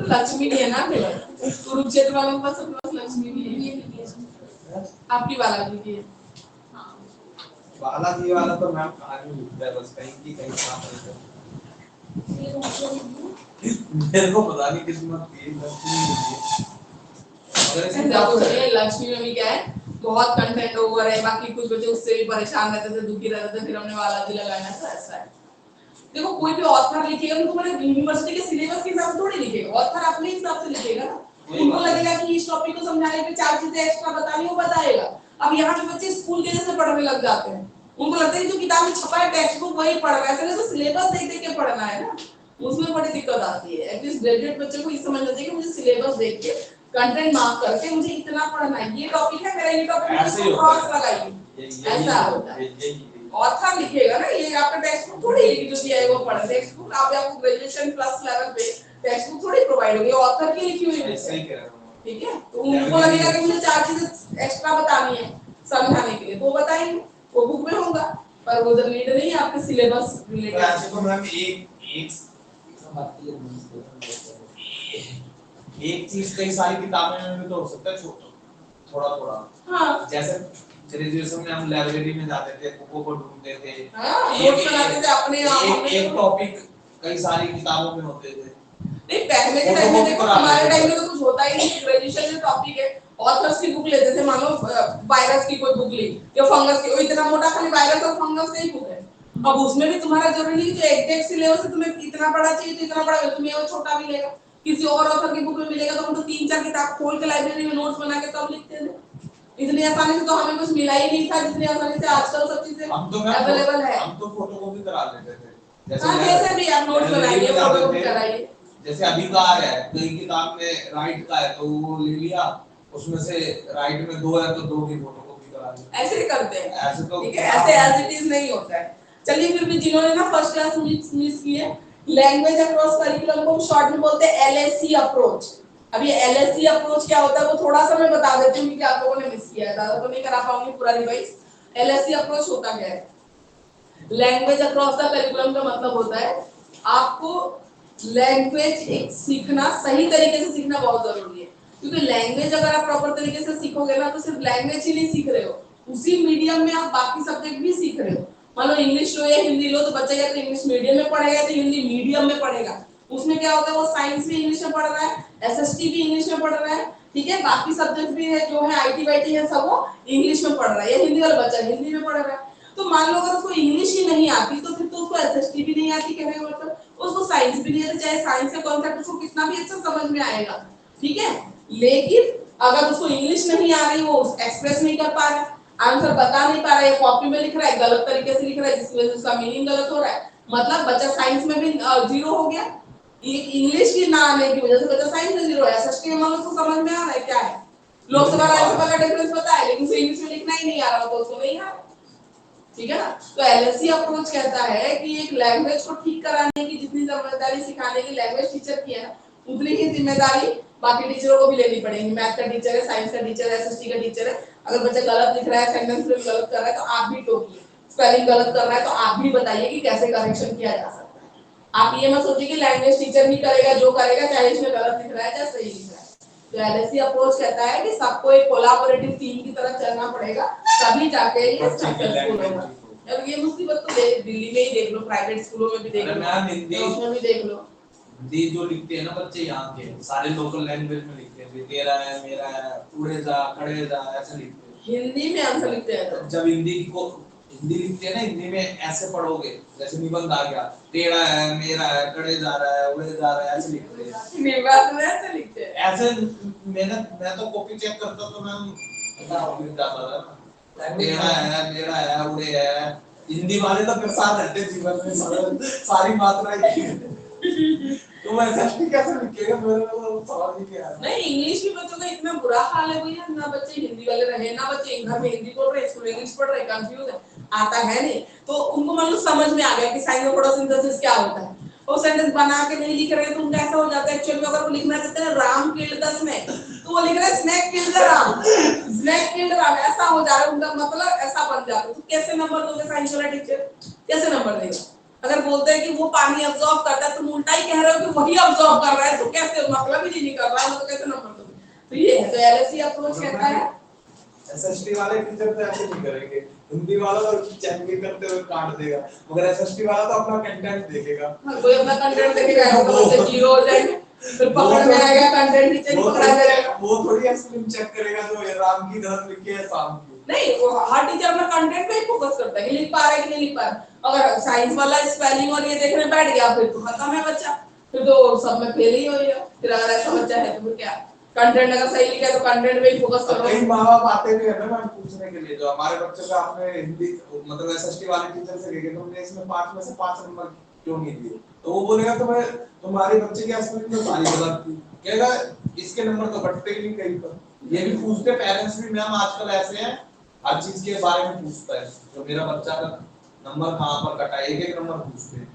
लक्ष्मी भी है ना केवल, कुरुक्षेत्र वालों के पास अपने पास लक्ष्मी भी है, आपकी बालाजी भी है। बालाजी वाला तो मैम कहानी लिखता है बस कहीं की कहीं बात मेरे को पता नहीं किस्मत की लक्ष्मी में भी क्या है, बहुत कंटेंट ओवर है, बाकी कुछ बच्चे उससे भी परेशान रहते थे, दुखी रहते थे, फिर हमने बालाजी लगाया था। ऐसा है, देखो कोई भी ऑथर लिखेगा तो तुम्हारे यूनिवर्सिटी के सिलेबस के हिसाब से थोड़ी लिखेगा, ऑथर अपने हिसाब से लिखेगा ना। उनको लगेगा कि इस टॉपिक को समझाने पे 4 चीजें एक्स्ट्रा बतानी, वो बताएगा। अब यहाँ के बच्चे स्कूल के जैसे पढ़ने लग जाते हैं, उनको लगता है कि जो किताब में छपा है टेक्स्ट बुक वही पढ़ रहा है, तो सिलेबस देख देख के पढ़ना है ना, उसमें बड़ी दिक्कत आती है। एटलीस्ट ग्रेजुएट बच्चे को ये समझना चाहिए कि मुझे सिलेबस देख के कंटेंट मार्क करके मुझे इतना पढ़ना है, ये टॉपिक है मेरा, ये टॉपिक है, क्रॉस लगाइए, ऐसा होता है। ऑथर लिखेगा ना, ये आपका टेक्स्ट बुक थोड़ी है कि जो दिया है वो पढ़, टेक्स्ट बुक आपको ग्रेजुएशन प्लस लेवल पे टेक्स्ट बुक थोड़ी प्रोवाइड होगी, ऑथर की लिखी हुई है। सही कह रहे हो, ठीक है। तो उनको लगेगा कि मुझे 4 चीजें एक्स्ट्रा बतानी है समझाने के लिए, तो बताएंगे, वो बुक में होगा, पर वो जब नीड नहीं है आपके सिलेबस रिलेटेड। ऐसे तो मैम एक चीज कई सारी किताबें में भी तो हो सकता है, थोड़ा थोड़ा। हाँ, जैसे ग्रेजुएशन में हम लाइब्रेरी में जाते थे, बुकों को ढूंढते थे, नोट्स बनाते थे अपने आप, एक टॉपिक कई सारी किताबों में होते थे। नहीं, पहले के टाइम में देखो, हमारे टाइम में तो कुछ होता ही नहीं, ग्रेजुएशन में टॉपिक है, ऑथर्स की बुक लेते थे, मान लो वायरस की कोई बुक ली या फंगस की, इतना मोटा खाली वायरस और फंगस का ही बुक है। अब उसमें भी तुम्हारा जरूरी नहीं कि एग्जैक्ट सिलेबस है, तुम्हें इतना बड़ा चाहिए तो इतना बड़ा, तुम्हें वो छोटा मिलेगा, किसी और ऑथर की बुक में मिलेगा, तो हम तो 3-4 किताब खोल के लाइब्रेरी में नोट्स बना के तब लिखते थे। इतनी आसानी से तो हमें कुछ मिला ही नहीं था जितनी आसानी से आजकल सब चीजें अवेलेबल है। हम तो फोटोकॉपी करा लेते थे, जैसे भी आप नोट्स बनाइए, फोटोकॉपी कराइए। जैसे अभी का आ रहा है, कई किताब में राइट का है तो वो ले लिया, उसमें से राइट में 2 है तो 2 की फोटोकॉपी करा ली। ऐसे ही करते हैं, ऐसे तो ठीक है, ऐसे एज इट इज नहीं होता है। चलिए, फिर भी जिन्होंने ना फर्स्ट क्लास मिस की है, लैंग्वेज अक्रॉस करिकुलम को शॉर्ट में बोलते हैं एलएससी अप्रोच। अब ये एलएससी अप्रोच क्या होता है वो थोड़ा सा मैं बता देती हूँ, क्योंकि आप लोगों ने मिस किया है, ज्यादा तो नहीं करा पाऊंगी पूरा रिवाइज। एलएससी अप्रोच होता क्या है? लैंग्वेज अक्रॉस द करिकुलम का मतलब होता है आपको लैंग्वेज एक सीखना, सही तरीके से सीखना बहुत जरूरी है, क्योंकि लैंग्वेज अगर आप प्रॉपर तरीके से सीखोगे ना, तो सिर्फ लैंग्वेज ही नहीं सीख रहे हो, उसी मीडियम में आप बाकी सब्जेक्ट भी सीख रहे हो। मान लो इंग्लिश लो या हिंदी लो, तो बच्चा या तो इंग्लिश मीडियम में पढ़ेगा तो हिंदी मीडियम में पढ़ेगा। उसमें क्या होता है, वो साइंस भी इंग्लिश में पढ़ रहा है, एसएसटी भी इंग्लिश में पढ़ रहा है, ठीक है, बाकी सब्जेक्ट भी है जो है आईटी वाईटी है, सब वो इंग्लिश में पढ़ रहा है, या हिंदी वाला बच्चा हिंदी में पढ़ रहा है। तो मान लो अगर उसको इंग्लिश ही नहीं आती, तो फिर तो उसको एसएसटी भी नहीं आती, कहने का मतलब उसको साइंस भी नहीं आती, चाहे साइंस का कॉन्सेप्ट उसको कितना भी अच्छा समझ में आएगा, ठीक है, लेकिन अगर उसको इंग्लिश नहीं आ रही, वो एक्सप्रेस नहीं कर पा रहा है, आंसर बता नहीं पा रहा है, कॉपी में लिख रहा है, गलत तरीके से लिख रहा है, जिसकी वजह से उसका मीनिंग गलत हो रहा है, मतलब बच्चा साइंस में भी जीरो हो गया। इंग्लिश की ना आने की वजह से बच्चा साइंस में जीरो है। एसएसटी में मतलब उसको समझ में आ रहा है क्या है, लोकसभा राज्यसभा का डिफरेंस पता है, लेकिन उसे इंग्लिश में लिखना ही नहीं आ रहा, तो उसको नहीं आ रहा, ठीक है ना। तो एलएससी अप्रोच कहता है कि एक लैंग्वेज को ठीक कराने की जितनी जिम्मेदारी सिखाने की लैंग्वेज टीचर की है ना, उतनी ही जिम्मेदारी बाकी टीचरों को भी लेनी पड़ेगी। मैथ का टीचर है, साइंस का टीचर है, एसएसटी का टीचर है, अगर बच्चा गलत लिख रहा है, सेंटेंस में गलत कर रहा है, तो आप भी टोकिए, स्पेलिंग गलत कर रहा है तो आप भी बताइए कि कैसे करेक्शन किया जा सकता है। आप ये मत सोचिए कि लैंग्वेज टीचर ही करेगा, जो करेगा, चाहे इसमें गलत लिख रहा है चाहे सही लिख रहा है। तो एलएससी अप्रोच कहता है कि सबको एक कोलैबोरेटिव टीम की तरह चलना पड़ेगा, तभी जाके ये सक्सेसफुल होगा। अब ये मुसीबत तो दिल्ली में ही देख लो, प्राइवेट स्कूलों में भी देख लो, उसमें भी देख लो, हिंदी जो लिखते हैं ना बच्चे यहाँ के, सारे लोकल लैंग्वेज में लिखते हैं, तेरा है, मेरा है, उड़े जा, खड़े जा, ऐसे लिखते हैं। हिंदी में आंसर लिखते हैं तो जब हिंदी लिखते हैं ना, हिंदी में ऐसे पढ़ोगे, जैसे निबंध आ गया, तेरा है, मेरा है, खड़े जा रहा है, उड़े जा रहा है, ऐसे लिखते हैं। निबंध में ऐसे लिखते हैं, ऐसे मैं तो कॉपी चेक करता तो मैं लिख जाता था, तेरा है, मेरा है, उड़े है। हिंदी वाले तो फिर साथ रहते जीवन में, सारी मात्राएं तो ऐसा कैसे लिखेगा, मेरे को समझ नहीं आ रहा। नहीं, इंग्लिश भी बच्चों का इतना बुरा हाल है भैया, ना बच्चे हिंदी वाले रहे, ना बच्चे घर में हिंदी बोल रहे, स्कूल इंग्लिश पढ़ रहे, कंफ्यूज है, आता है नहीं, तो उनको मतलब समझ में आ गया कि साइन ऑफ सिंथेसिस क्या होता है, वो सेंटेंस बना के नहीं लिख रहे, तो उनका ऐसा हो जाता है, एक्चुअली अगर वो लिखना चाहते हैं राम किल्ड द स्नेक, तो वो लिख रहे हैं snake killed the Ram, snake killed Ram, ऐसा हो जा रहा है उनका, मतलब ऐसा बन जाता है। तो कैसे नंबर दोगे साइंस वाला टीचर, कैसे नंबर देगा? अगर बोलते हैं कि वो पानी अब्सॉर्ब करता है, तुम उल्टा ही कह रहे हो कि वही अब्सॉर्ब कर रहा है, तो कैसे, मतलब कर रहा है तो कैसे नंबर दोगे? तो ये है, तो एलएससी अप्रोच कहता है एसएसटी वाले टीचर तो ऐसे नहीं करेंगे, हिंदी वाला तो चेक करते हुए काट देगा, मगर एसएसटी वाला तो अपना कंटेंट देखेगा। कोई अपना कंटेंट देखेगा तो बच्चे जीरो हो जाएंगे, फिर पकड़ में आएगा, कंटेंट टीचर ही पकड़ा जाएगा। वो थोड़ी स्पेलिंग चेक करेगा जो ये राम की गलत लिखी है शाम की। नहीं, वो हर टीचर अपना कंटेंट पे ही फोकस करता है कि लिख पा रहा है कि नहीं लिख पा रहा। अगर साइंस वाला स्पेलिंग और ये देखने बैठ गया फिर तो खत्म है बच्चा, फिर तो सब में फेल ही हो गया। फिर अगर ऐसा बच्चा है तो फिर क्या, कंटेंट अगर सही लिखा है तो कंटेंट पे ही फोकस करो। कई माँ बाप आते भी है ना मैम पूछने के लिए, जो हमारे बच्चे का आपने हिंदी मतलब एसएसटी वाले टीचर से लेके तुमने इसमें 5 में से 5 नंबर क्यों नहीं दिए, तो वो बोलेगा तुम्हारे बच्चे की स्पेलिंग तो सारी गलत थी, कहेगा इसके नंबर तो कटते ही नहीं कहीं पर। ये भी पूछते पेरेंट्स भी मैम आजकल ऐसे हैं, हर चीज के बारे में पूछता है, जो मेरा बच्चा का नंबर कहाँ पर कटा, एक नंबर पूछते हैं।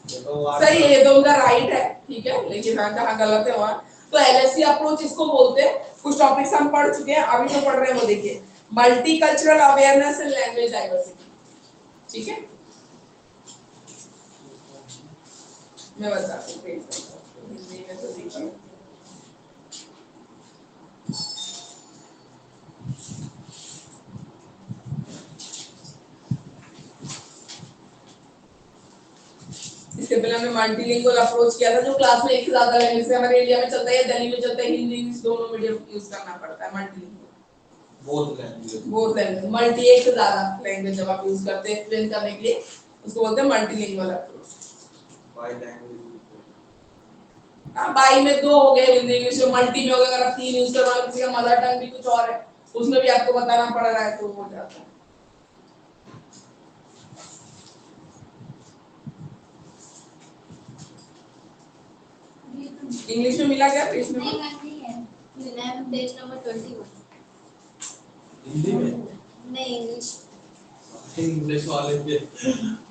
ये तो सही है, ये तो उनका राइट है, ठीक है, लेकिन हाँ कहाँ गलत है वहाँ। तो एलएससी अप्रोच इसको बोलते हैं। कुछ टॉपिक्स हम पढ़ चुके हैं, अभी जो पढ़ रहे हैं वो देखिए, multicultural awareness and language diversity, ठीक है, मैं बताती हूँ हिंदी में, तो देखिए इससे पहले हमने मल्टीलिंगुअल अप्रोच किया था, जो क्लास में एक से ज्यादा लैंग्वेज से हमारे इंडिया में चलता है, दिल्ली में चलता है, हिंदी इंग्लिश दोनों मीडियम यूज करना पड़ता है। मल्टीलिंगुअल बोथ लैंग्वेज, मल्टी एक से ज्यादा लैंग्वेज जब आप यूज करते हैं एक्सप्लेन करने के लिए, उसको बोलते हैं मल्टीलिंगुअल अप्रोच। बाय लैंग्वेज हाँ, बाई में दो हो गए, हिंदी इंग्लिश में, मल्टी में हो गया अगर आप तीन यूज करवा, किसी का मदर टंग भी कुछ और है उसमें भी आपको बताना पड़ रहा है तो हो जाता है। इंग्लिश में मिला क्या पेज नंबर? नहीं है, मैम पेज नंबर 21। हिंदी में नहीं इंग्लिश। इंग्लिश वाले के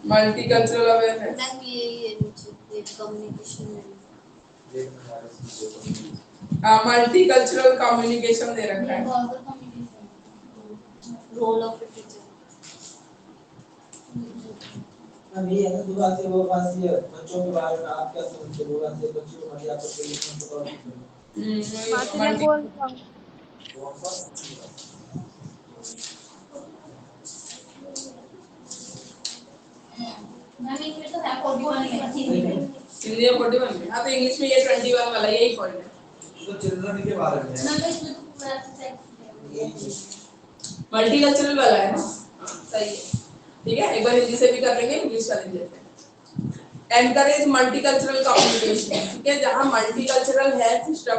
मल्टीकल्चरल अवेयरनेस, मैम ये नीचे ये कम्युनिकेशन में हाँ मल्टीकल्चरल कम्युनिकेशन दे रखा है, रोल ऑफ द टीचर। हम ये है दुआ से वो बात ये बच्चों के बारे में आप क्या समझते हो, दुआ से बच्चों को अध्यापक के लिए तो मैम इसमें तो है 41 है हिंदी में। हिंदी में 41 में, हाँ तो इंग्लिश में ये 21 वाला यही पॉइंट है। तो चिल्ड्रन के बारे में मैम इसमें तो पूरा सेक्शन है। मल्टीकल्चरल वाला है ना, हाँ सही है, ठीक है, एक बार हिंदी से भी कर लेंगे, इंग्लिश कर लेंगे। एनकरेज मल्टीकल्चरल कम्युनिकेशन, ठीक है, जहाँ मल्टीकल्चरल है सिस्टम,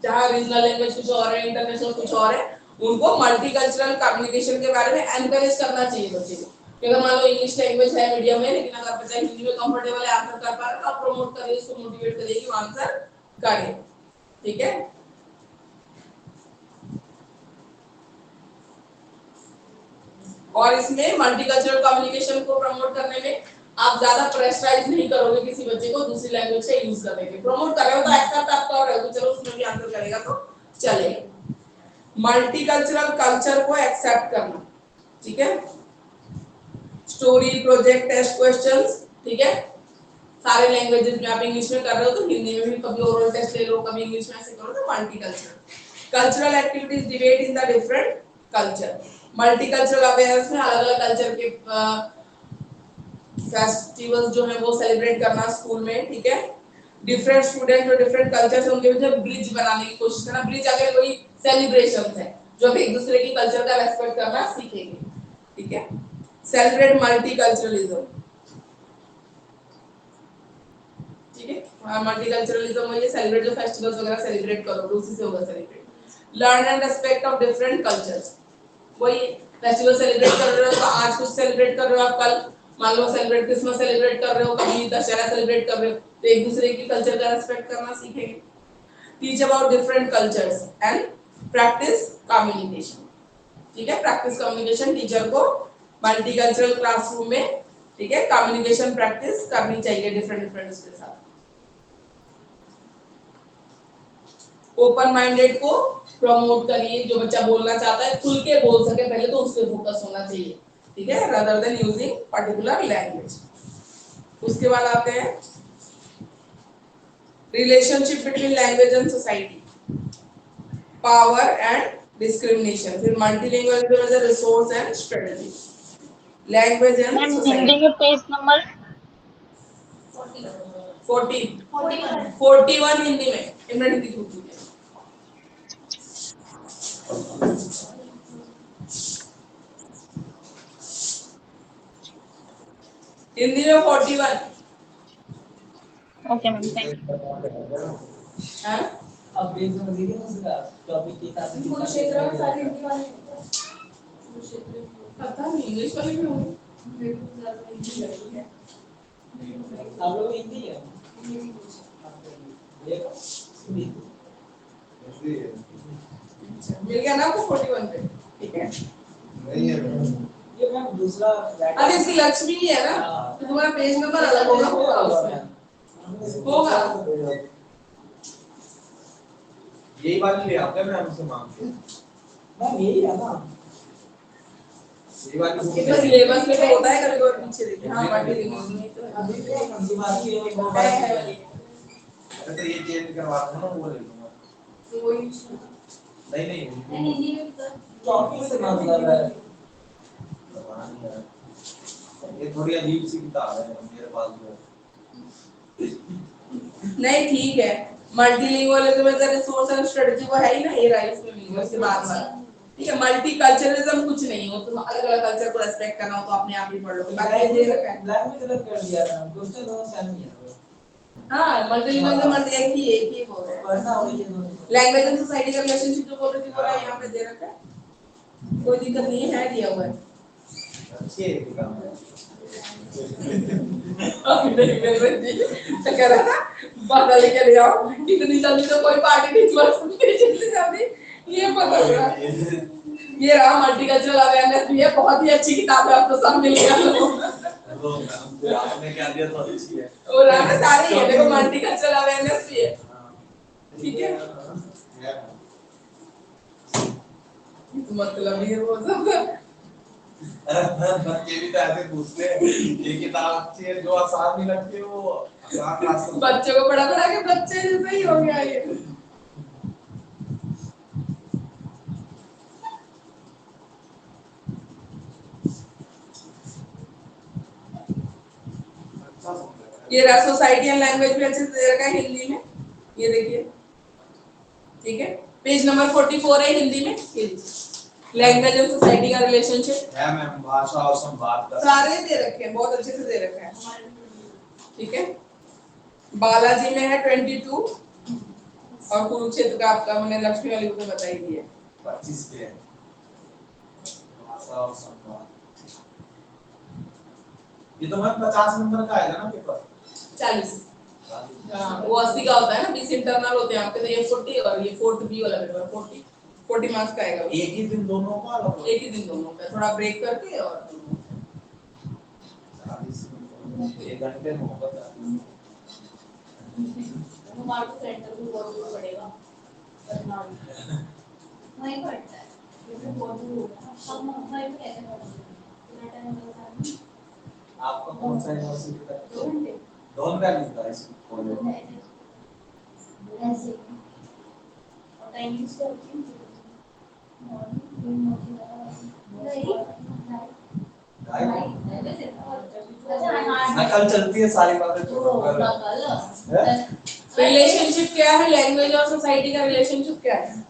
जहाँ रीजनल लैंग्वेज कुछ और है, इंटरनेशनल कुछ और है, उनको मल्टीकल्चरल कम्युनिकेशन के बारे में एनकरेज करना चाहिए बच्चे को। अगर मान लो इंग्लिश लैंग्वेज है मीडियम में, लेकिन अगर बच्चा हिंदी में कंफर्टेबल है, आंसर कर पा रहा है, तो आप प्रमोट करिए उसको, मोटिवेट करिए कि वो आंसर करे, ठीक है। और इसमें मल्टीकल्चरल कम्युनिकेशन को प्रमोट करने में आप ज्यादा प्रेशराइज नहीं करोगे किसी बच्चे को दूसरी लैंग्वेज का यूज करने के, प्रमोट कर रहे हो तो एक्सेप्ट आप कर रहे हो, चलो उसमें भी आंसर करेगा तो चलेगा। मल्टीकल्चरल कल्चर को एक्सेप्ट करना, ठीक है, स्टोरी, प्रोजेक्ट, टेस्ट क्वेश्चंस, ठीक है, सारे लैंग्वेजेस में आप इंग्लिश में कर रहे हो तो हिंदी में भी कभी ओरल टेस्ट ले लो, कभी इंग्लिश में ऐसे करो, तो multicultural. Cultural activities debate in the different culture, multicultural awareness में अलग अलग कल्चर के फेस्टिवल्स जो है वो सेलिब्रेट करना स्कूल में, ठीक है, डिफरेंट स्टूडेंट जो डिफरेंट कल्चर से उनके बीच ब्रिज बनाने की कोशिश करना, ब्रिज अगर कोई सेलिब्रेशंस है जो एक दूसरे की कल्चर का रेस्पेक्ट करना सीखेंगे, ठीक है, सेलिब्रेट मल्टीकल्चरलिज्म, ठीक है, मल्टीकल्चरलिज्म में ये सेलिब्रेट जो फेस्टिवल्स वगैरह सेलिब्रेट करो उसी से होगा celebrate. Learn and respect of different cultures, वही फेस्टिवल सेलिब्रेट कर रहे हो तो आज कुछ सेलिब्रेट कर रहे हो, आप कल मान लो सेलिब्रेट क्रिसमस सेलिब्रेट कर रहे हो, कभी दशहरा सेलिब्रेट कर रहे हो, तो एक दूसरे की कल्चर का रेस्पेक्ट करना सीखेंगे। Teach about different cultures and practice communication, ठीक है, प्रैक्टिस कम्युनिकेशन टीचर को मल्टीकल्चरल क्लासरूम में, ठीक है, कम्युनिकेशन प्रैक्टिस करनी चाहिए डिफरेंट डिफरेंट के साथ। ओपन माइंडेड को प्रमोट करिए, जो बच्चा बोलना चाहता है खुल के बोल सके पहले तो उस पे फोकस होना चाहिए, ठीक है, rather than using particular language। उसके बाद आते हैं relationship between language and society, power and discrimination, फिर multilingualism as a resource and strategy, language and ma'am Hindi society. में पेज नंबर 41 हिंदी में, इमरान हिंदी ग्रुप में। हिंदी में 41। Okay ma'am, thank you. हाँ अब पेज नंबर देखिए ना उसका टॉपिक के हिसाब से कुरुक्षेत्र में सारे हिंदी वाले पता नहीं, इंग्लिश वाले भी होंगे। आप लोग हिंदी है देखो मिल गया ना आपको 41 पे, ठीक है। नहीं है ये मैम दूसरा अरे इसकी लक्ष्मी ही है ना, तो तुम्हारा पेज नंबर अलग होगा उसमें होगा। यही वाली ले आते हैं, मैं हमसे मांग के मैम यही है ना यही वाली बुक इतना सिलेबस में तो होता है, कभी कभी पीछे देखिए। हाँ मल्टीलिंगुअल में तो अभी तो दिमागी है वो है बात अरे तो ये चेंज करवाता हूँ ना, वो ले लूंगा। तो वही नहीं नहीं हिंदी में कर टॉपिक से मतलब है पता नहीं यार। ये थोड़ी अजीब सी किताब है मेरे पास जो है। नहीं ठीक है। Multilingualism as a resource and strategy वो है ही ना, ये राइट्स में मिलेगा उसके बाद वाला, ठीक है। मल्टीकल्चरलिज्म कुछ नहीं हो, तुम अलग अलग कल्चर को रेस्पेक्ट करना हो तो अपने आप ही पढ़ लो, बाकी ये दे रखा है। लैंग्वेज अलग कर दिया ना क्वेश्चन दोनों सेम ही है हाँ मल्टीलिंगुअलिज्म एक ही बोल रहे हैं। पढ़ना वही है दोनों लैंग्वेज एंड सोसाइटी का रिलेशनशिप जो बोल रही थी पूरा यहाँ पे दे रखा है, कोई दिक्कत नहीं है, दिया हुआ है। अच्छी है ये किताब। अभी नहीं मिल रही थी तो कह रहा था बाधा लेके ले आओ, इतनी जल्दी तो कोई पार्टी नहीं चला सकती, जितनी जल्दी ये पता चला। ये रहा मल्टीकल्चरल अवेयरनेस भी है, बहुत ही अच्छी किताब है, आपको सब मिल गया। आपने क्या दिया तो अच्छी है। और रहा सारी है, देखो मल्टीकल्चरल अवेयरनेस भी है, ठीक है। मतलब ये वो सब बच्चे भी तो ऐसे पूछते हैं, ये किताब अच्छी है, जो आसान नहीं लगती है वो आसान क्लास में। बच्चों को पढ़ा पढ़ा के बच्चे जैसे ही हो गया ये। ये रहा सोसाइटी एंड लैंग्वेज भी अच्छे से दे रखा है हिंदी में, ये देखिए, ठीक है। पेज नंबर 44 है हिंदी में, लैंग्वेज एंड सोसाइटी का रिलेशनशिप है मैम, भाषा और संवाद का सारे दे रखे हैं, बहुत अच्छे से दे रखा है, ठीक है। बालाजी में है 22 और कुरुक्षेत्र का आपका मैंने लक्ष्मी वाली को बताई दी है 25 पे है भाषा और संवाद। ये तो मैम 50 नंबर का आएगा ना पेपर। 40। हाँ वो 80 का होता है ना, 20 इंटरनल होते हैं आपके, तो ये 40 और ये 4 बी वाला पेपर 40 मार्क्स का आएगा। एक ही दिन दोनों का अलग एक ही दिन दोनों का, थोड़ा ब्रेक करके और 40 एक घंटे में होगा। हमारे सेंटर को बहुत दूर पड़ेगा, वहीं पड़ता है, क्योंकि बहुत दूर होगा। हम मुंबई में कैसे पढ़ेंगे, इतना टाइम लगता है। आपका कौन सा यूनिवर्सिटी था? 2 घंटे 2 घंटे लगता है इसको कॉलेज में। ऐसे और टाइमिंग्स क्या होती है मॉर्निंग नकल चलती है सारी बातें छोड़ो। रिलेशनशिप क्या है लैंग्वेज और सोसाइटी का रिलेशनशिप क्या है?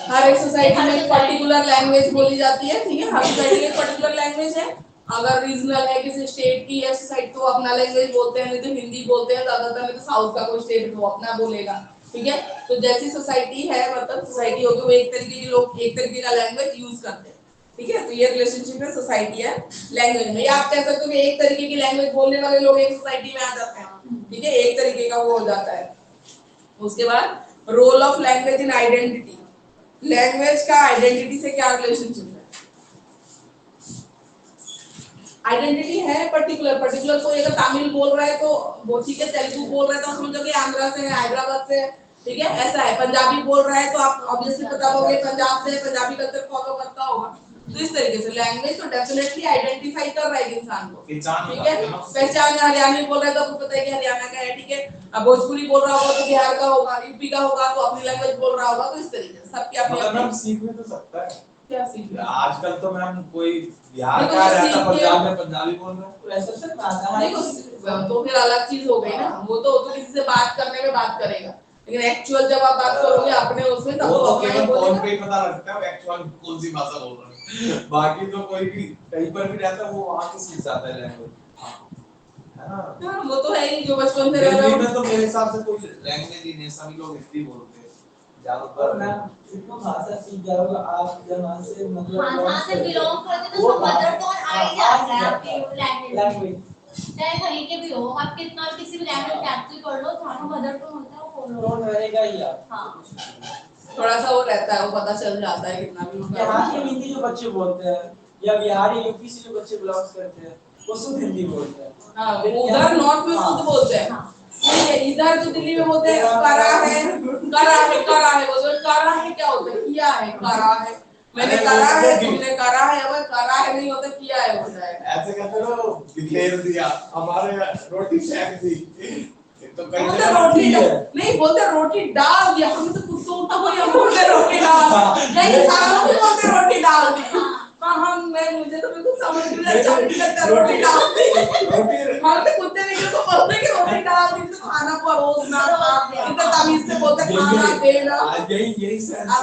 हर एक सोसाइटी में एक पर्टिकुलर लैंग्वेज बोली जाती है, ठीक है। हर सोसाइटी की एक पर्टिकुलर लैंग्वेज है। अगर रीजनल है किसी स्टेट की है सोसाइटी तो अपना लैंग्वेज बोलते हैं, नहीं तो हिंदी बोलते हैं ज्यादातर, नहीं तो साउथ का कोई स्टेट वो अपना बोलेगा, ठीक है। तो जैसी सोसाइटी है, मतलब सोसाइटी होगी वो एक तरीके के लोग एक तरीके का लैंग्वेज यूज करते हैं, ठीक है। तो ये रिलेशनशिप है सोसाइटी है लैंग्वेज में। या आप कह सकते हो कि एक तरीके की लैंग्वेज बोलने वाले लोग एक सोसाइटी में आ जाते हैं, ठीक है, एक तरीके का वो हो जाता है। उसके बाद role of language in identity, language का आइडेंटिटी से क्या रिलेशनशिप है? आइडेंटिटी है पर्टिकुलर कोई अगर तमिल बोल रहा है तो वो ठीक है, तेलुगु बोल रहा है तो समझो कि आंध्रा से है, हैदराबाद से है, ठीक है, ऐसा है। पंजाबी बोल रहा है तो आप ऑब्वियसली पता होगा पंजाब से पंजाबी कल्चर फॉलो करता होगा, तो इस तरीके से लैंग्वेज तो डेफिनेटली आइडेंटिफाई कर रहा है एक इंसान को, पहचान ठीक है। बताते हैं ना। पहचान हरियाणवी बोल रहा है तो आपको पता है कि हरियाणा का है, ठीक है। अब भोजपुरी बोल रहा होगा तो बिहार का होगा, यूपी का होगा तो अपनी लैंग्वेज बोल रहा होगा, तो इस तरीके से सबकी अपनी मगर मैम अपनी सीख भी तो सकता है। क्या सीख आजकल तो मैम कोई बिहार देखो, का रहता सीख के- पंजाब में पंजाबी बोल रहा है। तो ऐसा सब आता नहीं तो फिर अलग चीज हो गई ना, वो तो किसी से बात करने में बात करेगा, लेकिन एक्चुअल जब आप बात करोगे अपने उसमें तब वो तो तो अपना ही केवल फोन बोलेगा। पे ही पता लगता है एक्चुअल कौन सी भाषा बोल रहा है। बाकी तो कोई भी कहीं पर भी रहता है वो वहां से सीख जाता है लैंग्वेज, है ना। हाँ, वो तो है ही, जो बचपन से रह रहे दिल्ली हो। में तो मेरे हिसाब से कोई लैंग्वेज ही नहीं, सभी लोग हिंदी बोलते हैं और ज्यादातर। मैम इनको भाषा सीख जाओगे आप जहाँ से मतलब जहाँ से बिलोंग करते तो उसका मदर टोन आ ही जाता है आपकी लैंग्वेज। लैंग्वेज चाहे कहीं के भी हो, आप कितना किसी भी लैंग्वेज कैप्चर कर लो, जहाँ का मदर टोन होता है वो बोलो। टोन रहेगा ही आप। हाँ। थोड़ा सा वो रहता है, वो पता चल जाता है कितना भी उनका यहाँ के हिंदी जो बच्चे बोलते हैं या बिहारी यूपी से जो बच्चे बिलोंग करते हैं वो शुद्ध हिंदी बोलते हैं। हाँ, उधर नॉर्थ में शुद्ध बोलते हैं। ठीक है, इधर तो दिल्ली में बोलते हैं करा है, करा है, करा है, वो जो करा है क्या होता है, किया है, करा है, मैंने करा है, तुमने करा है, अब करा है नहीं होता, किया है होता है। ऐसे कहते हो बिखेर दिया हमारे रोटी सेक दी, तो कहीं बोलते रोटी नहीं बोलते रोटी डाल दिया, हम तो कुत्तों को ही बोलते रोटी डाल, नहीं इंसानों को बोलते रोटी डाल दी। हाँ हम मैं मुझे तो बिल्कुल समझ में अच्छा नहीं लगता रोटी डाल दी। हम तो कुत्ते भी को बोलते कि रोटी डाल दी, तो खाना परोसना, इतना तमीज से बोलते खाना देना, यही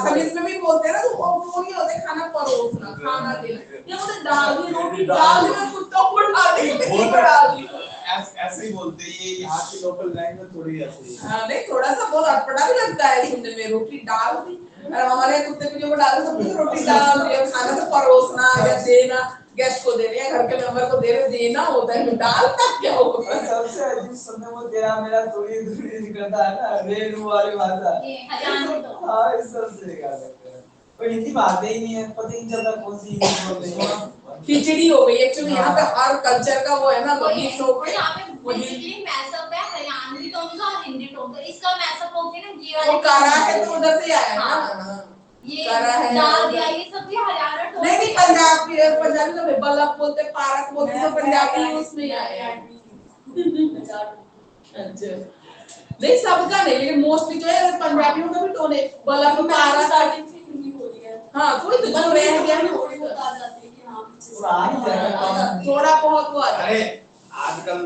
तमीज में भी बोलते हैं ना, तो वो नहीं होते खाना परोसना, खाना देना, ये बोलते डाल दी, रोटी डाल दी, मैं कुत्तों को डाल दी, किसी को डाल दी। ऐसे ही बोलते हैं, ये यहाँ की लोकल लैंग्वेज थोड़ी ऐसी है। हाँ नहीं थोड़ा सा बहुत अटपटा भी लगता है सुनने में, रोटी डाल दी, और हमारे कुत्ते भी जो डाल सब कुछ रोटी डाल दी, और खाना तो परोसना या देना, गेस्ट को देने या घर के मेंबर को देना होता है, डालना क्या होता है। सबसे अजीब शब्द वो तेरा मेरा थोड़ी दूरी निकलता है ना, रेनू वाली भाषा। ये हरियाणवी तो। हाँ इस सबसे निकाल सकते हैं। और हिंदी बातें ही नहीं है, पता ही नहीं चलता कौन सी इंग्लिश बोल रही है। खिचड़ी हो गई एक्चुअली, यहाँ पे हर कल्चर का वो है ना, मिक्स हो गया। यहाँ पे बेसिकली मैचअप है हरियाणवी टोन का और हिंदी टोन का, इसका मैचअप हो गया ना, ये वाला वो करा है तो उधर से आया है ना, ये करा है, डाल दिया, ये सब भी हरियाणा टोन। नहीं पंजाबी का बल्लभ बोलते, पारक बोलते, तो पंजाबी उसमें ही आया है। अच्छा नहीं सबका नहीं, लेकिन मोस्टली जो है पंजाबियों का भी टोन है, बल्लभ पारक स्टार्टिंग से हिंदी हो गया। हाँ कोई तो जो रह गया ना थोड़ी बहुत आ जाती है कि हाँ थोड़ा बहुत वो आता है। अरे आजकल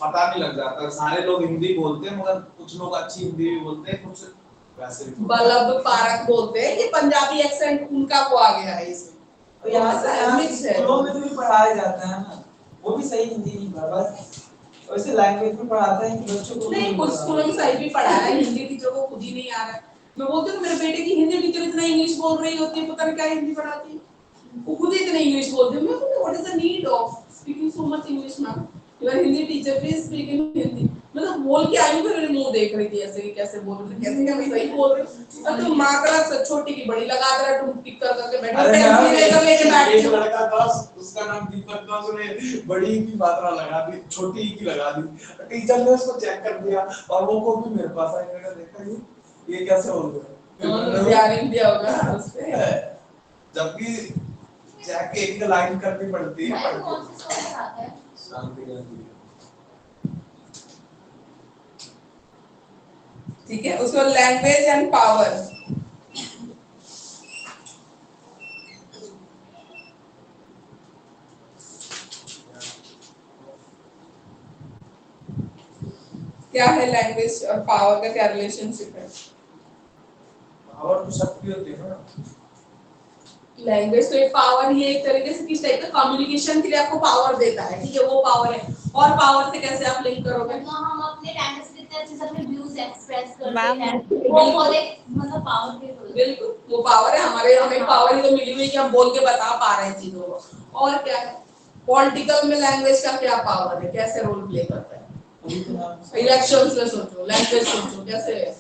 पता नहीं लग जाता, सारे लोग हिंदी बोलते हैं मगर कुछ लोग अच्छी हिंदी भी बोलते हैं, कुछ वैसे भी बल्लभ पारक बोलते हैं, ये पंजाबी एक्सेंट उनका वो आ गया है इसमें, और यहाँ से मिक्स है। स्कूलों में तो भी पढ़ाया जाता है ना, वो भी सही हिंदी नहीं पढ़ा, बस वैसे लैंग्वेज में पढ़ाते हैं कि बच्चों को नहीं कुछ स्कूलों में सही भी पढ़ा है, हिंदी टीचर को खुद ही नहीं आ रहा है। मैं बोलती हूँ मेरे बेटे की हिंदी टीचर इतना इंग्लिश बोल रही होती है, पता नहीं क्या हिंदी पढ़ाती है, वो खुद ही इतनी इंग्लिश बोलती है। मैं बोलती what is the need of speaking so much English ma'am, your Hindi teacher please speaking Hindi. मतलब बोल के आई हूँ, फिर मेरे मुंह देख रही थी ऐसे कि कैसे बोल रही थी, कैसे क्या मैं सही बोल रही हूँ। अब तो माँ का छोटी की बड़ी लगा दे रहा, तुम टिक कर करके बैठे पेंसिल लेकर लेके बैठ एक लड़का था उसका नाम दीपक था, उसने बड़ी की मात्रा लगा दी, छोटी की लगा दी, टीचर ने उसको चेक कर दिया और वो को भी मेरे पास आया, मैंने देखा ये कैसे हो गया, ध्यान दिया होगा उस पे। जबकि चेक एक लाइन करनी पड़ती है। कौन सी स्टोरी आता है? शांति रहती है। ठीक है, उसको लैंग्वेज एंड पावर। क्या है लैंग्वेज और पावर का क्या रिलेशनशिप है? पावर तो शक्ति होती है ना। लैंग्वेज तो एक पावर ही है, एक तरीके से किस टाइप का कम्युनिकेशन के लिए आपको पावर देता है, ठीक है, वो पावर है। और पावर से कैसे आप लिंक करोगे? मतलब हम अपने लैंग्वेज से कितने अच्छे से अपने व्यूज एक्सप्रेस करते हैं, वो एक मतलब पावर के रोल। बिल्कुल वो पावर है, हमारे हमें पावर ही तो मिली हुई कि हम बोल के बता पा रहे हैं चीजों को। और क्या है पॉलिटिकल में लैंग्वेज का क्या पावर है, कैसे रोल प्ले करता है? इलेक्शंस में सोचो, लैंग्वेज सोचो कैसे है?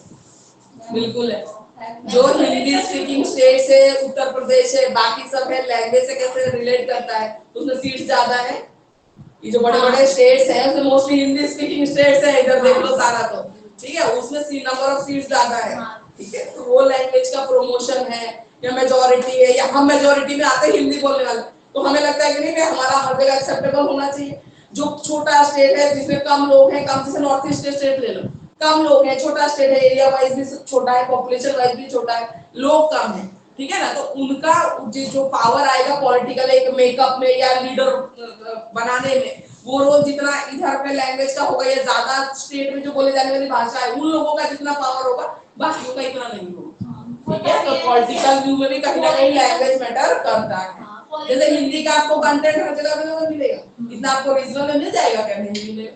बिल्कुल है, जो हिंदी स्पीकिंग स्टेट्स है, उत्तर प्रदेश है, बाकी सब है, लैंग्वेज से कैसे रिलेट करता है? उसमें सीट्स ज्यादा है, ये जो बड़े बड़े स्टेट्स हैं उसमें मोस्टली हिंदी स्पीकिंग स्टेट्स है, इधर देख लो सारा तो ठीक है, उसमें सी नंबर ऑफ सीट्स ज्यादा है, ठीक है, तो वो लैंग्वेज का प्रमोशन है या मेजोरिटी है, या हम मेजोरिटी में आते हैं हिंदी बोलने वाले, तो हमें लगता है कि नहीं हमारा हर जगह एक्सेप्टेबल होना चाहिए। जो छोटा स्टेट है जिसमें कम लोग हैं, कम, जैसे नॉर्थ ईस्ट स्टेट ले लो, कम लोग हैं, छोटा स्टेट है, एरिया वाइज भी छोटा है, पॉपुलेशन वाइज भी छोटा है, लोग कम है, ठीक है ना, तो उनका जो पावर आएगा पॉलिटिकल एक मेकअप में या लीडर बनाने में, वो रोल जितना इधर पे लैंग्वेज का होगा या ज्यादा स्टेट में जो बोले जाने वाली भाषा है उन लोगों का जितना पावर होगा, बाकियों का इतना नहीं होगा, ठीक है। तो पॉलिटिकल व्यू में भी कहीं ना कहीं लैंग्वेज मैटर करता है। जैसे हिंदी का आपको कंटेंट हर जगह पे मिलेगा, इतना आपको रीजनल में मिल जाएगा क्या? नहीं मिलेगा,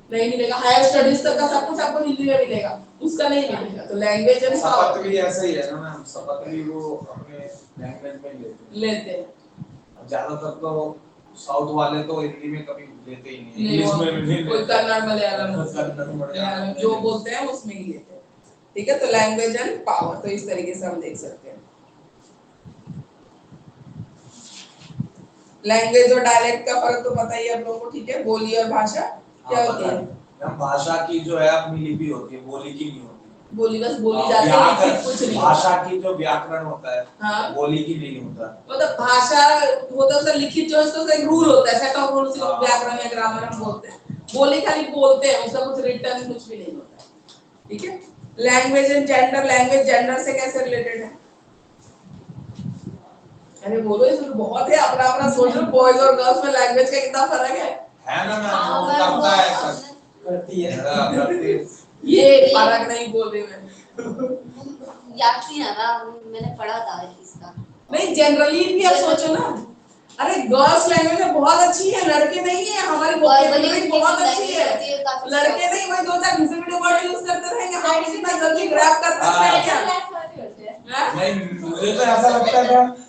नहीं मिलेगा। हायर स्टडीज तक का सब कुछ आपको हिंदी में मिलेगा, उसका नहीं मिलेगा। तो लैंग्वेज एंड शपथ भी ऐसा ही है ना मैम, शपथ भी वो अपने लैंग्वेज में लेते हैं। ज्यादातर तो साउथ वाले तो हिंदी में कभी लेते ही नहीं, इंग्लिश में भी नहीं कोई लेते, कन्नड़ मलयालम मलयालम जो बोलते हैं उसमें ही लेते हैं, ठीक है। तो लैंग्वेज एंड पावर, तो इस तरीके से हम देख सकते हैं। लैंग्वेज और डायलेक्ट का फर्क तो पता ही है आप लोगों को, ठीक है। बोली और भाषा क्या होती है? मैम भाषा की जो है अपनी लिपि होती है, बोली की नहीं होती। बोली बस बोली जाती है, लेकिन कुछ नहीं। भाषा की जो व्याकरण होता है, हाँ, बोली की नहीं होता। मतलब भाषा होता है उसका लिखित जो है उसका एक रूल होता है, सेट ऑफ रूल्स को व्याकरण या ग्रामर हम बोलते हैं। बोली खाली बोलते हैं, उसका कुछ रिटर्न कुछ भी नहीं होता है, ठीक है। Language and gender, language gender से कैसे रिलेटेड है? अरे बोलो, इसमें बहुत है, अपना अपना सोच लो। बॉयज और गर्ल्स में लैंग्वेज का कितना फर्क है ना मैम, वो करता है सब करती है, करती है। ये फर्क नहीं बोल रही मैं, याद नहीं आ रहा, मैंने पढ़ा था इसका। नहीं जनरली भी आप सोचो ना। अरे गर्ल्स लैंग्वेज बहुत अच्छी है, लड़के नहीं है, हमारी वोकैबुलरी बहुत अच्छी है। लड़के नहीं, वही दो चार घिसे वर्ड यूज करते रहेंगे, हम कितना जल्दी ग्रैब करते हैं क्या? नहीं, मुझे तो ऐसा लगता है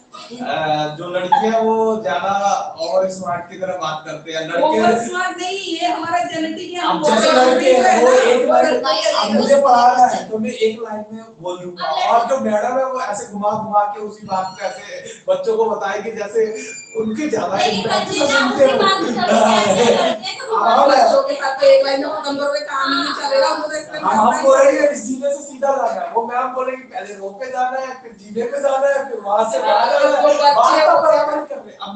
जो लड़कियां वो ज्यादा ओवर स्मार्ट की तरह बात करते हैं, लड़के ओवर स्मार्ट नहीं, ये हमारा जेनेटिक है। अब जैसे लड़के हैं वो एक लाइन, अब मुझे पढ़ाना है तो मैं एक लाइन में बोल दूंगा, और जो मैडम है वो ऐसे घुमा घुमा के उसी बात को ऐसे बच्चों को बताएगी जैसे उनके ज्यादा इम्पैक्ट सुनते हैं। बच्चों के साथ एक लाइन में खत्म करोगे काम नहीं चलेगा, उनको एक्सप्लेन करना हम ही बोलेंगे जीने से सीधा जाना है, वो मैम बोलेगी पहले रो पे जाना है, फिर जीने पे जाना है, फिर वहां से बाहर जाना है।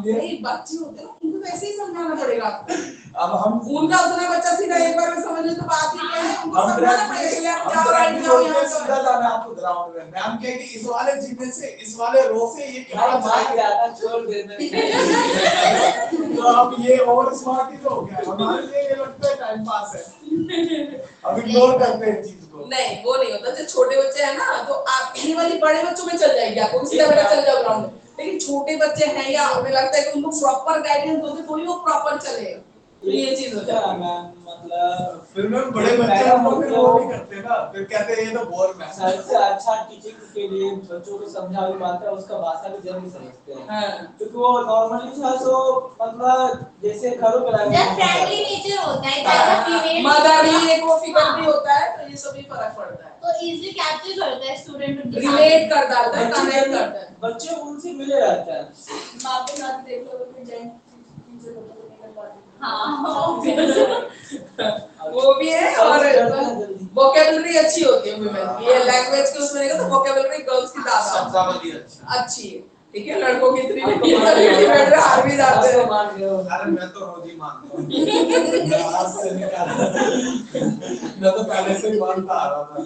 नहीं, बच्चे होते हैं उनको वैसे ही समझाना पड़ेगा आपको। अब हम उनका उतना बच्चा सीधा एक बार में समझ ले तो बात ही क्या है, उनको समझाना पड़ेगा कि आप जाओ राइट जाओ यहाँ सीधा जाना है आपको ग्राउंड में। मैम कहेगी इस वाले जीने से, इस वाले रो से ये क्या भाग जाता छोड़ देते। तो अब ये ओवर स्मार्ट ही तो हो गया, हमारे लिए ये लगता है टाइम पास है, अब इग्नोर करते हैं चीज को। नहीं वो नहीं होता। जो छोटे बच्चे हैं ना, तो आप ये वाली बड़े बच्चों में चल जाएगी, आपको सीधा बेटा चल जाओ ग्राउंड में। लेकिन छोटे बच्चे हैं या हमें लगता है कि उनको प्रॉपर गाइडेंस दोगे तो ही वो प्रॉपर चलेगा, तो ये चीज हो जाती है। मैम मतलब फिर में बड़े बच्चे हम लोग फिर वो नहीं करते ना, फिर कहते हैं ये तो बोर मैम। सबसे अच्छा टीचिंग के लिए बच्चों को समझा भी पाता है, उसका भाषा भी जल्दी समझते हैं। हाँ, क्योंकि वो नॉर्मली था तो मतलब जैसे घरों पे जब फ्रेंडली नेचर होता है, जैसे फीमेल मदरली एक वो फिगर भी होता है, तो ये सब भी फर्क पड़ता है। तो इजीली कैप्चर करता है स्टूडेंट, रिलेट कर डालता है, कनेक्ट करता है। बच्चे उनसे मिले रहते हैं। माँ के साथ देख लो तो जेंट टीचर होता है तो नहीं कर पाते। हाँ वो भी है, और वोकैबुलरी अच्छी होती है वुमेन की। ये लैंग्वेज के उसमें देखो तो वोकैबुलरी गर्ल्स की ज्यादा शब्दावली अच्छी है, ठीक है। लड़कों की इतनी नहीं है, तभी बैठ रहे हार भी जाते हैं। अरे मैं तो रोज ही मानता हूँ। मैं आज से नहीं कर रहा। मैं तो पहले से ही मानता आ रहा था।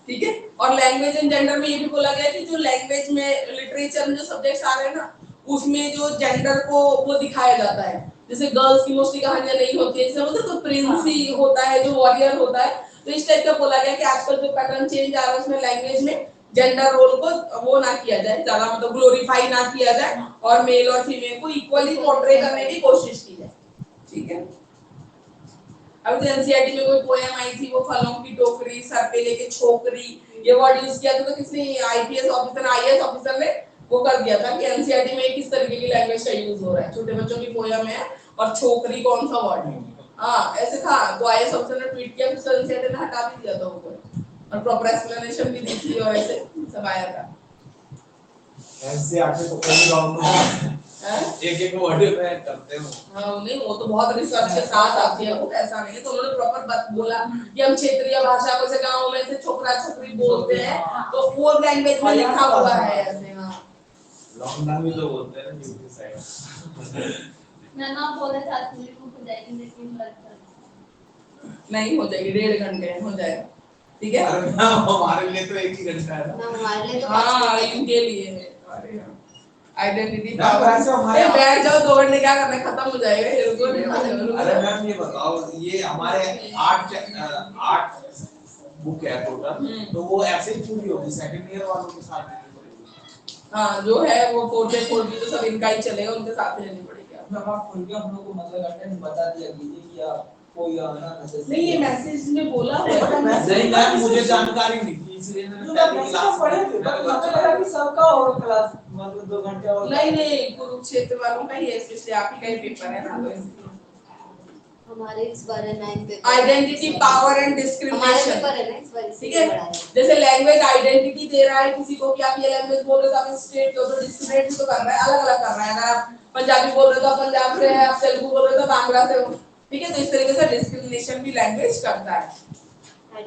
ठीक है। और लैंग्वेज एंड जेंडर में ये भी बोला गया कि जो लैंग्वेज में लिटरेचर में जो सब्जेक्ट्स आ रहे हैं ना, उसमें जो जेंडर को वो दिखाया जाता है। जैसे गर्ल्स की मोस्टली कहानियां नहीं होती है, जैसे होता है तो प्रिंस ही होता है, जो वॉरियर होता है। तो इस टाइप का बोला गया कि आजकल जो पैटर्न चेंज आ रहा है उसमें लैंग्वेज में जेंडर रोल को वो ना किया जाए, ज्यादा मतलब ग्लोरीफाई ना किया जाए, और मेल और फीमेल को इक्वली पोर्ट्रे करने की कोशिश की जाए, ठीक है। अभी तो एनसीईआरटी में कोई पोएम आई थी, वो फलों की टोकरी सर पे लेके छोकरी, ये वर्ड यूज किया था। तो किसने, आईपीएस ऑफिसर आईएएस ऑफिसर ने वो कर दिया था कि एनसीईआरटी में किस तरीके की लैंग्वेज का यूज हो रहा है, छोटे बच्चों की पोएम है और छोकरी कौन सा वर्ड है। हाँ ऐसे था, तो आईएएस ऑफिसर ने ट्वीट किया, फिर एनसीईआरटी ने हटा भी दिया था वो, और प्रॉपर एक्सप्लेनेशन भी दी थी, और ऐसे सब आया था। एनसीईआरटी तो कोई राउंड में एक एक वर्ड में करते हो। हाँ नहीं, वो तो बहुत रिसर्च के साथ आती है, वो ऐसा नहीं है। तो उन्होंने प्रॉपर बोला कि हम क्षेत्रीय भाषा को, जैसे गाँव में से छोकरा छोकरी बोलते हैं, तो फोर लैंग्वेज में लिखा हुआ है ऐसे। हाँ लॉन्डा भी तो बोलते हैं ना यूपी साइड। मैम आप बोले थे आज मुझे बुक हो जाएगी लेकिन लगता नहीं हो जाएगी, 1.5 घंटे हो जाएगा, ठीक है। अरे ना हमारे लिए तो 1 ही घंटा है ना। ना हमारे लिए तो हाँ इनके लिए है। अरे आइडेंटिटी ना, वैसे हमारे- बैठ जाओ 2 घंटे, क्या करना है, खत्म हो जाएगा ये, रुको नहीं। अरे मैम ये बताओ, ये हमारे 8 बुक है टोटल, तो वो ऐसे ही पूरी होगी सेकंड ईयर वालों के साथ लेनी पड़ेगी। हाँ जो है वो 4 भी तो सब इनका ही चलेगा, उनके साथ लेनी पड़ेगी। जब आप खुल के हम लोग को मतलब कंटेंट बता दिया कीजिए कि आप कोई आना मैसेज नहीं ये मैसेज में बोला हुआ है। नहीं मैम मुझे जानकारी नहीं थी, इसलिए मैंने पहली क्लास पढ़े थे, पर हमें लगा कि सबका और क्लास मतलब 2 घंटे और नहीं कुरुक्षेत्र वालों का ही है, इसलिए आप ही का ही पेपर है ना, तो इसलिए हमारे इस बार है 9 पेपर आइडेंटिटी पावर एंड हमारे डिस्क्रिमिनेशन, पेपर है ना इस बार ठीक है। जैसे लैंग्वेज आइडेंटिटी दे रहा है किसी को कि आप ये लैंग्वेज बोल रहे हो, तो आप स्टेट को तो डिस्क्रिमिनेट भी तो कर रहा है, अलग अलग कर रहा है। अगर आप पंजाबी बोल रहे हो तो आप पंजाब से है, आप तेलुगु बोल रहे हो तो आप आंध्रा से हो, ठीक है। तो इस तरीके से डिस्क्रिमिनेशन भी लैंग्वेज करता है।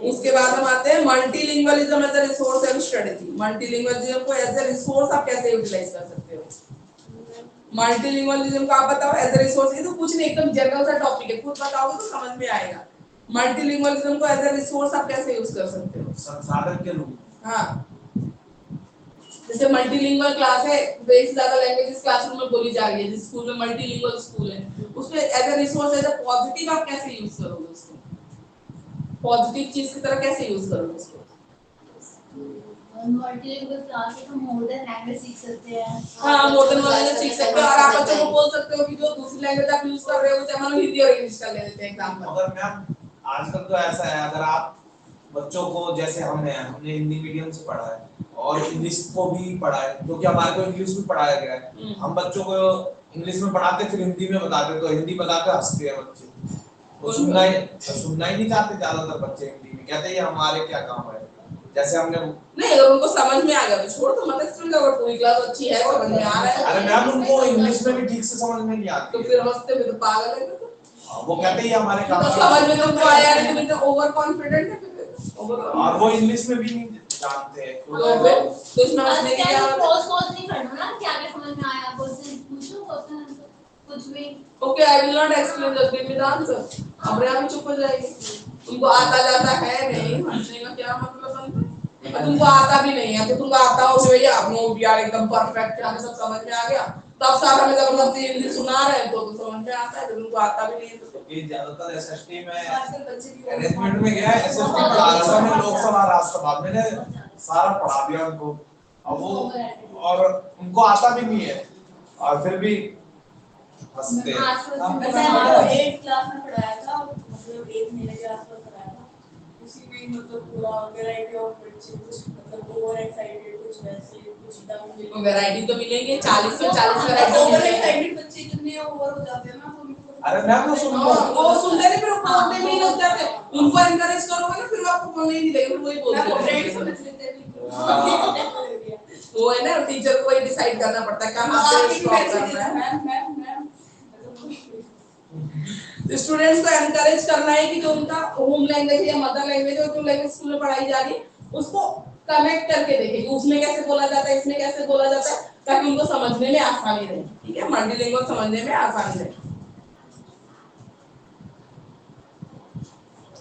उसके बाद हम आते हैं multilingualism as a resource and strategy. Multilingualism को एज अ रिसोर्स आप कैसे यूटिलाइज कर सकते हो? मल्टीलिंगुअलिज्म का आप बताओ एज अ रिसोर्स, ये तो कुछ नहीं, एकदम जनरल सा टॉपिक है, खुद बताओगे तो समझ में आएगा। मल्टीलिंगुअलिज्म को एज अ रिसोर्स आप कैसे यूज कर सकते हो? संसाधन के रूप। हाँ जैसे मल्टीलिंगुअल क्लास है, बेस ज्यादा लैंग्वेजेस क्लासरूम में बोली जा रही है, जिस स्कूल में मल्टीलिंगुअल स्कूल है, उसमें as a resource as a positive आप कैसे यूज करोगे उसको? पॉजिटिव चीज की तरह कैसे यूज करोगे उसको? मल्टीलिंगुअल क्लास है तो मोर देन लैंग्वेज सीख सकते हैं। हाँ मोर देन लैंग्वेज सीख सकते हो, और आप बच्चों को बोल सकते हो कि जो दूसरी लैंग्वेज आप यूज कर रहे हो, चाहे मान लो हिंदी और इंग्लिश का ले लेते हैं एग्जांपल। मगर मैम आजकल तो ऐसा है, अगर आप बच्चों को, जैसे हमने हिंदी मीडियम से पढ़ा है और इंग्लिश को भी पढ़ा है, क्योंकि हमारे को इंग्लिश भी पढ़ाया गया है। हम बच्चों को इंग्लिश में पढ़ाते फिर हिंदी में बताते, तो हिंदी बताते हंसते हैं बच्चे, वो सुनना ही नहीं चाहते ज्यादातर बच्चे। हिंदी में कहते हैं हमारे क्या काम है। जैसे हमने नहीं अगर उनको समझ में आ गया तो छोड़ दो, मत एक्सप्लेन करो, पूरी क्लास अच्छी है, समझ में आ रहा है। अरे मैम उनको इंग्लिश में भी ठीक से समझ में नहीं आती, तो फिर हंसते हुए तो पागल है तो। वो कहते हैं हमारे काम तो है। समझ में तुमको आया नहीं, तुम इतने ओवर कॉन्फिडेंट है फिर। और वो इंग्लिश में भी नहीं जानते हैं, तो फिर तो इसमें हंसने की क्या बात है? पॉज नहीं करना ना, क्या क्या समझ में आया क्वेश्चन पूछो, क्वेश्चन कुछ भी। Okay I will not explain, just give me the answer. अपने आप ही चुप हो जाएगी। तुमको आता जाता है नहीं, हंसने का क्या मतलब बनता है? और तुमको आता भी नहीं है, तो तुमको आता हो कि भैया नो यार एकदम परफेक्ट, हमें सब समझ में आ गया, तो अब सारा में जबरदस्ती हिंदी सुना रहे हैं तो समझ में आता है, तो तुमको आता भी नहीं है तो। ये ज्यादातर एसएसटी में आजकल बच्चे की अरेंजमेंट में गया है, एसएसटी पढ़ा रहा था, लोकसभा राज्यसभा मैंने सारा पढ़ा दिया उनको, अब वो और उनको आता भी नहीं है और फिर भी हंसते हैं। अच्छा हमारा 8th क्लास में पढ़ाया था, मतलब 1 महीने के आसपास पढ़ाया था, उसी में ही मतलब पूरा वैरायटी ऑफ बच्चे, कुछ मतलब ओवर एक्साइटेड, कुछ वैसे, कुछ एकदम वैरायटी तो मिलेंगे 40 से 40 वैरायटी। ओवर एक्साइटेड बच्चे कितने ओवर हो जाते हैं ना, तो उनको अरे मैम वो सुनते नहीं, फिर वो बोलने में ही लग जाते हैं। उनको एनकरेज करोगे ना, फिर वो आपको बोलने ही नहीं देंगे, फिर वही बोलते हैं, फ्रेंड समझ लेते हैं बिल्कुल। वो है ना, टीचर को ही डिसाइड करना पड़ता है कहां पे स्टॉप करना है। मैम स्टूडेंट्स को एनकरेज करना है कि जो उनका होम लैंग्वेज या मदर लैंग्वेज है, जो लैंग्वेज स्कूल में पढ़ाई जा रही है, उसको कनेक्ट करके देखें कि उसमें कैसे बोला जाता है, इसमें कैसे बोला जाता है, ताकि उनको समझने में आसानी रहे, ठीक है, मल्टीलिंगुअल समझने में आसानी रहे।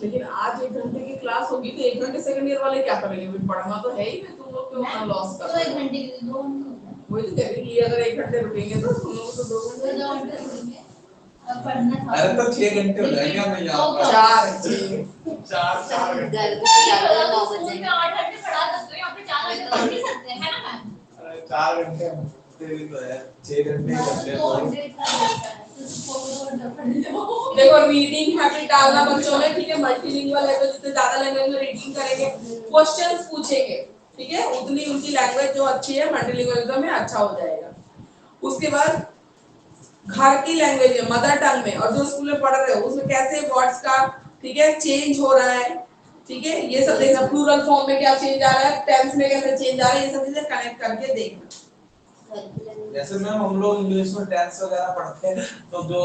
लेकिन आज 1 घंटे की क्लास होगी तो 1 घंटे सेकंड ईयर वाले क्या करेंगे? फिर पढ़ना तो है ही, फिर तुम लोग क्यों अपना लॉस कर तो रहे 1 हो? घंटे के लिए 2 घंटे वही तो कह रही कि अगर 1 घंटे रुकेंगे तो तुम लोग तो 2 घंटे रुकेंगे। अब पढ़ना था। अरे तो 6 घंटे हो जाएंगे हमें यहाँ पर। 4 घंटे। स्कूल में 8 घंटे पढ़ा सकते हो, यहाँ पे 4 घंटे पढ़ नहीं सकते हैं, है ना मैम? अरे 4 घंटे हम भी तो है, 6 घंटे ही करते हैं। 2 घंटे इतना लगता है, तो 2 घंटे पढ़ लो। देखो रीडिंग हैबिट डालना बच्चों में, ठीक है, मल्टीलिंगुअल है तो जितने ज्यादा लैंग्वेज में रीडिंग करेंगे, क्वेश्चंस पूछेंगे, ठीक है, उतनी उनकी लैंग्वेज जो अच्छी है मल्टीलिंगुअलिज्म में अच्छा हो जाएगा। उसके बाद घर की लैंग्वेज है मदर टंग में, और जो स्कूल में पढ़ रहे हो उसमें कैसे वर्ड्स का, ठीक है, चेंज हो रहा है, ठीक है, ये सब देखना, प्लूरल फॉर्म में क्या चेंज आ रहा है, टेंस में कैसे चेंज आ रहा है, ये सब चीजें कनेक्ट करके देखना। जैसे मैम हम लोग इंग्लिश में टेंस वगैरह पढ़ते हैं, तो जो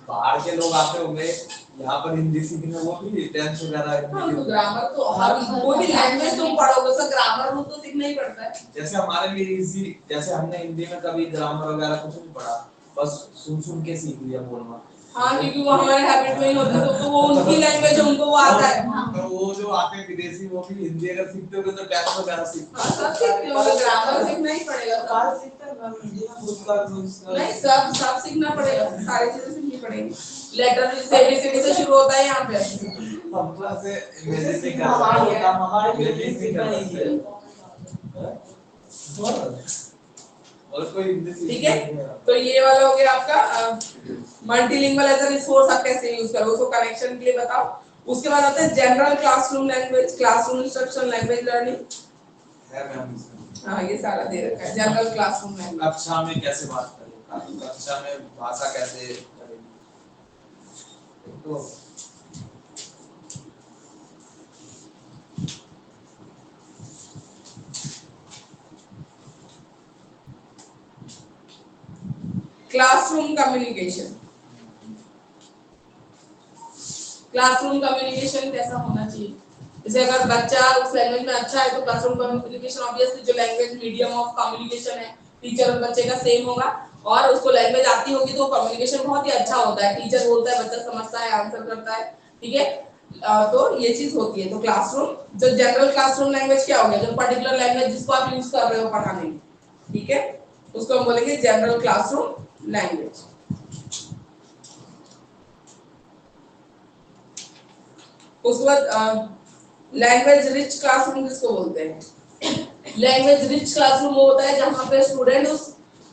बाहर के लोग आते होंगे यहाँ पर हिंदी सीखने, वो भी टेंस वगैरह हाँ, तो ग्रामर तो हर कोई भी लैंग्वेज तुम पढ़ोगे तो ग्रामर रूल तो सीखना ही पड़ता है। जैसे हमारे लिए इजी, जैसे हमने हिंदी में कभी ग्रामर वगैरह कुछ नहीं पढ़ा, बस सुन सुन के सीख लिया बोलना। हाँ, क्योंकि वो हमारे हैबिट में ही होता है, तो वो उनकी लैंग्वेज है, उनको वो आता है। तो वो जो आते हैं विदेशी, वो भी हिंदी अगर सीखते होगे तो टेंस वगैरह सीखते हाँ, सब सीखते होंगे, ग्रामर सीखना ही पड़ेगा। बात सीखते हैं मैम, हिंदी में भूतकाल भविष्य नहीं, सब सब सीखना पड़ेगा, सारी चीजें सीखनी पड़ेगी। लेटर से एबीसीडी से शुरू होता है यहाँ पे। हम क्लास से इमेजिन नहीं कर हमारे सकते, काम हमारे लिए इमेजिन नहीं सीखना कर नहीं है। सकते। और कोई हिंदी ठीक है, तो ये वाला हो गया आपका मल्टीलिंगुअल एज अ रिसोर्स, आप कैसे यूज करोगे उसको कनेक्शन के लिए बताओ। उसके बाद आता है general classroom language, classroom instruction, language learning. है मैम इसमें। हाँ, ये सारा दे रखा है जनरल क्लासरूम लैंग्वेज। कक्षा में कैसे बात करें, कक्षा में भाषा कैसे करें, तो क्लासरूम कम्युनिकेशन, क्लासरूम कम्युनिकेशन कैसा होना चाहिए। जैसे अगर बच्चा उस लैंग्वेज में अच्छा है तो क्लासरूम कम्युनिकेशन ऑब्वियसली जो लैंग्वेज मीडियम ऑफ कम्युनिकेशन है टीचर और बच्चे का सेम होगा, और उसको लैंग्वेज आती होगी तो कम्युनिकेशन बहुत ही अच्छा होता है, टीचर बोलता है, बच्चा समझता है, आंसर करता है। ठीक है, तो ये चीज होती है। तो क्लासरूम, जो जनरल क्लासरूम लैंग्वेज क्या हो गया, जो पर्टिकुलर लैंग्वेज जिसको आप यूज कर रहे हो पढ़ाने में, ठीक है, उसको हम बोलेंगे जनरल क्लासरूम लैंग्वेज। उसके बाद लैंग्वेज रिच क्लासरूम किसको बोलते हैं। लैंग्वेज रिच क्लासरूम वो होता है जहां पे स्टूडेंट उस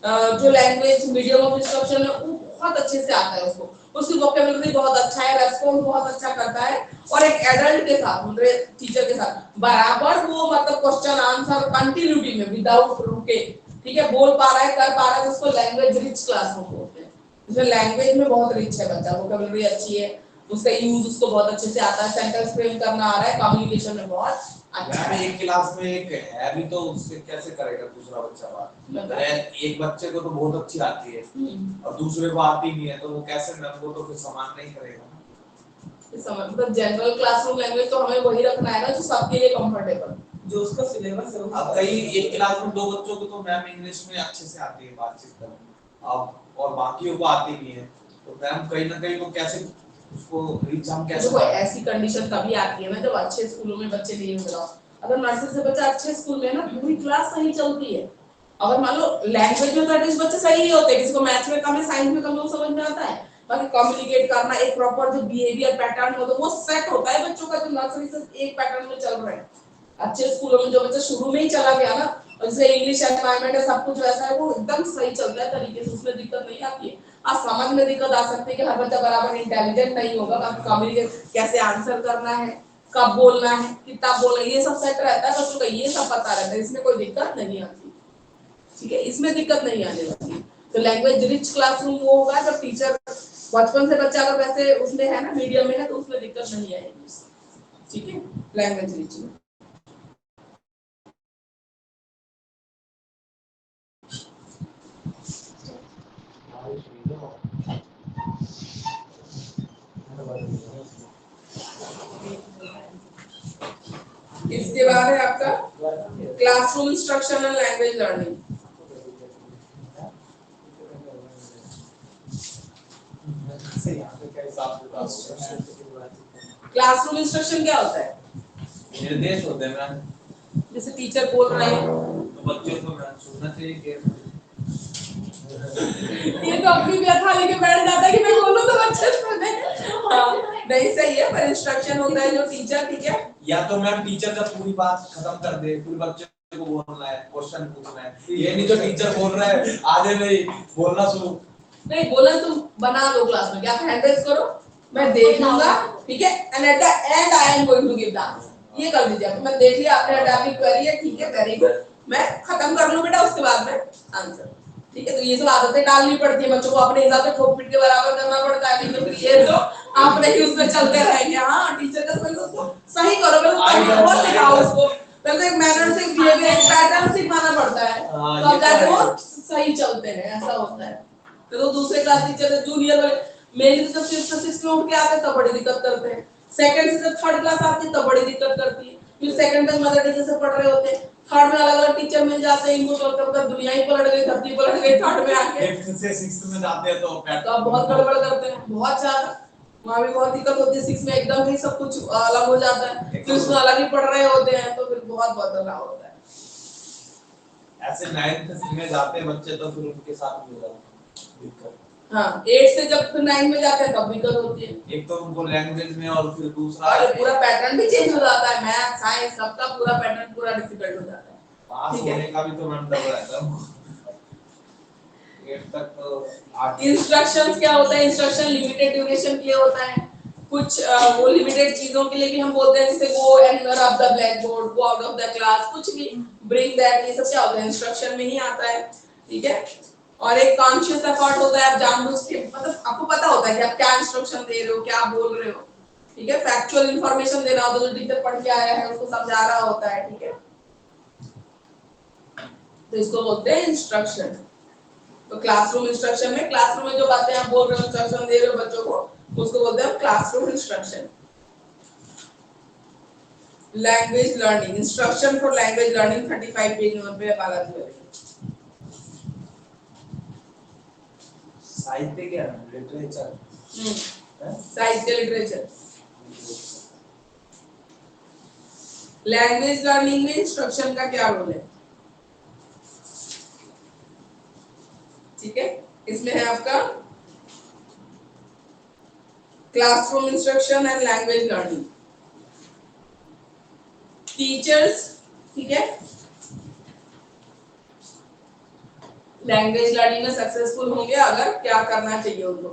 जो लैंग्वेज मीडियम ऑफ इंस्ट्रक्शन है वो बहुत अच्छे से आता है, उसको उसकी वोकैबुलरी बहुत अच्छा है, रेस्पॉन्स बहुत अच्छा करता है, और एक एडल्ट के साथ मतलब टीचर के साथ बराबर वो मतलब क्वेश्चन आंसर कंटिन्यूटी में विदाउट रुके, ठीक है, बोल पा रहा है, कर पा रहा है, तो उसको लैंग्वेज रिच क्लासरूम बोलते हैं। इसमें लैंग्वेज में बहुत रिच है बच्चा, वोकैबुलरी अच्छी है, उसका यूज उसको बहुत अच्छे से आता है, सेंटेंस फ्रेम करना आ रहा है, कम्युनिकेशन में बहुत अच्छा मैम है। एक क्लास में एक है भी, तो उससे कैसे करेगा दूसरा बच्चा बात। एक बच्चे को तो बहुत अच्छी आती है और दूसरे को आती नहीं है, तो वो कैसे मैम, वो तो फिर समान नहीं करेगा। समझ, मतलब जनरल क्लासरूम लैंग्वेज तो हमें वही रखना है ना जो सबके लिए कंफर्टेबल, जो उसका सिलेबस है। अब कई एक क्लास में दो बच्चों को तो मैम इंग्लिश में अच्छे से आती है बातचीत करना, अब और बाकियों को आती नहीं है, तो मैम कहीं ना कहीं वो कैसे उसको रीच हम कैसे। देखो ऐसी कंडीशन तभी आती है ना जब अच्छे स्कूलों में बच्चे नहीं मिल रहा। अगर नर्सरी से बच्चा अच्छे स्कूल में है ना, पूरी क्लास सही चलती है। अगर मान लो लैंग्वेज में तो एटलीस्ट बच्चे सही नहीं होते, किसी को मैथ्स में कम है, साइंस में कम है, वो समझ में आता है, बाकी कम्युनिकेट करना, एक प्रॉपर जो बिहेवियर पैटर्न होता है वो सेट होता है बच्चों का, जो नर्सरी से एक पैटर्न में चल रहा है। अच्छे स्कूलों में जो बच्चा शुरू में ही चला गया ना, और जैसे इंग्लिश एनवायरनमेंट है, सब कुछ वैसा है, वो एकदम सही चलता है तरीके से, उसमें दिक्कत नहीं आती है। हाँ, समझ में दिक्कत आ सकती है कि हर बच्चा बराबर इंटेलिजेंट नहीं होगा, कम्युनिकेट कैसे आंसर करना है, कब बोलना है, कितना बोलना है, ये सब सेट रहता है बच्चों का, ये सब पता रहता है, इसमें कोई दिक्कत नहीं आती। ठीक है, इसमें दिक्कत नहीं आने वाली। तो लैंग्वेज रिच क्लासरूम वो होगा जब टीचर बचपन से बच्चा अगर वैसे उसमें है ना, मीडियम में है, तो उसमें दिक्कत नहीं आएगी। ठीक है, लैंग्वेज रिच में। इसके बाद है आपका classroom instruction and language learning. Classroom instruction क्या होता है। निर्देश होते हैं मैम, जैसे टीचर बोल रहे हैं तो बच्चों को मैम सुनना चाहिए कि ये तो अपनी व्यथा लेके बैठ जाता है कि मैं बोलूं तो बच्चे सुने। हाँ, नहीं सही है, पर इंस्ट्रक्शन होता है जो टीचर, ठीक है, या तो मैम टीचर जब पूरी बात खत्म कर दे, फिर बच्चे को बोलना है, क्वेश्चन पूछना है, ये नहीं तो टीचर बोल रहा है आधे में ही बोलना शुरू। नहीं बोला तुम बना दो क्लास में, क्या हैंड रेज करो, मैं देख लूंगा, ठीक है, and at the end I am going to give the answer, ये कर दीजिए। मैं देख लिया आपने अडैप्टिव क्वेरी है, ठीक है, वेरी गुड, मैं खत्म कर लूं बेटा, उसके बाद में आंसर। ठीक है, तो ये सब आदतें डालनी पड़ती है बच्चों को, अपने हिसाब से ठोक पीट के बराबर करना पड़ता है, नहीं तो ये तो आप नहीं उसमें चलते रहेंगे। हाँ, टीचर का पहले उसको सही करो, पहले तरीका सिखाओ उसको, पहले एक मैनर से बिहेवियर, एक पैटर्न सिखाना पड़ता है, तब जाके वो सही चलते हैं, ऐसा होता है। तो दूसरे क्लास टीचर जूनियर वाले मेन जब 5th 6th में उठ के आते हैं तब बड़ी दिक्कत करते हैं, सेकंड से जब थर्ड क्लास आती है तब बड़ी दिक्कत करती है, फिर सेकंड तक मदर टीचर से पढ़ रहे होते हैं, थर्ड में अलग अलग टीचर मिल जाते हैं, इनको तो मतलब दुनिया ही पलट गई, धरती पलट गई थर्ड में आके। 5th से 6th में जाते हैं तो अब बहुत गड़बड़ करते हैं, बहुत ज्यादा, वहाँ भी बहुत दिक्कत होती है, 6 में एकदम ही सब कुछ अलग हो जाता है, फिर उसमें अलग ही पढ़ रहे होते हैं तो फिर बहुत बदलाव होता है। ऐसे 9th में जाते हैं बच्चे तो फिर उनके साथ भी हो जाता है दिक्कत। हाँ 8 से जब फिर 9 में जाते हैं तब दिक्कत होती है, एक तो उनको लैंग्वेज में और फिर दूसरा और पूरा पैटर्न भी चेंज हो जाता है, मैथ साइंस सबका पूरा पैटर्न पूरा डिफिकल्ट हो जाता है। पास ठीक है। होने का भी तो मन डर रहता है। 8 तक तो इंस्ट्रक्शंस क्या होता है, इंस्ट्रक्शन लिमिटेड ड्यूरेशन के लिए होता है, कुछ वो लिमिटेड चीजों के लिए भी हम बोलते हैं, जैसे go and run up the black board, go out of the class, कुछ भी ब्रिंग दैट, ये सब क्या होता है इंस्ट्रक्शन में ही आता है। ठीक है, और एक कॉन्शियस एफर्ट होता है, आप जानबूझ के मतलब आपको पता होता है कि आप क्या इंस्ट्रक्शन दे रहे हो, क्या बोल रहे हो। ठीक है, फैक्चुअल इंफॉर्मेशन देना होता है, जो टीचर पढ़ के आया है उसको समझा रहा होता है। ठीक है, तो इसको बोलते हैं इंस्ट्रक्शन। तो क्लासरूम इंस्ट्रक्शन में, क्लासरूम में जो बातें आप बोल रहे हो, इंस्ट्रक्शन दे रहे हो बच्चों को, उसको बोलते हैं classroom instruction. Language learning, instruction for language learning 35 page number पे बालाजी वाले। साहित्य क्या है, लिटरेचर साहित्य लिटरेचर। लैंग्वेज लर्निंग में इंस्ट्रक्शन का क्या रोल है? ठीक है, इसमें है आपका classroom instruction and language learning. Teachers, ठीक है, लैंग्वेज लर्निंग में सक्सेसफुल होंगे अगर क्या करना चाहिए उनको,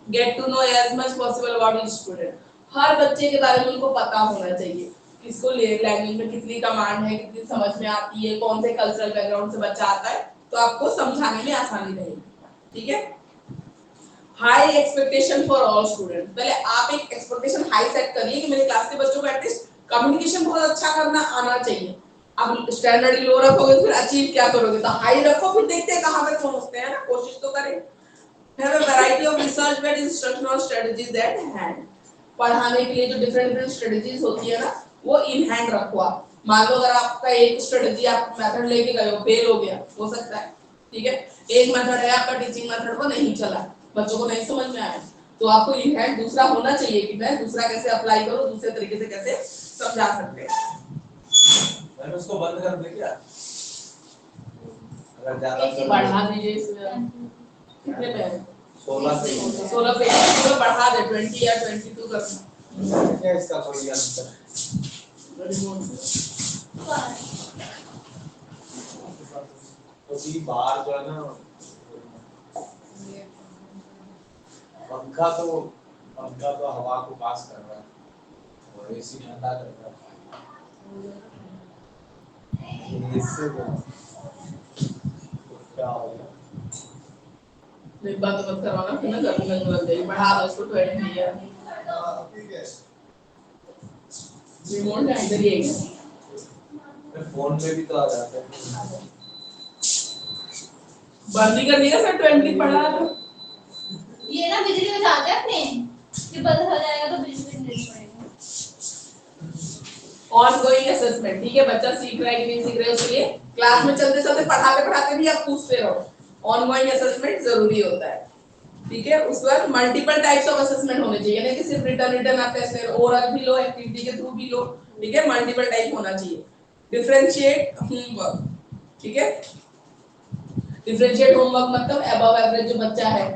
get to know as much possible about each student. हर बच्चे के बारे में उनको पता होना चाहिए, किसको लैंग्वेज में कितनी कमांड है, कितनी समझ में आती है, कौन से कल्चरल बैकग्राउंड से बच्चा आता है, तो आपको समझाने में आसानी रहेगी। ठीक है, high expectation for all student, पहले आप एक एक्सपेक्टेशन हाई सेट करिए कि मेरे क्लास के बच्चों को एटलीस्ट कम्युनिकेशन बहुत अच्छा करना आना चाहिए। आप स्टैंडर्ड लो रखोगे तो फिर अचीव क्या करोगे, तो हाई रखो, फिर देखते हैं कहां तक पहुंचते हैं ना, कोशिश तो करें। Have a variety of research based instructional strategies at hand, पढ़ाने के लिए जो डिफरेंट स्ट्रेटजीज होती है ना, वो इन हैंड रखो आप। मान लो अगर आपका एक स्ट्रेटजी आप मेथड लेके गए हो, फेल हो गया, हो सकता है, ठीक है, एक मेथड है आपका टीचिंग मेथड, वो नहीं चला, बच्चों को नहीं समझ में आया, तो आपको इन हैंड दूसरा होना चाहिए कि मैं दूसरा कैसे अप्लाई करूं, दूसरे तरीके से कैसे समझा सकते हैं। मैंने उसको बंद कर दे क्या, अगर ज्यादा एक बढ़ा दीजिए इसमें, कितने पे है 16 पे 16 पे, इसको बढ़ा दे 20 या 22 करना। क्या इसका कोई आंसर तो भी बाहर जो है ना, पंखा तो हवा को पास कर रहा है और एसी ठंडा कर रहा है, इससे क्या हो गया। एक बात मत करवाना, फिर ना गर्मी में लग जाएगी, बढ़ा दो इसको 20 या ठीक है, रिमोट का इधर ही है, फिर फोन पे भी तो आ जाता है। बंद ही कर दिया सर, 20 बढ़ा दो। ये ना बिजली में जाते हैं अपने, ये बंद हो जाएगा तो बिजली नहीं पड़ेगा। ऑनगोइंग असेसमेंट, ठीक है, बच्चा सीख रहा है कि नहीं सीख रहा है, उसके लिए क्लास में चलते चलते पढ़ाते पढ़ाते भी आप पूछते रहो, ऑनगोइंग असेसमेंट जरूरी होता है। ठीक है, उसके बाद मल्टीपल टाइप्स ऑफ असेसमेंट होने चाहिए, नहीं कि सिर्फ रिटर्न आप कैसे ओरल भी लो, एक्टिविटी के थ्रू भी लो, ठीक है, मल्टीपल टाइप होना चाहिए। डिफरेंशिएट होमवर्क, ठीक है, डिफरेंशिएट होमवर्क मतलब अबव एवरेज जो बच्चा है,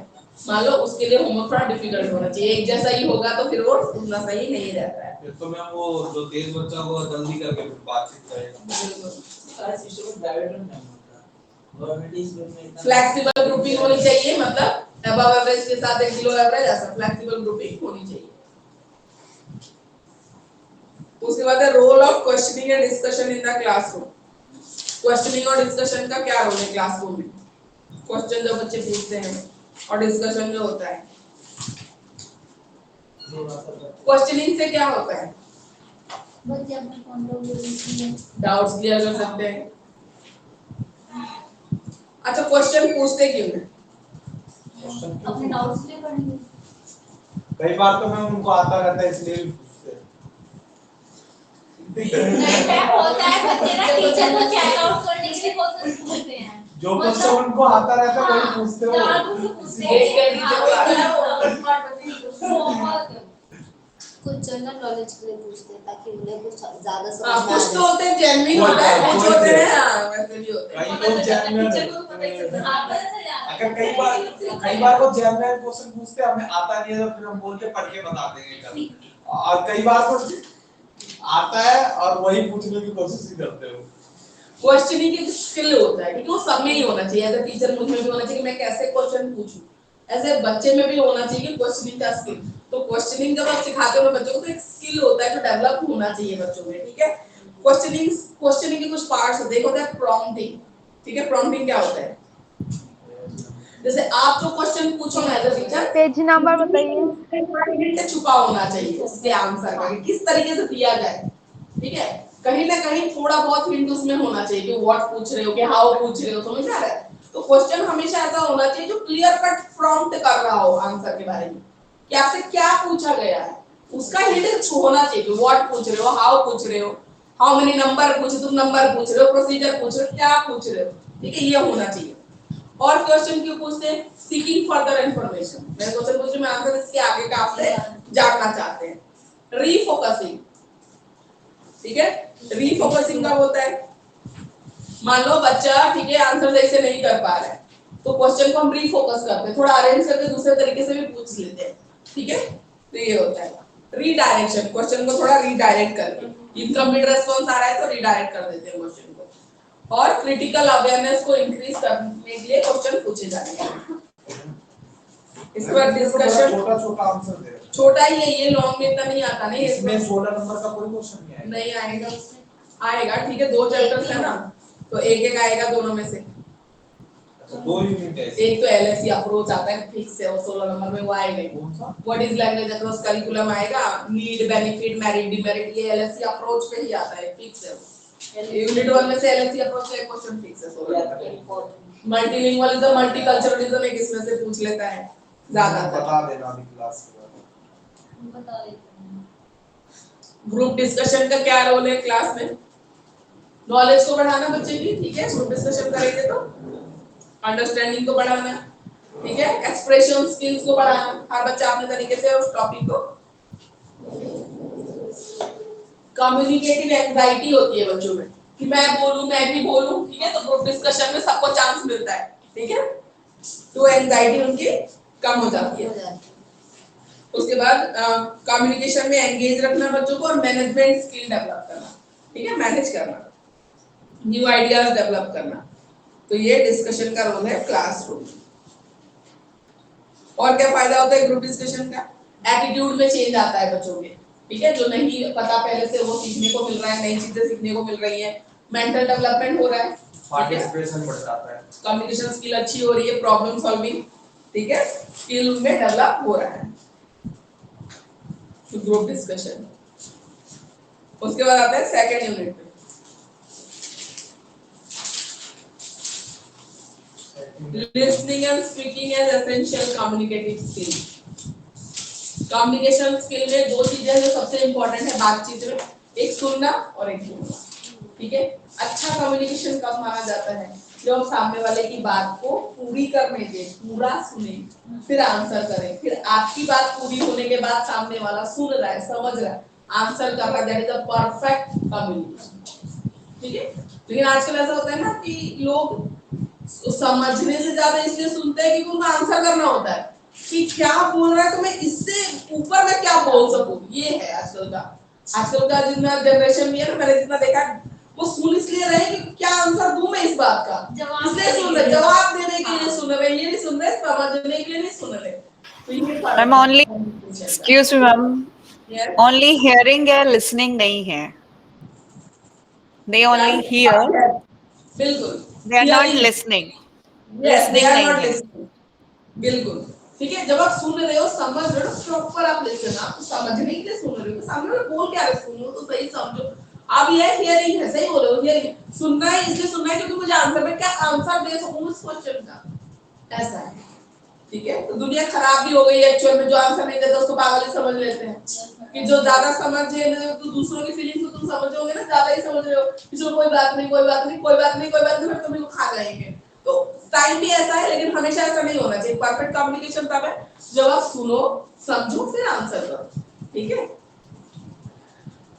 मान लो उसके लिए होमवर्क थोड़ा डिफिकल्ट होना चाहिए, एक जैसा ही होगा तो फिर वो उतना सही नहीं रहता है। फिर तो मैं वो जो तेज बच्चा वो जल्दी करके फिर बातचीत करेगा। सारे सिस्टम में प्राइवेट में नहीं होता, गवर्नमेंट स्कूल में इतना फ्लेक्सिबल ग्रुपिंग होनी चाहिए, मतलब अबव एवरेज के साथ एक बिलो एवरेज, ऐसा फ्लेक्सिबल ग्रुपिंग होनी चाहिए। उसके बाद है role of questioning and discussion in the classroom. Questioning और डिस्कशन का क्या रोल है क्लासरूम में? क्वेश्चन जो बच्चे पूछते हैं और डिस्कशन जो होता है। क्वेश्चनिंग से क्या होता है? बच्चे अपने डाउट्स क्लियर कर सकते हैं, अच्छा क्वेश्चन पूछते क्यों है? अपने डाउट्स क्लियर करने कई बार तो मैं उनको आता रहता है इसलिए भी पूछते क्या होता है बच्चे ना टीचर को चेक आउट करने के लिए क्वेश्चन पूछते हैं जो क्वेश्चन उनको आता रहता है वही पूछते हो। जानबूझ के पूछते हैं देख कर टीचर को आता है वो स्मार्ट बच्चे ही पूछते हैं। बहुत कुछ जनरल नॉलेज के लिए पूछते हैं ताकि उन्हें कुछ ज्यादा समझ हाँ, में आ कुछ तो जाए। होते हैं जेन्युइन होता है, कुछ होते हैं हाँ, वैसे भी होते हैं। कई लोग जेन्युइन टीचर को पता ही चलता है अगर कई बार वो जेन्युइन क्वेश्चन पूछते हैं, हमें आता नहीं है तो फिर हम बोल के पढ़ के बता देंगे कल। और कई बार तो आता है और वही पूछने की कोशिश ही करते हो। क्वेश्चनिंग की स्किल होता है क्योंकि वो सब में ही होना चाहिए। एज ए टीचर मुझ में भी होना चाहिए कि मैं कैसे क्वेश्चन पूछूं, एज ए बच्चे में भी होना चाहिए कि क्वेश्चनिंग का स्किल। तो क्वेश्चनिंग जब आप सिखाते हो ना बच्चों को तो एक स्किल होता है जो डेवलप होना चाहिए बच्चों में, ठीक है। क्वेश्चनिंग के कुछ पार्ट्स होते हैं। एक होता है प्रॉम्प्टिंग, ठीक है। प्रॉम्प्टिंग क्या होता है? जैसे आप जो क्वेश्चन पूछो ना as a teacher, page number बताइए। से छुपा होना चाहिए उसके आंसर का कि किस तरीके से दिया जाए, ठीक है। कहीं ना कहीं थोड़ा बहुत हिंट उसमें होना चाहिए कि व्हाट पूछ रहे हो, कि हाउ पूछ रहे हो, समझ आ रहा है। तो क्वेश्चन हमेशा ऐसा होना चाहिए जो क्लियर कट प्रॉम्प्ट कर रहा हो आंसर के बारे में, कि आपसे क्या पूछा गया है, उसका हिंट होना चाहिए कि व्हाट पूछ रहे हो, हाउ पूछ रहे हो, हाउ मेनी नंबर पूछे, तुम नंबर पूछ रहे हो, प्रोसीजर पूछ रहे हो, क्या पूछ रहे हो, ठीक है, ये होना चाहिए। और क्वेश्चन क्यों पूछते हैं? Seeking further information. मैं क्वेश्चन पूछ रही हूं, मैं आंसर इसके आगे का आपसे जानना चाहते हैं। रीफोकसिंग, ठीक है। रीफोकसिंग कब होता है? मान लो बच्चा, ठीक है, आंसर सही से नहीं कर पा रहा है तो क्वेश्चन को हम रीफोकस करते हैं, थोड़ा अरेंज करके दूसरे तरीके से भी पूछ लेते हैं, ठीक है। तो ये होता है रीडायरेक्शन, क्वेश्चन को थोड़ा रीडायरेक्ट करके। इनकम्प्लीट रेस्पॉन्स आ रहा है तो रीडायरेक्ट कर देते हैं क्वेश्चन को। और क्रिटिकल अवेयरनेस को इंक्रीज करने के लिए क्वेश्चन पूछे जाते हैं। इस पर डिस्कशन छोटा छोटा आंसर दे रहे छोटा ही है ये, लॉन्ग में इतना नहीं आता नहीं हैं। इसमें 16 नंबर का कोई क्वेश्चन नहीं आएगा। नहीं आएगा, आएगा, ठीक है। 2 चैप्टर्स है ना, तो एक एक आएगा दोनों में से। अच्छा, 2 यूनिट है। एक तो एलएससी अप्रोच आता है फिक्स है, वो 16 नंबर में वो आएगा। कौन सा? What is language across curriculum आएगा, नीड, बेनिफिट, मेरिट, डिमेरिट, ये एलएससी अप्रोच पे ही आता है, फिक्स है। यूनिट 1 में से एलएससी अप्रोच का एक क्वेश्चन फिक्स है 16 नंबर। मल्टीलिंगुअलिज्म, मल्टीकल्चरलिज्म एक इसमें से पूछ लेता है ज्यादा। बता देना अभी क्लास के बाद। बता देते हैं ग्रुप डिस्कशन का क्या रोल है क्लास में? नॉलेज को बढ़ाना बच्चे की, ठीक है। ग्रुप डिस्कशन करेंगे तो अंडरस्टैंडिंग को बढ़ाना, ठीक है। एक्सप्रेशन स्किल्स को बढ़ाना, हर बच्चा अपने तरीके से उस टॉपिक को। कम्युनिकेटिव एंजाइटी होती है बच्चों में कि मैं बोलूं, मैं भी बोलूं, ठीक है। तो ग्रुप डिस्कशन में सबको चांस मिलता है, ठीक है। तो एंजाइटी उनकी कम हो जाती है। उसके बाद कम्युनिकेशन में एंगेज रखना बच्चों को, और मैनेजमेंट स्किल डेवलप करना, ठीक है, मैनेज करना, न्यू आइडियाज डेवलप करना। तो ये डिस्कशन का रोल है क्लासरूम। और क्या फायदा होता है ग्रुप डिस्कशन का? एटीट्यूड में चेंज आता है बच्चों के, ठीक है। जो नहीं पता पहले से वो सीखने को मिल रहा है, नई चीजें सीखने को मिल रही है, मेंटल डेवलपमेंट हो रहा है, पार्टिसिपेशन बढ़ जाता है, कम्युनिकेशन स्किल अच्छी हो रही है, प्रॉब्लम सॉल्विंग, ठीक है, स्किल में डेवलप हो रहा है। तो ग्रुप डिस्कशन। उसके बाद आता है सेकंड यूनिट पे, listening and speaking as essential communicative skill। Communication skill में 2 चीजें जो सबसे इंपॉर्टेंट है बातचीत में, एक सुनना और एक बोलना, ठीक है। अच्छा कम्युनिकेशन कब माना जाता है? जब हम सामने वाले की बात को पूरी करने दें, पूरा सुने, फिर आंसर करें, फिर आपकी बात पूरी होने के बाद सामने वाला सुन रहा है, समझ रहा है, आंसर कर रहा है, that is a perfect communication, ठीक है। लेकिन आजकल ऐसा होता है ना कि लोग समझने से ज्यादा इसलिए सुनते हैं क्योंकि उनको आंसर करना होता है कि क्या बोल रहा है तो मैं इससे ऊपर मैं क्या बोल सकूं। ये है आजकल का जितना जनरेशन भी है ना, मैंने जितना देखा, वो सुन इसलिए रहे कि क्या आंसर दूं मैं इस बात का, इसलिए सुन रहे, जवाब देने के लिए सुन रहे, ये नहीं सुन रहे समझने के लिए नहीं सुन रहे। तो ये ma'am only excuse me ma'am, only hearing है, लिसनिंग नहीं है। दे ओनली हियर, बिल्कुल, they are not listening, listening नहीं है। बिल्कुल, ठीक है। जब आप सुन रहे हो, समझ रहे हो, प्रॉपर आप लिसन, आप समझने के लिए सुन रहे हो, सामने वाला बोल क्या रहा है सुनो तो सही समझो। अब ये हियरिंग है, सही बोलो हियरिंग, सुनना है इसलिए सुनना है क्योंकि मुझे आंसर में क्या आंसर दे सकूं उस क्वेश्चन का, ऐसा है। ठीक है, तो दुनिया खराब भी हो गई है एक्चुअल में, जो आंसर नहीं देता उसको पागल ही समझ लेते हैं कि जो ज्यादा समझे तो दूसरों की फीलिंग्स को तुम समझोगे ना, ज्यादा ही समझ रहे हो, इसमें कोई बात नहीं कोई बात नहीं कोई बात नहीं कोई बात नहीं, फिर तुम खा जाएंगे। तो टाइम भी ऐसा है, लेकिन हमेशा ऐसा नहीं होना चाहिए। परफेक्ट कम्युनिकेशन तब है जब आप सुनो समझो फिर आंसर करो। ठीक है,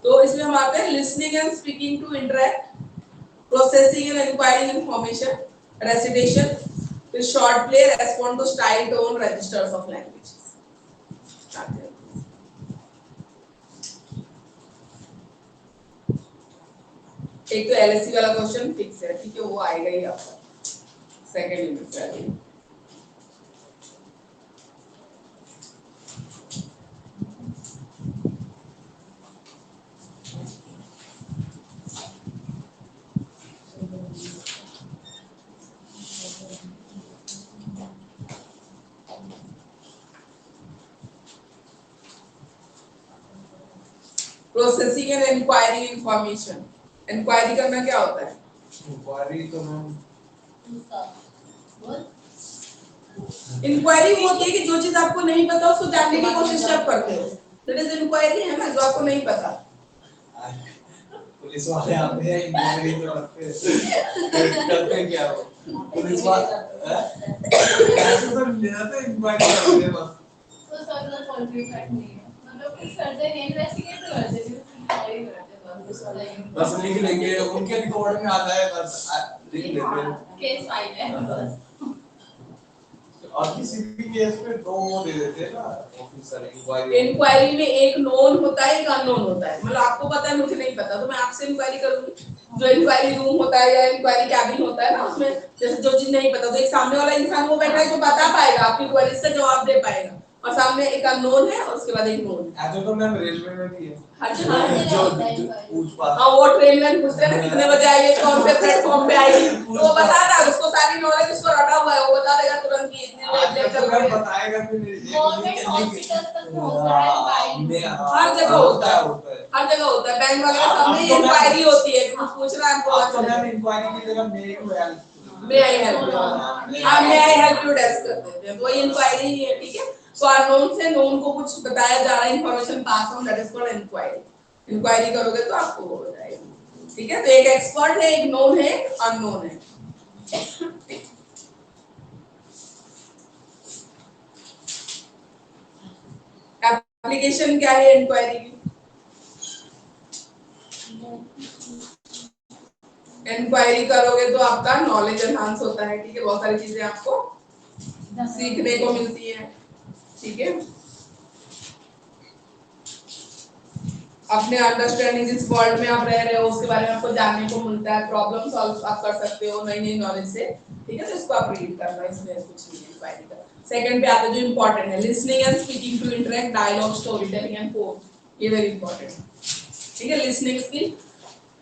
तो इसमें हम आते हैं listening and speaking to interact, processing and inquiring information, recitation, फिर short play, respond to style tone registers of language. एक तो एलएससी वाला क्वेश्चन फिक्स है, ठीक है, वो आएगा ही आपका सेकंड यूनिट में। Processing and inquiring information, inquiry करना क्या होता है? इंक्वायरी तो मैम इंक्वायरी वो होती है कि जो चीज आपको नहीं पता उसको जानने की कोशिश आप करते हो, दैट इज इंक्वायरी, है ना, जो आपको नहीं पता। पुलिस वाले आते हैं इंक्वायरी तो करते हैं क्या वो पुलिस वाले ऐसे तो नहीं जाते, इंक्वायरी करते हैं बस। तो सर का कॉन्ट्री फैक्ट नहीं है, मतलब कुछ करते हैं इन्वेस्टिगेट करते हैं, इंक्वायरी करते हैं बस लिख लेंगे, उनके रिकॉर्ड में आता है, बस लिख लेते हैं केस फाइल है बस। और किसी भी केस में दो वो दे देते हैं ना ऑफिसर इंक्वायरी। इंक्वायरी में एक नोन होता है एक अननोन होता है, मतलब आपको पता है मुझे नहीं पता तो मैं आपसे इंक्वायरी करूंगी। जो इंक्वायरी रूम होता है या इंक्वायरी कैबिन होता है ना, उसमें जैसे जो चीज नहीं पता तो एक सामने वाला इंसान वो बैठा है जो बता पाएगा, आपकी क्वेरी से जवाब दे पाएगा, और सामने एक अननोन है और उसके बाद एक नोन है। ऐसे तो मैम रेलवे में भी है हर जगह जो पूछ पास। हाँ, वो ट्रेन में पूछते हैं ना कितने बजे आएगी, कौन से प्लेटफॉर्म पे आएगी, तो वो बता रहा है, उसको सारी नॉलेज उसको रटा हुआ है, वो बता देगा तुरंत कि इतने बजे चल रही है। बताएगा भी नहीं, गवर्नमेंट हॉस्पिटल तक पहुंचता है इंक्वायरी। हर जगह होता है, हर जगह होता है, बैंक वगैरह सब में इंक्वायरी होती है कि कुछ पूछ रहा है हमको आप तो मैम इंक्वायरी की जगह मे आई हेल्प यू, हाँ मे आई हेल्प यू डेस्क कर देते हैं, वही इंक्वायरी ही है। ठीक है, तो अननोन से नोन को कुछ बताया जा रहा है, information pass on, that is called inquiry. Inquiry करोगे तो आपको वो हो जाएगा। ठीक है, तो एक एक्सपर्ट है, एक नोन है, अननोन है। एप्लीकेशन क्या है इंक्वायरी की? इंक्वायरी करोगे तो आपका नॉलेज एनहांस होता है। ठीक है, बहुत सारी चीजें आपको सीखने को मिलती है। ठीक है, अपने अंडरस्टैंडिंग जिस वर्ल्ड में आप रह रहे हो उसके बारे में आपको जानने को मिलता है, प्रॉब्लम सॉल्व आप कर सकते हो नई नई नॉलेज से। ठीक है, तो इसको आप रीड करना, इसमें कुछ नहीं है इंक्वायरी का। सेकंड पे आता है जो इंपॉर्टेंट है, listening and speaking to interact, dialogue, story telling and poem, ये वेरी इंपॉर्टेंट है। ठीक है, लिसनिंग स्किल,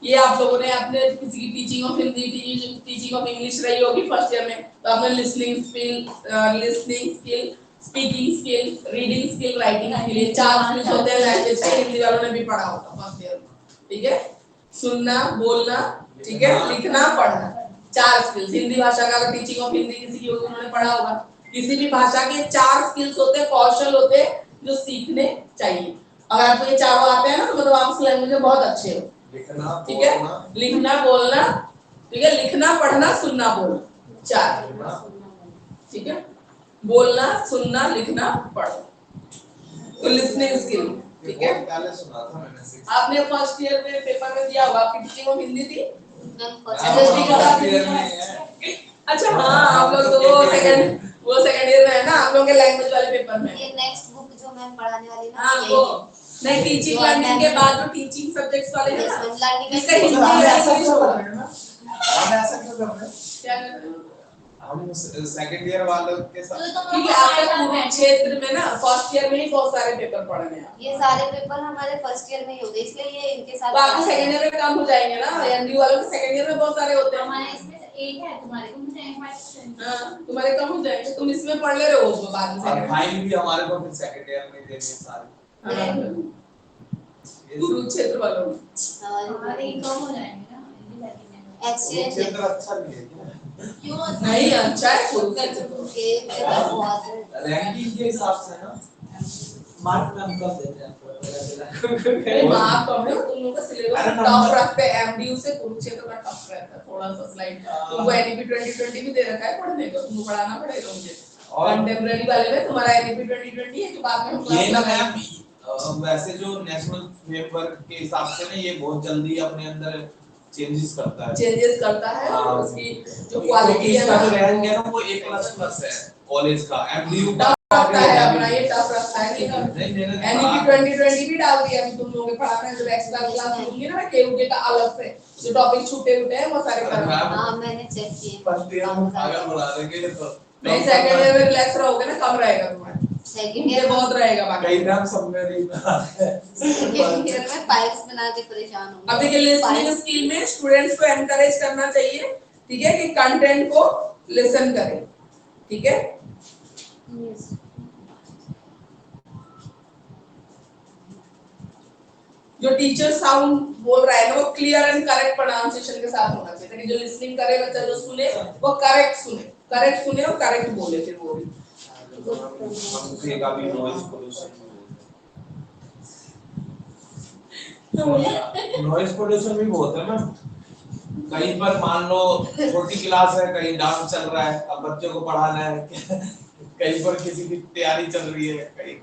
ये आप लोगों ने अपने किसी की teaching of Hindi, teaching of English रही होगी फर्स्ट ईयर में, तो आपने listening skill, speaking skill, reading skill, writing skill, ये चार स्किल्स होते हैं लैंग्वेज के, हिंदी वालों ने भी पढ़ा होगा फर्स्ट ईयर में। ठीक है, सुनना, बोलना, ठीक है, लिखना, पढ़ना, चार स्किल्स। हिंदी भाषा का अगर टीचिंग ऑफ हिंदी किसी की होगी उन्होंने पढ़ा होगा। किसी भी भाषा के चार स्किल्स होते हैं, कौशल होते हैं जो सीखने चाहिए। अगर आपको ये चारों आते हैं ना तो मतलब आप उस लैंग्वेज में बहुत अच्छे हो। लिखना, ठीक है, लिखना, बोलना, ठीक है, लिखना, पढ़ना, सुनना, बोलना, चार। ठीक है, बोलना, सुनना, लिखना, पढ़ना, तो लिसनिंग स्किल। ठीक है, पहले सुना था मैंने। आपने फर्स्ट ईयर में पेपर में दिया होगा, आपकी टीचिंग ऑफ हिंदी थी। मैम अच्छा हाँ, आप लोग तो वो सेकंड ईयर में है ना, आप लोगों के लैंग्वेज वाले पेपर में। ये नेक्स्ट बुक जो मैम पढ़ाने वाली ना, हाँ, वो नहीं, टीचिंग लर्निंग के बाद जो टीचिंग सब्जेक्ट्स वाले हैं ना, लर्निंग इसका हिंदी या इंग्लिश होगा। हम ऐसा क्यों कर रहे हैं? क्या कर रहे हो? हम सेकंड ईयर वालों के साथ, क्योंकि आपका पूरे क्षेत्र में ना फर्स्ट ईयर में ही बहुत सारे पेपर पढ़ने हैं, ये सारे पेपर हमारे फर्स्ट ईयर में ही होते हैं, इसलिए ये इनके साथ तो आपके सेकंड ईयर में कम हो जाएंगे ना। एनडी वालों के सेकंड ईयर में बहुत सारे होते हैं। हमारे इसमें एक है, तुम्हारे को मुझे एक हाँ, तुम्हारे कम हो जाएंगे, तुम इसमें पढ़ ले रहे हो बाद में और सेकंड फाइल भी हमारे को फिर सेकंड ईयर में देनी है सारी। ईयर। कुरुक्षेत्र वालों में हमारे कम हो जाएंगे ना हिंदी लैंग्वेज एक्सचेंज क्षेत्र अच्छा नहीं है क्या? क्यों नहीं अच्छा है कुरुक्षेत्र के बहुत रैंकिंग के हिसाब से ना मार्क में हम कब देते हैं आपको अरे मार्क कम है तुम लोगों का सिलेबस अरे टफ नंबर- रखते हैं एमडीयू से कुरुक्षेत्र का टफ रहता है थोड़ा सा स्लाइड तुमको एनईपी 2020 भी दे रखा है पढ़ने को तुमको पढ़ाना पड़ेगा मुझे और कंटेम्पररी वाले में तुम्हारा एनईपी 2020 है जो बाद में हम ये क्लास ना लगाएंगे मैम वैसे जो नेशनल फ्रेमवर्क के हिसाब से ना ये बहुत जल्दी अपने अंदर चेंजेस करता है। चेंजेस करता है हाँ। और उसकी जो क्योंकि क्वालिटी है इसका ना जो रैंक है ना वो A++ है कॉलेज का एमडीयू का टफ रखता है अपना ये टफ रखता है कि नहीं मैंने एनईपी 2020 भी डाल दिया अभी तुम लोगों के पढ़ाना है जब एक्स्ट्रा क्लास लूंगी ना केयूके का अलग से जो टॉपिक छूटे हुए हैं वो सारे अरे करना मैम हाँ मैंने चेक किए फर्स्ट ईयर में आगे बढ़ा देंगे तो नहीं सेकंड ईयर में रिलैक्स रहोगे ना कम रहेगा तुम्हारा सेकंड ये ईयर बहुत रहेगा बाकी कई नाम सब में नहीं सेकंड ईयर में फाइल्स बना के परेशान हूँ अब देखिए लिसनिंग स्किल में स्टूडेंट्स को एनकरेज करना चाहिए ठीक है कि कंटेंट को लिसन करें ठीक है जो टीचर साउंड बोल रहा है ना वो क्लियर एंड करेक्ट प्रोनाउंसिएशन के साथ होना चाहिए ताकि जो लिसनिंग करे बच्चा जो सुने वो करेक्ट सुने और करेक्ट बोले फिर वो भी पंखे का भी नॉइज पोल्यूशन नॉइज पोल्यूशन भी बहुत है ना कहीं पर मान लो छोटी क्लास है कहीं डांस चल रहा है अब बच्चों को पढ़ाना है कहीं पर किसी की तैयारी चल रही है कहीं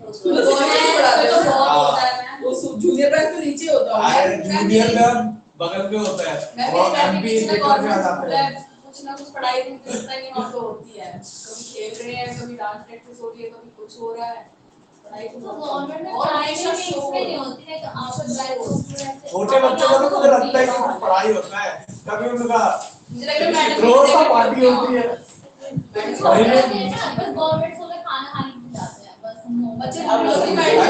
वो जूनियर बैंक तो नीचे होता अरे है जूनियर में बगल में होता है और एमपी लेकर के आ जाते हैं कुछ ना कुछ पढ़ाई भी करता नहीं वहां पे होती है कभी खेल रहे हैं कभी डांस प्रैक्टिस हो रही है कभी कुछ हो रहा है पढ़ाई तो तो गवर्नमेंट में और पढ़ाई हमेशा में show इसमें नहीं होती है कि आप स्टूडेंट छोटे बच्चों को तो मुझे लगता है कि कुछ पढ़ाई होता है कभी उनका मुझे लग रहा है रोज का पार्टी होती है गवर्नमेंट स्कूल में खाना खाने के लिए जाते हैं बस बच्चे अरे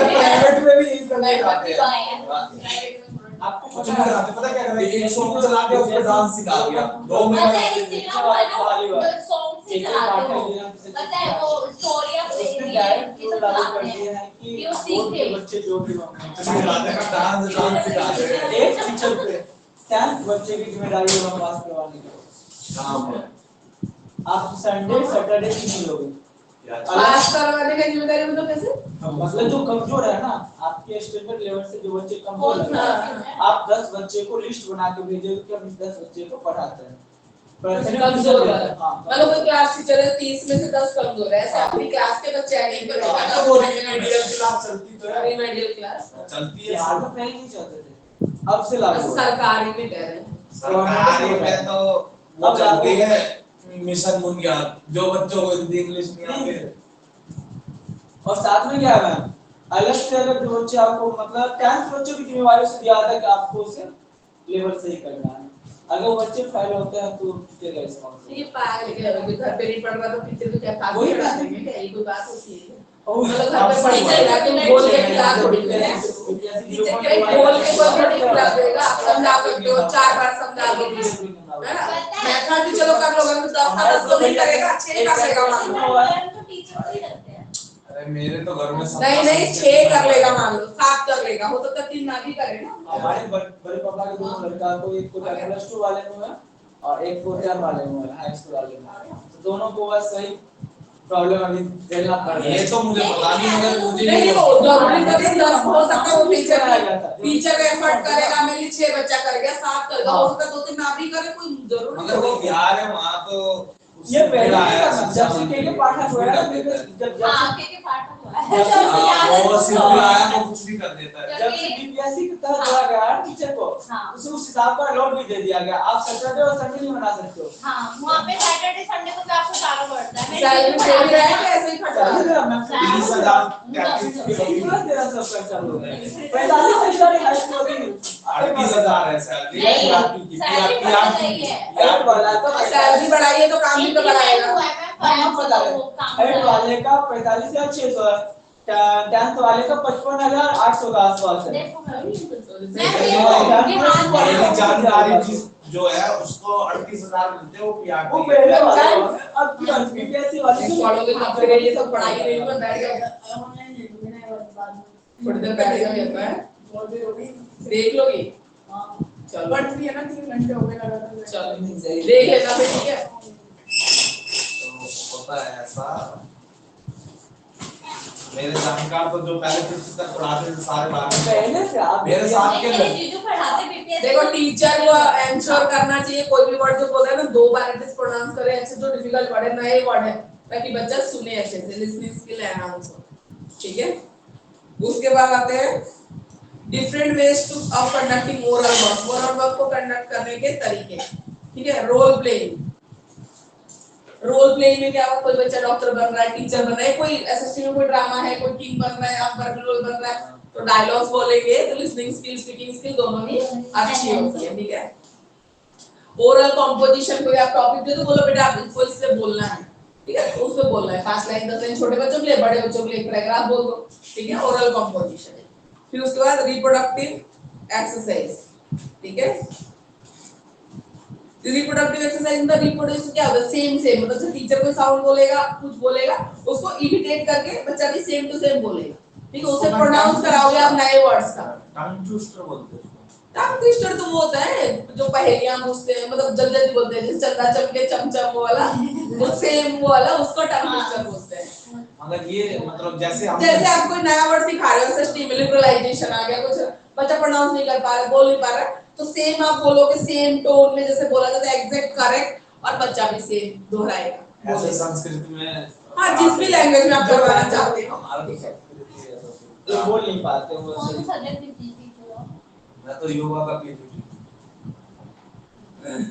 प्राइवेट में भी यही करने जाते हैं प्राइवेट में आपको कुछ नहीं कराते पता क्या कर रहे हैं एक सॉन्ग चला के उस पे डांस सिखा दिया 2 महीने सॉन्ग से चलाते हो पता है वो स्टोरी ऑफ ये सब चलाते हैं कि वो सीखे बच्चे जो भी सिखाते हैं डांस सिखाते हैं एक टीचर पे 10 बच्चे की जिम्मेदारी है पास करवाने की काम है आप संडे सैटरडे की नहीं लोगे पास करवाने का जिम्मेदारी मतलब कैसे मतलब जो कमजोर है ना आपके स्टैंडर्ड लेवल से जो बच्चे कमजोर है आप 10 बच्चे को लिस्ट बना के भेजोगे कि हम 10 बच्चे को पढ़ाते हैं कमजोर वाला मतलब कोई क्लास टीचर है 30 में से 10 कमजोर है ऐसे अपनी क्लास के बच्चे आगे अच्छा वो रिमेडियल क्लास चलती तो है रिमेडियल क्लास चलती है बिहार में पहले नहीं चलते थे अब से लागू हुआ है। सरकारी में कह रहे हैं सरकारी में तो वो चलती है मिशन बुनियाद जो बच्चों को हिंदी इंग्लिश नहीं आते और साथ में क्या है मैम अलग से अलग जो बच्चे आपको मतलब 10 बच्चों की जिम्मेवारी से दिया था कि आपको उसे लेवल सही करना है अगर वो बच्चे फेल होते हैं तो किसका रिस्पांसिबिलिटी ये पागल है अगर घर पे नहीं पढ़ रहा तो टीचर को क्या पागल वही कर बात है। देंगे यही कोई बात होती है और मतलब घर पे पढ़ी जाएगा तुम बोल के खिला थोड़ी है टीचर के बोल के कोई नहीं खिला देगा आप समझा सकते हो 4 बार समझा दो है ना मैं कहा कि चलो कर लो अगर 10 का 10 तो नहीं करेगा 6 कर लेगा मान लो तो टीचर को ही लगते हैं अरे मेरे तो घर में नहीं नहीं 6 कर लेगा मान लो 7 कर लेगा हो तो 3 ना भी करे ना हमारे बड़े पापा के दोनों लड़का को एक को +2 वाले में है और एक को 10 वाले में है हाई स्कूल वाले में तो दोनों को बस सही प्रॉब्लम अभी झेलना पड़ रहा है ये तो मुझे पता नहीं मगर मुझे नहीं वो जरूरी नहीं 10 हो सकता है वो टीचर एफर्ट करेगा मेरे 6 बच्चा कर गया 7 कर गया हो सकता है 2-3 ना भी करे कोई जरूरी मगर वो बिहार है वहां तो ये पहले जब से के पाठक हुआ है जब हां के पाठ हुआ है वो सिंपल आया तो कुछ भी कर देता है जब से बीपीएससी की तरह जोड़ा गया है टीचर को उसे उस हिसाब का अलॉट भी दे दिया गया आप सैटरडे और संडे नहीं बना सकते हो हां वहां पे सैटरडे संडे को भी आपको जाना पड़ता है सैलरी दे रहा है कि ऐसे ही खटा चल रहा मैं 30,000 पूरा तेरा सब खर्चा हो गया 45,000 हाई स्कूल की 38,000 है सैलरी एट वाला का सैलरी बढ़ाई है तो काम भी तो बढ़ाएगा एट वाले का 45,600 है 10th वाले का 55,800 का आसपास है मेरी जानकारी जिस जो है उसको 38,000 मिलते हैं वो पीआर वो पहले वाला अब बीपीएससी वाले पढ़ोगे कब तक ये सब पढ़ाई नहीं में बैठ गया थोड़ी देर बैठेगा ये तो है बहुत देर हो गई, देख लोगी? चलो पढ़ रही है ना, 3 घंटे हो गए लगातार। चलो देख लेना फिर, ठीक है? तो होता है ऐसा, मेरे जानकार तो जो पहले 5th तक पढ़ाते थे सारे बाहर पहले से आप मेरे साथ के मेरे जीजू पढ़ाते बीपीएस। देखो टीचर को एंश्योर करना चाहिए कोई भी वर्ड जो बोल रहा है ना 2 बार एटलीस्ट प्रोनाउंस करे, ऐसे जो डिफिकल्ट वर्ड है नए वर्ड है, ताकि बच्चा सुने अच्छे से, लिसनिंग स्किल एनहांस हो, ठीक है? उसके बाद आते हैं different ways two of conducting oral work. Oral work को कंडक्ट करने के तरीके, ठीक है? Role playing. रोल प्लेइंग में क्या होगा, कोई बच्चा डॉक्टर बन रहा है, टीचर बन रहा है, कोई एसएसटी में कोई ड्रामा है, कोई किंग बन रहा है, आप रोल बन रहा है, तो डायलॉग्स बोलेंगे, तो लिसनिंग स्किल, स्पीकिंग स्किल दोनों ही अच्छी होती है, ठीक है? ओरल कंपोजिशन, कोई आप टॉपिक दे तो बोलो बेटा आप इसको इससे बोलना है, ठीक है? तो उसमें बोलना है 5 लाइन 10 लाइन, छोटे बच्चों के लिए, बड़े बच्चों के लिए एक पैराग्राफ बोल दो, ठीक है? Oral composition. फिर उसके बाद रिप्रोडक्टिव एक्सरसाइज, ठीक है? रिप्रोडक्टिव एक्सरसाइज में रिप्रोड्यूस क्या होता है, सेम मतलब जो टीचर कोई साउंड बोलेगा, कुछ बोलेगा, उसको इमिटेट करके बच्चा भी सेम टू सेम बोलेगा, ठीक है? उसे प्रोनाउंस कराओगे आप नए वर्ड्स का। टंग ट्विस्टर बोलते हैं टंग ट्विस्टर तो वो होता है जो पहेलियां पूछते हैं, मतलब जल्दी जल्दी बोलते हैं, जैसे चंदा चमके चमचम वो वाला, वो सेम वो वाला, उसको टंग ट्विस्टर बोलते हैं। मगर ये मतलब जैसे आप कोई नया वर्ड सिखा रहे हो, एसएसटी में लिबरलाइजेशन आ गया, कुछ बच्चा प्रोनाउंस नहीं कर पा रहा, बोल नहीं पा रहा, तो सेम आप बोलोगे, सेम टोन में जैसे बोला जाता है, एग्जैक्ट करेक्ट, और बच्चा भी सेम दोहराएगा। ऐसे संस्कृत में, हाँ जिस भी लैंग्वेज में आप करवाना चाहते हो, हमारा तो संस्कृत है ये बोल नहीं पाते वो कौन सही। सा सब्जेक्ट पीजी हुआ? मैं तो योगा का पीजी।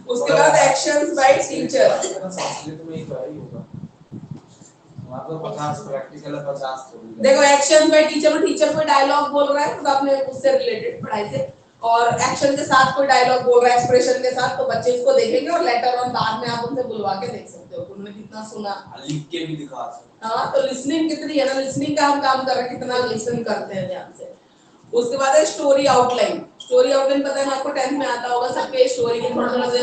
उसके बाद एक्शंस बाय टीचर। संस्कृत में ही तो है योगा। वहाँ तो 50 प्रैक्टिकल है, 50 थोड़ी। देखो एक्शन बाय टीचर में टीचर कोई डायलॉग बोल रहा है तो आपने उससे रिलेटेड पढ़ाई से, और एक्शन के साथ कोई डायलॉग बोल रहा है एक्सप्रेशन के साथ, तो बच्चे इसको देखेंगे और लेटर ऑन बाद में आप उनसे बुलवा के देख सकते हो कि उन्होंने कितना सुना, लिख के भी दिखा सकते। हाँ तो लिसनिंग कितनी है ना, लिसनिंग का हम काम कर रहे हैं, कितना लिसन करते हैं ध्यान से। उसके बाद है स्टोरी आउटलाइन। स्टोरी आउटलाइन पता है आपको 10th में आता होगा, सबके स्टोरी के थोड़ा थोड़ा से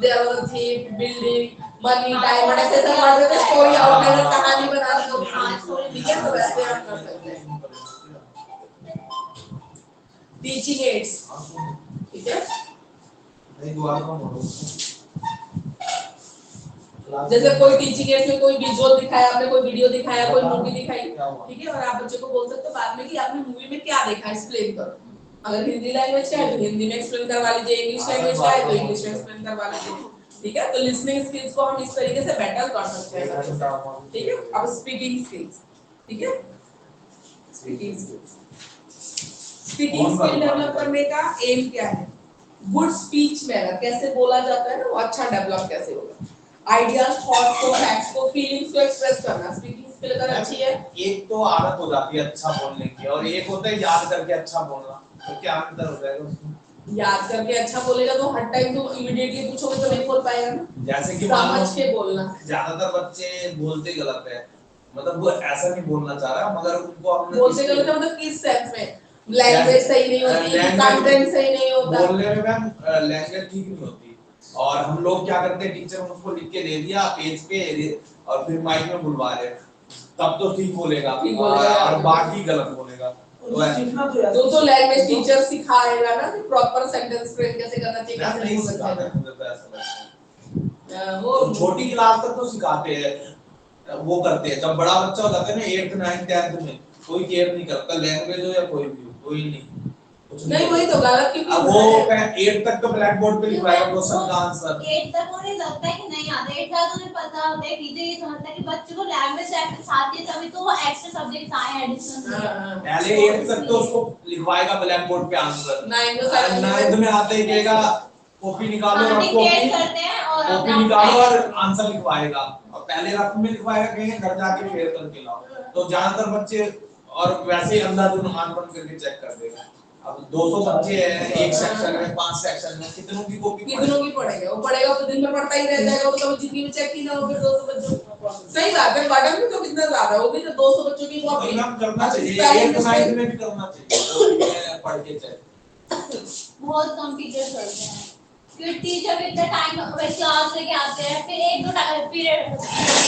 there was a thief, building, money, diamond, ऐसे सब वर्ड है, स्टोरी आउटलाइन, कहानी बनाना, तो ठीक है? तो वैसे आप कर सकते हैं। टीचिंग एड्स, ठीक है? नहीं दोबारा कौन बोलो। जैसे कोई टीचिंग एड्स में कोई विजुअल दिखाया आपने, कोई वीडियो दिखाया, कोई मूवी दिखाई, ठीक है? और आप बच्चे को बोल सकते हो बाद में कि आपने मूवी में क्या देखा, एक्सप्लेन करो। अगर हिंदी लैंग्वेज का है तो हिंदी में एक्सप्लेन करवा लीजिए, इंग्लिश लैंग्वेज का है तो इंग्लिश में एक्सप्लेन करवा लीजिए, ठीक है? तो लिसनिंग स्किल्स को हम इस तरीके से बेटर कर सकते हैं, ठीक है? अब स्पीकिंग स्किल्स, ठीक है? Speaking skills, speaking skill develop करने का एम क्या है? गुड स्पीच मैनर, कैसे बोला जाता है ना, वो अच्छा डेवलप कैसे होगा, आइडियाज, थॉट्स को, फैक्ट्स को, फीलिंग्स को एक्सप्रेस करना। स्पीकिंग स्किल अगर अच्छी है, एक तो आदत हो जाती है अच्छा बोलने की, और एक होता है याद करके अच्छा बोलना, तो क्या अंतर हो जाएगा उसमें? याद करके अच्छा बोलेगा तो हर टाइम तुम इमीडिएटली पूछोगे तो नहीं बोल पाएगा ना, जैसे कि मान लो समझ के बोलना। ज्यादातर बच्चे बोलते गलत है, मतलब वो ऐसा नहीं बोलना चाह रहा, मगर उनको हमने बोलते गलत है मतलब किस सेंस में? लैंग्वेज सही नहीं होती, कंटेंट सही नहीं होता, बोलने में मैम लैंग्वेज ठीक नहीं होती, और हम लोग क्या करते हैं, टीचर ने उसको लिख के दे दिया पेज पे और फिर माइक में बुलवा रहे, तब तो ठीक बोलेगा और बाकी गलत बोलेगा। तो लैंग्वेज टीचर सिखाएगा ना कि प्रॉपर सेंटेंस फ्रेम कैसे करना चाहिए, कैसे नहीं बोलना सिखाते, चाहिए। मुझे तो ऐसा लगता है। वो तो छोटी क्लास तक तो सिखाते हैं, वो करते हैं, जब बड़ा बच्चा हो जाता है ना 8th 9th 10th में, कोई केयर नहीं करता, लैंग्वेज हो या कोई भी हो, कोई नहीं नहीं वही तो गलत क्योंकि अब वो 8 तक तो ब्लैक बोर्ड पे लिखवाएगा क्वेश्चन का आंसर। 8 तक उन्हें लगता है कि नहीं आता, 8 तक उन्हें पता होता है, टीचर ये समझता है कि बच्चे को लैंग्वेज प्रैक्टिस आती है तभी तो वो एक्स्ट्रा सब्जेक्ट्स आए एडिशनल। पहले 8 तक तो उसको लिखवाएगा ब्लैक बोर्ड पे आंसर, 9th में आते ही कहेगा कॉपी निकालो और डिक्टेट करते हैं और कॉपी निकालो और आंसर लिखवाएगा, और पहले रफ में लिखवाएगा, कहेंगे घर जाके फेर करके लाओ, तो ज्यादातर बच्चे और वैसे ही अंधाधुन आंकलन करके चेक कर देगा। अब 200 बच्चे हैं एक सेक्शन में, 5 सेक्शन में, कितनों की कॉपी पढ़ेगा? वो पढ़ेगा तो दिन में पढ़ता ही रह जाएगा, वो तो जिंदगी में चेक ही ना हो, फिर 200 बच्चों, सही बात है, बर्डन भी तो कितना ज्यादा होगी, तो 200 बच्चों की कॉपी करना चाहिए, एक साइड में भी करना चाहिए पढ़ के चेक। बहुत कम टीचर करते हैं कि टीचर इतना टाइम क्लास लेके आते हैं, फिर 1-2 पीरियड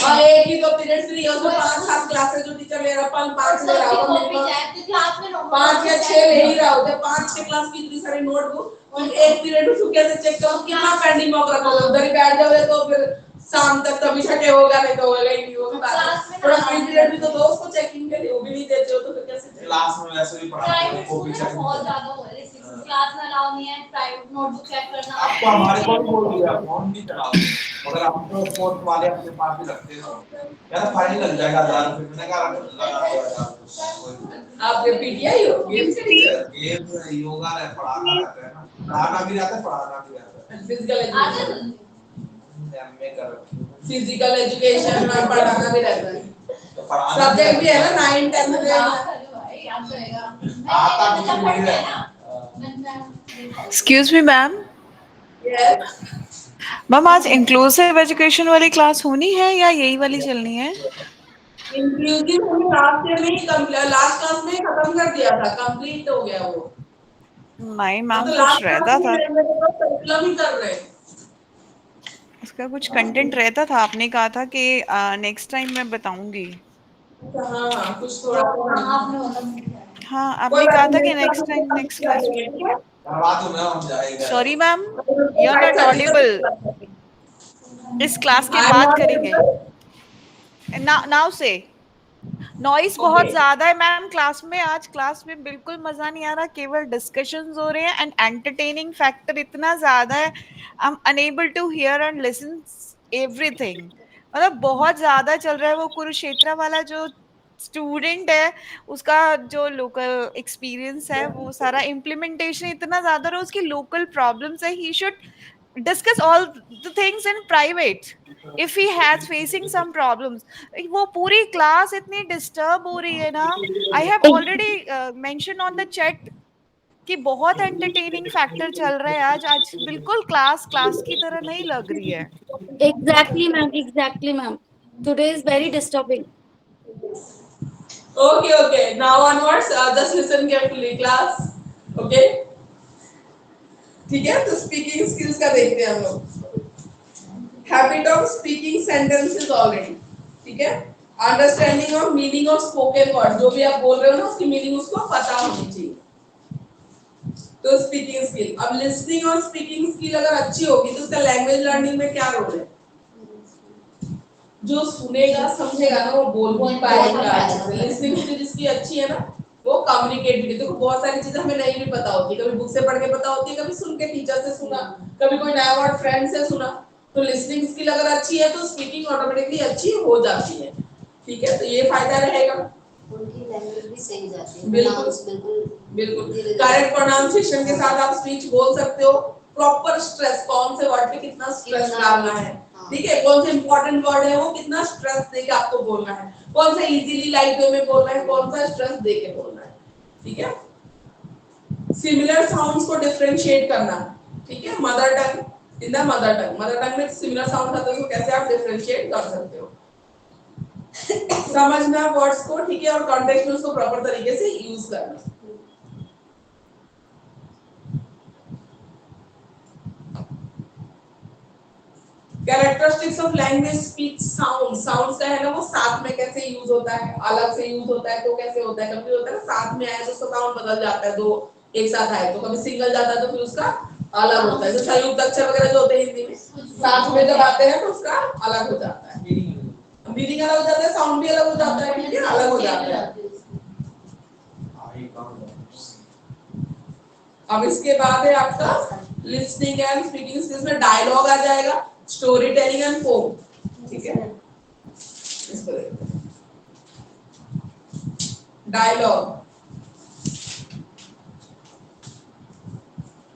और एक ही 2 पीरियड फ्री है, उसमें 5-7 क्लासेस जो टीचर ले रहा है, 5 ले रहा है, कॉपी जाए तो क्लास में 5 या 6 ले ही रहा होता है, 5-6 क्लास की इतनी सारी नोटबुक, तुम एक पीरियड में तुम कैसे चेक करो कितना पेंडिंग वर्क रखोगे, उधर ही बैठ जाओगे तो फिर शाम तक कभी छठे होगा नहीं तो होगा ही नहीं, वो भी बात है। थोड़ा फ्री पीरियड भी तो दो उसको चेकिंग के लिए, वो भी नहीं देते हो तो फिर कैसे चेक? क्लास में वैसे भी पढ़ाते हैं, कॉपी चेक बहुत ज्यादा हो रहा है, क्लास में अलाउ नहीं है प्राइवेट नोटबुक चेक करना। आपको हमारे को भी बोल दिया फोन नहीं चलाओ, मगर आप तो फोन वाले अपने पास ही रखते हो यार, फाइन लग जाएगा 1000 रुपए, मैंने कहा लगा 2000। आप ये पीटीआई हो, गेम से टीचर, गेम योगा है, पढ़ाना रहता है ना, पढ़ाना भी रहता है, पढ़ाना भी रहता है। फिजिकल आगे एजुकेशन, एमए कर रखी हूँ। फिजिकल एजुकेशन में पढ़ाना भी रहता है, तो पढ़ाना सब्जेक्ट भी है ना 9 10 में। भाई याद रहेगा। आता कुछ नहीं है। Excuse me ma'am, yes, ma'am आज इंक्लूसिव एजुकेशन वाली क्लास होनी है या यही वाली चलनी है? इंक्लूसिव हमने लास्ट ईयर में ही लास्ट क्लास में खत्म कर दिया था, कंप्लीट हो गया वो। नहीं मैम, तो कुछ लास्ट क्लास रहता में था, रहने के बाद करिकुलम ही कर रहे हैं। इसका कुछ कंटेंट रहता था, आपने कहा था कि नेक्स्ट टाइम मैं बताऊंगी। हाँ कुछ थोड़ा आपने मतलब हाँ, कोई आपने बात कहा था नहीं, कि नेक्स्ट टाइम नेक्स्ट क्लास में। करवा दूं मैं, हम जाएगा। Sorry ma'am, you are not audible, इस क्लास के बाद करेंगे। नाउ से नॉइस बहुत ज्यादा है मैम क्लास में, आज क्लास में बिल्कुल मजा नहीं आ रहा, केवल डिस्कशंस हो रहे हैं एंड एंटरटेनिंग फैक्टर इतना ज्यादा है, I am unable to hear and listen everything, मतलब बहुत ज्यादा चल रहा है। वो कुरुक्षेत्र वाला जो स्टूडेंट है, उसका जो लोकल एक्सपीरियंस है, वो सारा इम्प्लीमेंटेशन इतना ज्यादा रहा, उसकी लोकल प्रॉब्लम्स है, he should discuss all the things in private if he has facing some problems। वो पूरी क्लास इतनी डिस्टर्ब हो रही है ना, I have already mention on the chat कि बहुत एंटरटेनिंग फैक्टर चल रहा है आज, आज बिल्कुल क्लास क्लास की तरह नहीं लग रही है। Exactly, ma'am. Exactly, ma'am. Today is very disturbing. Okay, okay. Now onwards, just listen carefully, class. Okay. ठीक है, तो स्पीकिंग स्किल्स का देखते हैं हम लोग। Habit of speaking sentences already, ठीक है। Understanding of meaning of spoken word, जो भी आप बोल रहे हो ना उसकी मीनिंग उसको पता होनी चाहिए, तो स्पीकिंग स्किल। अब लिसनिंग और स्पीकिंग स्किल अगर अच्छी होगी तो उसका लैंग्वेज लर्निंग में क्या रोल है? जो सुनेगा समझेगा ना वो बोल भी पाएगा। लिसनिंग स्किल जिसकी अच्छी है ना वो कम्युनिकेट भी। देखो बहुत सारी चीजें हमें नहीं भी पता होती, कभी बुक से पढ़ के पता होती है, कभी सुन के टीचर से सुना, कभी कोई नया वर्ड फ्रेंड से सुना। तो लिसनिंग स्किल अगर अच्छी है तो स्पीकिंग ऑटोमेटिकली अच्छी हो जाती है, ठीक है। तो ये फायदा रहेगा, उनकी लैंग्वेज भी सही जाती है, बिल्कुल pronounce बिल्कुल बिल्कुल करेक्ट प्रोनाउंसिएशन के साथ आप स्पीच बोल सकते हो। प्रॉपर स्ट्रेस, कौन से वर्ड पे कितना स्ट्रेस डालना है, ठीक है, कौन से इंपॉर्टेंट वर्ड है वो कितना स्ट्रेस देके आपको बोलना है, कौन सा इजीली लाइट वे में बोलना है, कौन सा स्ट्रेस देके बोलना है, ठीक है। सिमिलर साउंड्स को डिफरेंशिएट करना, ठीक है। Mother tongue in the mother tongue में सिमिलर साउंड आते हैं तो कैसे आप डिफरेंशिएट कर सकते हो। समझना वर्ड्स को, ठीक है, और कॉन्टेक्स्ट में उसको प्रॉपर तरीके से यूज करना। Characteristics of language speech sound, sounds का है ना वो साथ में कैसे यूज होता है, अलग से यूज होता है तो कैसे होता है, कभी होता है ना साथ में आए तो उसका साउंड बदल जाता है, दो एक साथ आए तो, कभी सिंगल जाता है तो फिर उसका अलग होता है। जैसे संयुक्त अक्षर वगैरह जो होते हैं हिंदी में साथ में जब आते हैं तो उसका अलग हो जाता है, मीनिंग अलग हो जाता है, साउंड भी अलग हो जाता है, ठीक है, अलग हो जाता है। अब इसके बाद है आपका लिसनिंग एंड स्पीकिंग स्किल्स में डायलॉग आ जाएगा, स्टोरी टेलिंग एंड पोम, ठीक है। इसको देखते हैं डायलॉग।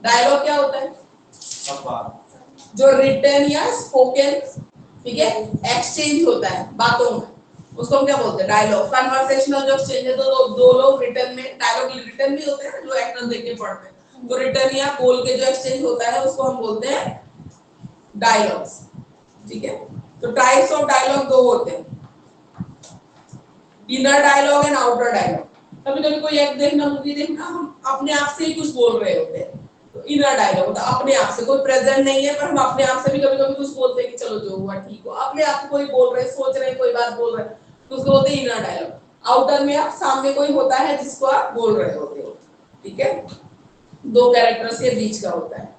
डायलॉग क्या होता है? जो रिटन या स्पोकन, ठीक है, एक्सचेंज होता है बातों में, उसको हम क्या बोलते हैं? डायलॉग। कन्वर्सेशनल जो एक्सचेंज है तो दो लोग रिटन में, डायलॉग रिटन भी होते हैं जो एक्टर देख के पढ़ते हैं, तो रिटन या बोल के जो एक्सचेंज होता है उसको हम बोलते हैं डायलॉग्स, ठीक है। तो टाइप्स ऑफ डायलॉग दो होते हैं, inner dialogue and outer dialogue. कभी कभी कोई एक देखना मूवी देखना हम अपने आप से ही कुछ बोल रहे होते हैं, तो इनर डायलॉग होता है अपने आप से, कोई प्रेजेंट नहीं है पर हम अपने आप से भी कभी कभी कुछ बोलते हैं कि चलो जो हुआ ठीक हो, अपने आप को कोई बोल रहे, सोच रहे कोई बात बोल रहे, तो उसको बोलते हैं इनर डायलॉग। आउटर में आप सामने कोई होता है जिसको आप बोल रहे होते हो, ठीक है, दो कैरेक्टर्स के बीच का होता है,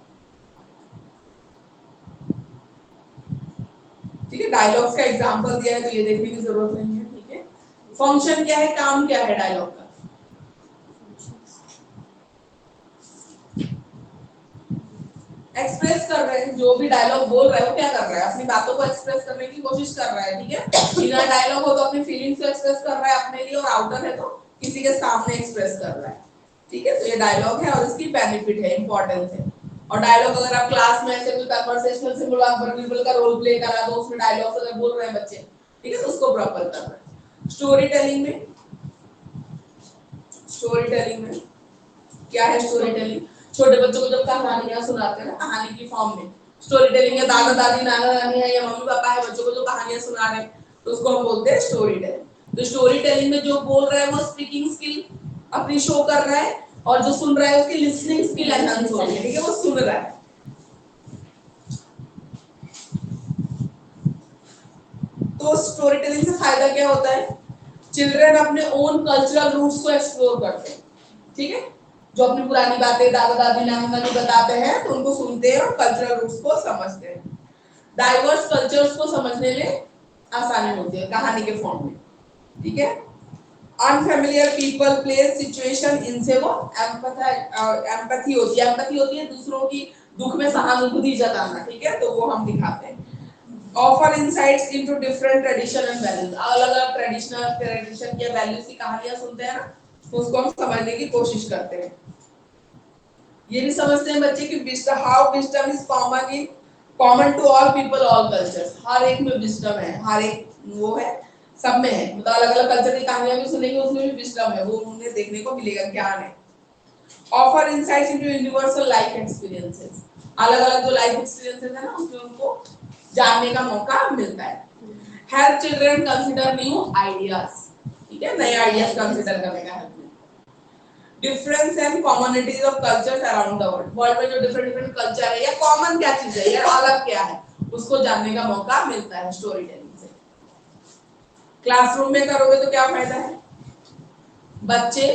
ठीक है। डायलॉग्स का एग्जांपल दिया है तो ये देखने की जरूरत नहीं है, ठीक है। फंक्शन क्या है, काम क्या है डायलॉग का, एक्सप्रेस कर रहे हैं, जो भी डायलॉग बोल रहे हो क्या कर रहा है, अपनी बातों को एक्सप्रेस करने की कोशिश कर रहा है, ठीक है। इनर डायलॉग हो तो अपनी फीलिंग्स को एक्सप्रेस कर रहा है अपने लिए, और आउटर है तो किसी के सामने एक्सप्रेस कर रहा है, ठीक है। तो ये डायलॉग है और इसकी बेनिफिट है, इंपॉर्टेंस है। और डायलॉग अगर आप क्लास में ऐसे कोई कन्वर्सेशनल सिमुलेशन वर्बल का रोल प्ले करा दो, उसमें डायलॉग्स अगर बोल रहे हैं बच्चे, ठीक है, तो उसको प्रॉपर करना है। स्टोरी टेलिंग में, स्टोरी टेलिंग में क्या है, स्टोरी टेलिंग छोटे बच्चों को जब कहानियां सुनाते हैं ना, कहानी की फॉर्म में, स्टोरी टेलिंग है, दादा दादी नाना नानी है या मम्मी पापा है, बच्चों को जो कहानियां सुना रहे हैं तो उसको हम बोलते हैं स्टोरी टेलिंग। तो स्टोरी टेलिंग में जो बोल रहा है वो स्पीकिंग स्किल अपनी शो कर रहा है, और जो सुन रहा है उसकी लिसनिंग स्किल एनहांस हो रही है, ठीक है, वो सुन रहा है। तो स्टोरी टेलिंग से फायदा क्या होता है, चिल्ड्रन अपने ओन कल्चरल रूट्स को एक्सप्लोर करते हैं, ठीक है, जो अपनी पुरानी बातें दादा दादी नाना नानी बताते हैं तो उनको सुनते हैं और कल्चरल रूट्स को समझते हैं। डाइवर्स कल्चर्स को समझने में आसानी होती है कहानी के फॉर्म में, ठीक है। अनफैमिलियर पीपल प्लेस सिचुएशन, इनसे वो एम्पैथी होती है दूसरों की दुख में सहानुभूति जताना, ठीक है, तो वो हम दिखाते हैं। Offer insights into different tradition and values, अलग-अलग ट्रेडिशन या वैल्यूज की कहानियां सुनते हैं ना, तो उसको हम समझने की कोशिश करते हैं। ये भी समझते हैं बच्चे कि wisdom, how wisdom is common to all people all cultures, हर एक में विजडम है, हर एक वो है, सब में है, मतलब अलग-अलग कल्चर की कहानियां भी सुनेंगे उसमें भी विजडम है, वो उन्हें देखने को मिलेगा, ज्ञान है। Offer insights into universal life experiences, अलग-अलग जो लाइफ एक्सपीरियंसेस है ना उसमें उनको जानने का मौका मिलता है। Help children consider new ideas, ठीक है, नए आइडियाज कंसीडर करने का help. Difference and communities of cultures around the world, world में जो डिफरेंट कल्चर है या कॉमन क्या चीज है या अलग क्या है उसको जानने का मौका मिलता है स्टोरी टेलिंग से। क्लासरूम में करोगे तो क्या फायदा है, बच्चे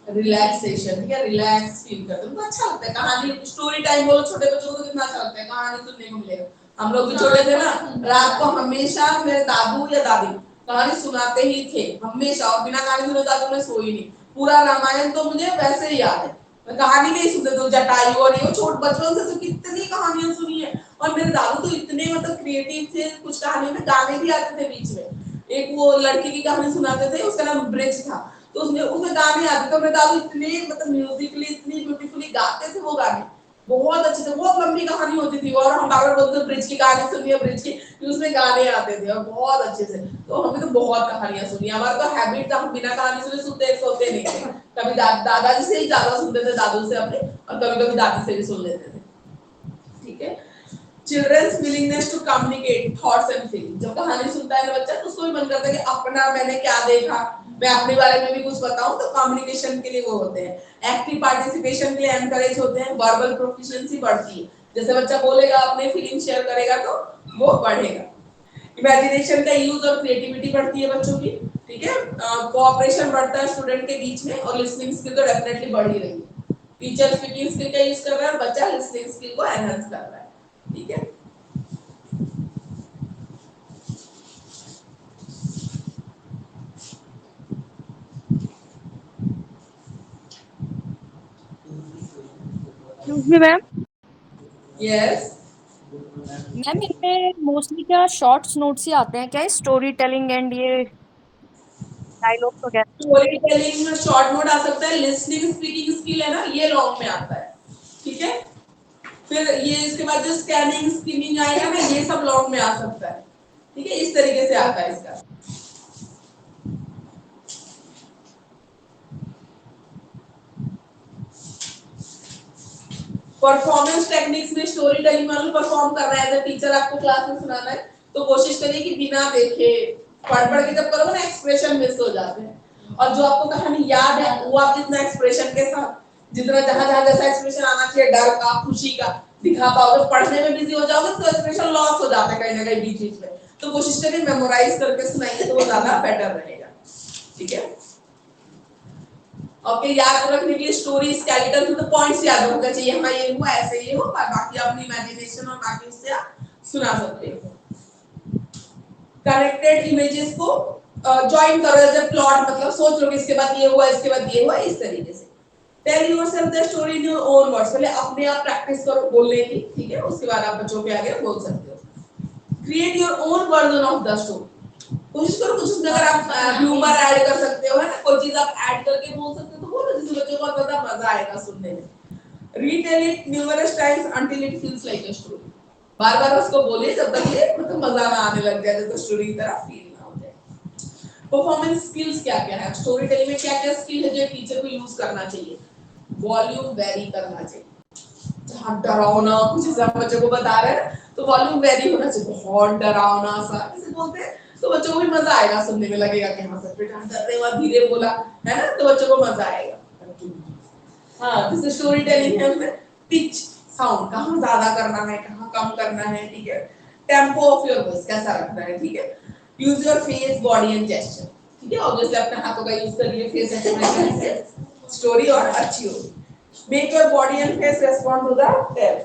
रिलैक्सेशन, ठीक है, रिलैक्स फील करते हैं, उनको अच्छा लगता है कहानी, स्टोरी टाइम बोलो छोटे बच्चों को कितना अच्छा लगता है, कहानी सुनने को मिलेगा। हम लोग भी छोटे थे ना, रात को हमेशा मेरे दादू या दादी कहानी सुनाते ही थे हमेशा, और बिना कहानी सुने दादू ने सोई नहीं। पूरा रामायण तो मुझे वैसे ही याद है, मैं कहानी नहीं सुनते थे, जटायु और ये छोट बचपन से तो कितनी कहानियां सुनी है। और मेरे दादू तो इतने मतलब क्रिएटिव थे, कुछ कहानियों में गाने भी आते थे बीच में, एक वो लड़की की कहानी सुनाते थे उसका नाम ब्रिज था, तो उसमें गाने आते थे, मेरे दादू इतने मतलब म्यूजिकली इतनी ब्यूटीफुली गाते थे वो गाने, बहुत अच्छे थे, बहुत लंबी कहानी होती थी, और हम बार बार बोलते थे ब्रिज की कहानी सुनिए ब्रिज की, उसमें गाने आते थे और बहुत अच्छे से। तो हमें तो बहुत कहानियां सुनी, हमारा तो हैबिट था, हम बिना कहानी सुने सोते नहीं थे, कभी दादाजी से ही ज्यादा सुनते थे, दादू से अपने, और कभी कभी दादी से भी सुन लेते थे, ठीक है। Children's willingness to communicate thoughts and feelings, जब कहानी सुनता है ना बच्चा तो उसको भी मन करता है कि अपना मैंने क्या देखा, मैं अपने बारे में भी कुछ बताऊं, तो कम्युनिकेशन के लिए वो होते हैं। एक्टिव पार्टिसिपेशन के लिए एनकरेज होते हैं, वर्बल प्रोफिशिएंसी बढ़ती है, जैसे बच्चा बोलेगा अपने फीलिंग शेयर करेगा तो वो बढ़ेगा। इमेजिनेशन का यूज और क्रिएटिविटी बढ़ती है बच्चों की, ठीक है, कोऑपरेशन बढ़ता है स्टूडेंट के बीच में, और लिसनिंग स्किल तो डेफिनेटली बढ़ ही रही है, टीचर स्पीकिंग स्किल का यूज कर रहा है और बच्चा लिसनिंग स्किल को एनहांस कर रहा है, ठीक है। Excuse me, ma'am. Yes, ma'am इनमें मोस्टली क्या शॉर्ट्स नोट्स ही आते हैं क्या, स्टोरी टेलिंग एंड ये डायलॉग वगैरह? स्टोरी टेलिंग में शॉर्ट नोट आ सकता है, लिसनिंग स्पीकिंग स्किल है ना ये लॉन्ग में आता है, ठीक है। फिर ये इसके बाद जो स्कैनिंग स्किमिंग आएगा ना ये सब लॉन्ग में आ सकता है, ठीक है, इस तरीके से आता है इसका। परफॉर्मेंस टेक्निक्स में स्टोरी टेलिंग वालों परफॉर्म कर रहा है, अगर टीचर आपको क्लास में सुनाना है तो कोशिश करिए कि बिना देखे पढ़ के जब करोगे ना एक्सप्रेशन मिस हो जाते हैं, और जो आपको कहानी याद है वो आप जितना एक्सप्रेशन के साथ जितना जहां जैसा एक्सप्रेशन आना चाहिए, डर का खुशी का दिखा पाओगे, पढ़ने में बिजी हो जाओगे तो एक्सप्रेशन लॉस हो जाता है कहीं ना कहीं बीच बीच में, तो कोशिश करिए मेमोराइज करके सुनाइए तो वो ज्यादा बेटर रहेगा। ठीक है। ओके, याद रखने के लिए story skeleton to the points याद होना चाहिए, हाँ ये हुआ ऐसे ये हो, बाकी अपनी इमेजिनेशन और बाकी उससे आप सुना सकते हो। कनेक्टेड इमेजेस को ज्वाइन करो एज अ प्लॉट, मतलब सोच लो कि इसके बाद ये हुआ, इसके बाद ये हुआ, इस तरीके से। Tell yourself the story in your own words, पहले अपने आप प्रैक्टिस करो बोलने की, ठीक है, उसके बाद आप बच्चों के आगे बोल सकते हो। Create your own version of the story, कोशिश करो कुछ उसमें अगर आप ह्यूमर ऐड कर सकते हो, है ना, कोई चीज आप ऐड करके बोल सकते हो तो बोलो, जिससे बच्चों को बहुत ज्यादा मजा आएगा सुनने में। Retail it numerous times until it feels like a story, बार-बार उसको बोलिए जब तक ये मतलब मजा ना आने लग जाए, जब स्टोरी की तरह फील ना हो जाए। परफॉर्मेंस स्किल्स क्या-क्या है, स्टोरी टेलिंग में क्या-क्या स्किल है जो टीचर को यूज करना चाहिए। वॉल्यूम वेरी करना चाहिए, जहां डरावना कुछ जैसे आप बच्चों को बता रहे हैं तो वॉल्यूम वेरी होना चाहिए, बहुत डरावना सा जैसे बोलते हैं तो बच्चों को भी मजा आएगा, सुनने में लगेगा कि हाँ सर बेटा डर रहे हुआ धीरे बोला है ना, तो बच्चों को मजा आएगा। हाँ, जैसे स्टोरी टेलिंग है उसमें पिच साउंड कहाँ ज्यादा करना है कहाँ कम करना है, ठीक है। टेम्पो ऑफ योर वॉइस कैसा रखना है, ठीक है। Use your face body and gesture, ठीक है, ऑब्वियसली अपने हाथों का यूज करिए, फेस एक्सप्रेशन से स्टोरी और अच्छी होगी। Make your body and face respond to the tale,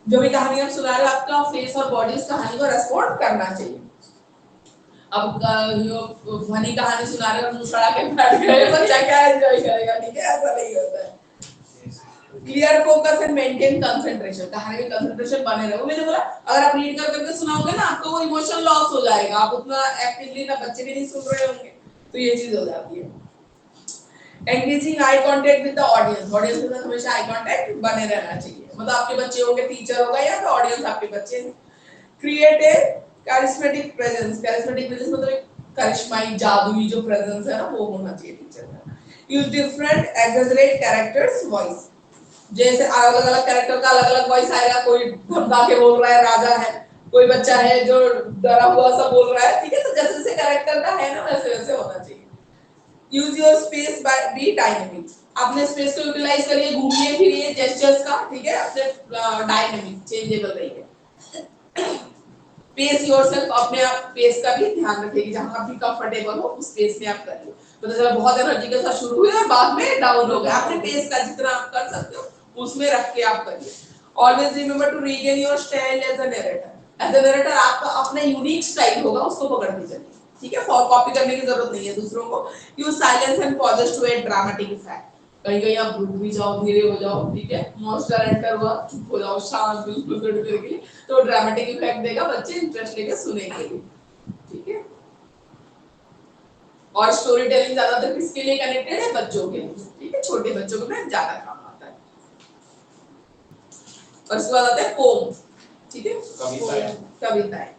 जो भी कहानी आप सुना रहे हो आपका फेस और बॉडी उस कहानी को रेस्पॉन्ड करना चाहिए। अब जो फनी कहानी सुना रहे हो मुंह के बैठ गए बच्चा क्या एंजॉय करेगा, ठीक है, ऐसा नहीं होता है। Clear focus and maintain concentration, कहानी में कंसंट्रेशन बने रहो। मैंने बोला अगर आप रीड कर करके सुनाओगे ना आपको वो इमोशन लॉस हो जाएगा, आप उतना एक्टिवली ना बच्चे भी नहीं सुन रहे होंगे, तो ये चीज हो जाती है। Engaging eye contact with the audience, audience के साथ हमेशा आई कांटेक्ट बने रहना चाहिए, मतलब आपके बच्चे होंगे, टीचर होगा या फिर ऑडियंस आपके बच्चे हैं। Create a charismatic presence, charismatic presence मतलब एक करिश्माई जादुई जो प्रेजेंस है ना वो होना चाहिए टीचर का। Use different exaggerate characters voice, जैसे अलग अलग कैरेक्टर का अलग अलग वॉइस आएगा, कोई धमका के बोल रहा है राजा है, कोई बच्चा है जो डरा हुआ सा बोल रहा है, ठीक है, तो जैसे जैसे कैरेक्टर का है ना वैसे वैसे होना चाहिए। Use your space by be dynamic, अपने स्पेस को यूटिलाइज करिए, घूमिए फिरिए जेस्चर्स का, ठीक है, अपने डायनेमिक चेंजेबल रहिए। पेस योरसेल्फ, अपने आप पेस का भी ध्यान रखिए, जहां आप भी कंफर्टेबल हो उस पेस में आप करिए, तो जैसे बहुत एनर्जी के साथ शुरू हुए और बाद में डाउन हो गए, अपने पेस का जितना आप कर सकते हो उसमें रख के आप करिए। Always remember to regain your style as a narrator, as a narrator आपका अपना यूनिक स्टाइल होगा, उसको पकड़ के चलिए, ठीक है, फॉर कॉपी करने की जरूरत नहीं है दूसरों को। Use silence and pauses to add dramatic effect, कहीं कहीं आप रुक भी जाओ, धीरे हो जाओ, ठीक है, मॉन्स्टर एंटर हुआ चुप हो जाओ, शांत बिल्कुल थोड़ी देर के लिए, तो ड्रामेटिक इफेक्ट देगा, बच्चे इंटरेस्ट लेके सुनेंगे, ठीक है। और स्टोरी टेलिंग ज्यादातर किसके लिए कनेक्टेड है, बच्चों के लिए, ठीक है, छोटे बच्चों को ना ज्यादा काम आता है। और उसके बाद आता है पोम, ठीक है, कविताएं,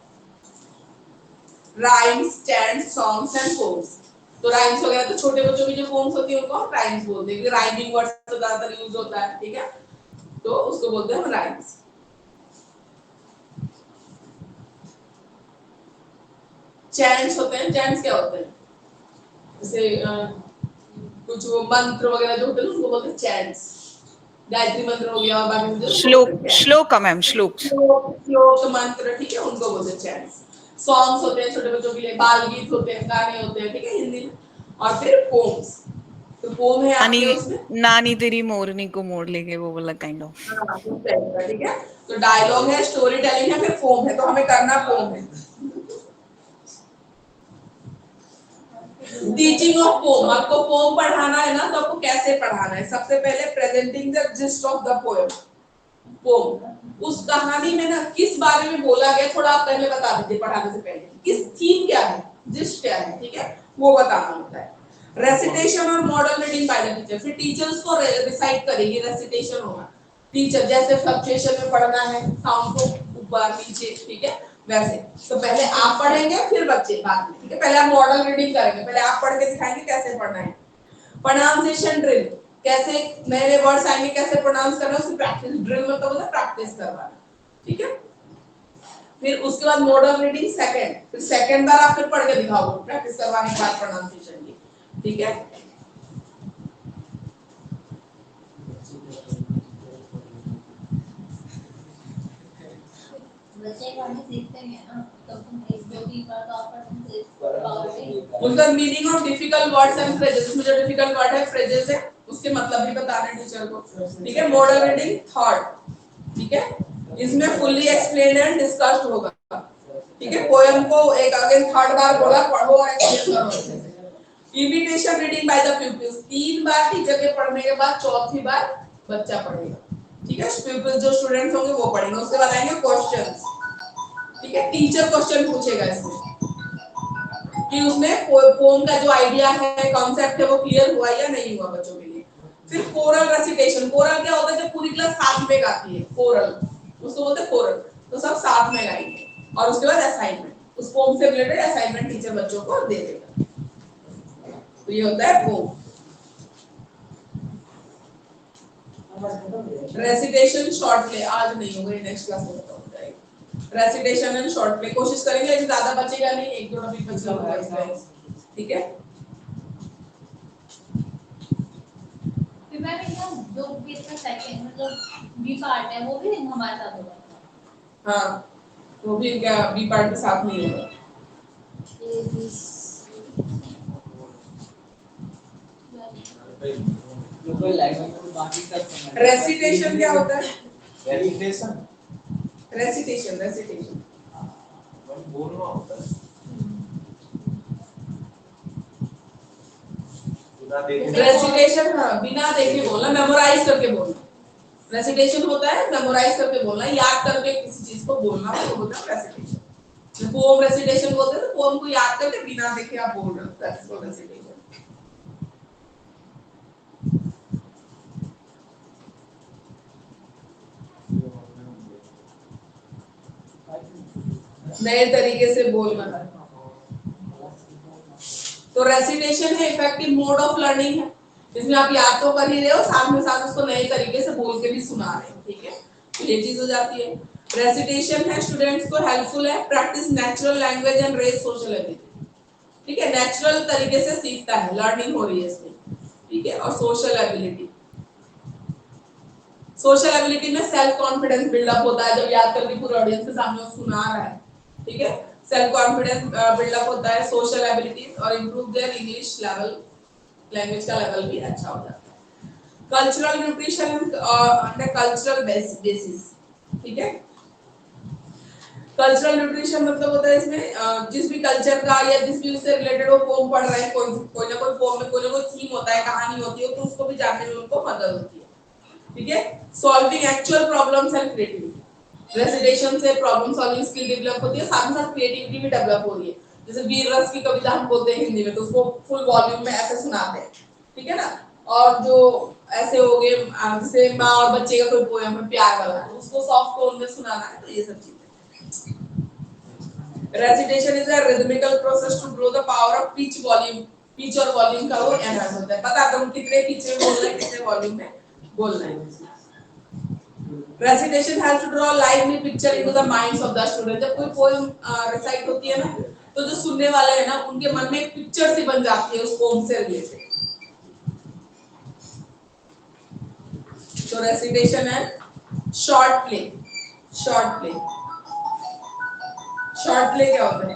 rhymes, stands, songs and poems. तो राइम्स वगैरह तो छोटे बच्चों की जो पोम्स होती है उनको हम राइम्स बोलते हैं, राइमिंग वर्ड्स तो ज्यादातर यूज होता है, ठीक है, तो उसको बोलते हैं हम राइम्स। चैंट्स होते हैं, चैंट्स क्या होते हैं, जैसे कुछ वो मंत्र वगैरह जो होते हैं उनको बोलते हैं चैंट्स, गायत्री मंत्र हो गया और बाकी जो श्लोक, श्लोक मैम, श्लोक। श्लोक मंत्र, ठीक है, उनको बोलते हैं चैंट्स। सॉन्ग्स होते हैं छोटे बच्चों के लिए, बाल गीत होते हैं, गाने होते हैं, ठीक है, हिंदी में। और फिर पोम्स, तो पोम है नानी, आपके उसमें नानी तेरी मोरनी को मोड़ लेके, वो वाला काइंड ऑफ। हाँ, उस टाइप का, ठीक है, तो डायलॉग है, स्टोरी टेलिंग है, फिर पोम है, तो हमें करना पोम है। टीचिंग ऑफ पोम, आपको पोम पढ़ाना है ना, तो आपको कैसे पढ़ाना है, सबसे पहले presenting the gist of the poem, poem, उस कहानी में ना किस बारे में बोला गया थोड़ा आप पहले बता दीजिए पढ़ाने से पहले, किस थीम क्या है, जिस्ट क्या है, ठीक है, वो बताना होता है। रेसिटेशन और model reading by the teacher, फिर टीचर्स को रिसाइट करेगी, रेसिटेशन होगा, टीचर जैसे फ्लक्चुएशन में पढ़ना है साउंड को ऊपर नीचे, ठीक है, वैसे तो पहले आप पढ़ेंगे फिर बच्चे बाद में, ठीक है, पहले आप मॉडल रीडिंग करेंगे, पहले आप पढ़ के दिखाएंगे कैसे पढ़ना है। प्रोनाउंसिएशन ड्रिल, कैसे नए नए वर्ड्स आएंगे कैसे प्रोनाउंस करना है, उसकी प्रैक्टिस, ड्रिल मतलब होता है प्रैक्टिस करवाना, ठीक है। फिर उसके बाद मॉडल रीडिंग सेकंड, फिर सेकंड बार आप फिर पढ़ के दिखाओगे प्रैक्टिस करवाने के बाद प्रोनाउंसिएशन की, ठीक है। बच्चे पढ़ने सीखते हैं ना, तो तुम एक दो बी पर तो आप उनका meaning of difficult words and phrases, इसमें जो डिफिकल्ट वर्ड है फ्रेजेस है उसके मतलब भी बताने टीचर को, ठीक है। मॉडल रीडिंग थर्ड, ठीक है, इसमें फुल्ली एक्सप्लेन्ड एंड डिस्कस्ड होगा, ठीक है। पोएम को एक अगेन थर्ड बार बोला पढ़ो और एक्सप्लेन करो। Imitation reading by the pupils, 3 bar teacher के पढ़ने के बाद चौथी बार बच्चा पढ़ेगा, ठीक है। प्यूपिल्स जो स्टूडेंट्स होंगे वो पढ़ेंगे, उसके बाद आएंगे क्वेश्चंस, ठीक है। टीचर क्वेश्चन पूछेगा इसमें कि उसमें पोएम का जो आइडिया है, कॉन्सेप्ट है, वो क्लियर हुआ या नहीं हुआ बच्चों के लिए। फिर कोरल रेसिटेशन, कोरल क्या होता है जब पूरी क्लास साथ में गाती है, कोरल उसको बोलते हैं कोरल, तो सब साथ में गाएंगे। और उसके बाद असाइनमेंट, उस पोएम से रिलेटेड असाइनमेंट टीचर बच्चों को दे देगा, तो ये होता है पोएम। रेसिटेशन शॉर्ट प्ले आज नहीं होगा, नेक्स्ट क्लास में बताऊंगा। रेसिटेशन एंड शॉर्ट प्ले कोशिश करेंगे, लेकिन ज्यादा बचेगा नहीं, एक दो टॉपिक बचेगा, ठीक है। फिर मैं जो भी इसका सेकंड मतलब बी पार्ट है वो भी हमारे साथ होगा। हाँ, वो भी क्या बी पार्ट के साथ नहीं होगा। कोई लैंग्वेज में बाकी सब समझ। रेसिटेशन क्या होता है? रेसिटेशन रेसिटेशन बोलना होता है, रेसिटेशन हाँ बिना देखे बोलना, मेमोराइज करके बोलना। रेसिटेशन होता है मेमोराइज करके बोलना, याद करके किसी चीज को बोलना, वो होता है रेसिटेशन। पोएम रेसिटेशन बोलते हैं, तो पोएम को याद करके बिना देखे आप बोल रहे हो, दैट्स व्हाट रेसिटेशन। नए तरीके से बोलना, तो रेसिटेशन है इफेक्टिव मोड ऑफ लर्निंग है, इसमें आप याद तो कर ही रहे हो, साथ में साथ उसको नए तरीके से बोल के भी सुना रहे हो, ठीक है, तो ये चीज हो जाती है। रेसिटेशन है स्टूडेंट्स को हेल्पफुल है, practice natural language and raise social ability, ठीक है, नेचुरल तरीके से सीखता है, लर्निंग हो रही है इसमें, ठीक है। और सोशल एबिलिटी, सोशल एबिलिटी में सेल्फ कॉन्फिडेंस बिल्डअप होता है, जब याद करके पूरे ऑडियंस के सामने वो सुना रहा है, ठीक है, सेल्फ कॉन्फिडेंस बिल्डअप होता है। सोशल एबिलिटीज और improve there English level, language का लेवल भी अच्छा हो जाता है। Cultural nutrition under cultural basis, ठीक है। कल्चरल न्यूट्रिशन मतलब होता है इसमें जिस भी कल्चर का या जिस भी उससे रिलेटेड वो पोएम पढ़ रहे हैं, कोई ना कोई पोएम में कोई ना कोई थीम होता है, कहानी होती है, तो उसको भी जानने में उनको मदद होती है, ठीक है। Solving actual problems and creativity, recitation से प्रॉब्लम सॉल्विंग स्किल डेवलप होती है, साथ ही साथ क्रिएटिविटी भी डेवलप हो रही है। जैसे वीर रस की कविता हम बोलते हैं हिंदी में, तो उसको फुल वॉल्यूम में ऐसे सुनाते हैं, ठीक है ना। और जो ऐसे हो गए जैसे माँ और बच्चे का कोई पोएम है प्यार वाला, तो उसको सॉफ्ट टोन में सुनाना है, तो ये सब चीजें। Recitation is a rhythmical process to grow the power of pitch volume, pitch और वॉल्यूम का वो एनहांस होता है, पता तुम कितने पिच में बोल रहे हैं, कितने वॉल्यूम में बोलना है। Recitation helps to draw a lively picture into the minds of the student, जब कोई पोएम रिसाइट होती है ना, तो जो सुनने वाले हैं ना उनके मन में एक पिक्चर सी बन जाती है उस पोएम से रिलेटेड। तो रेसिटेशन है short play, short play, short play क्या होता है?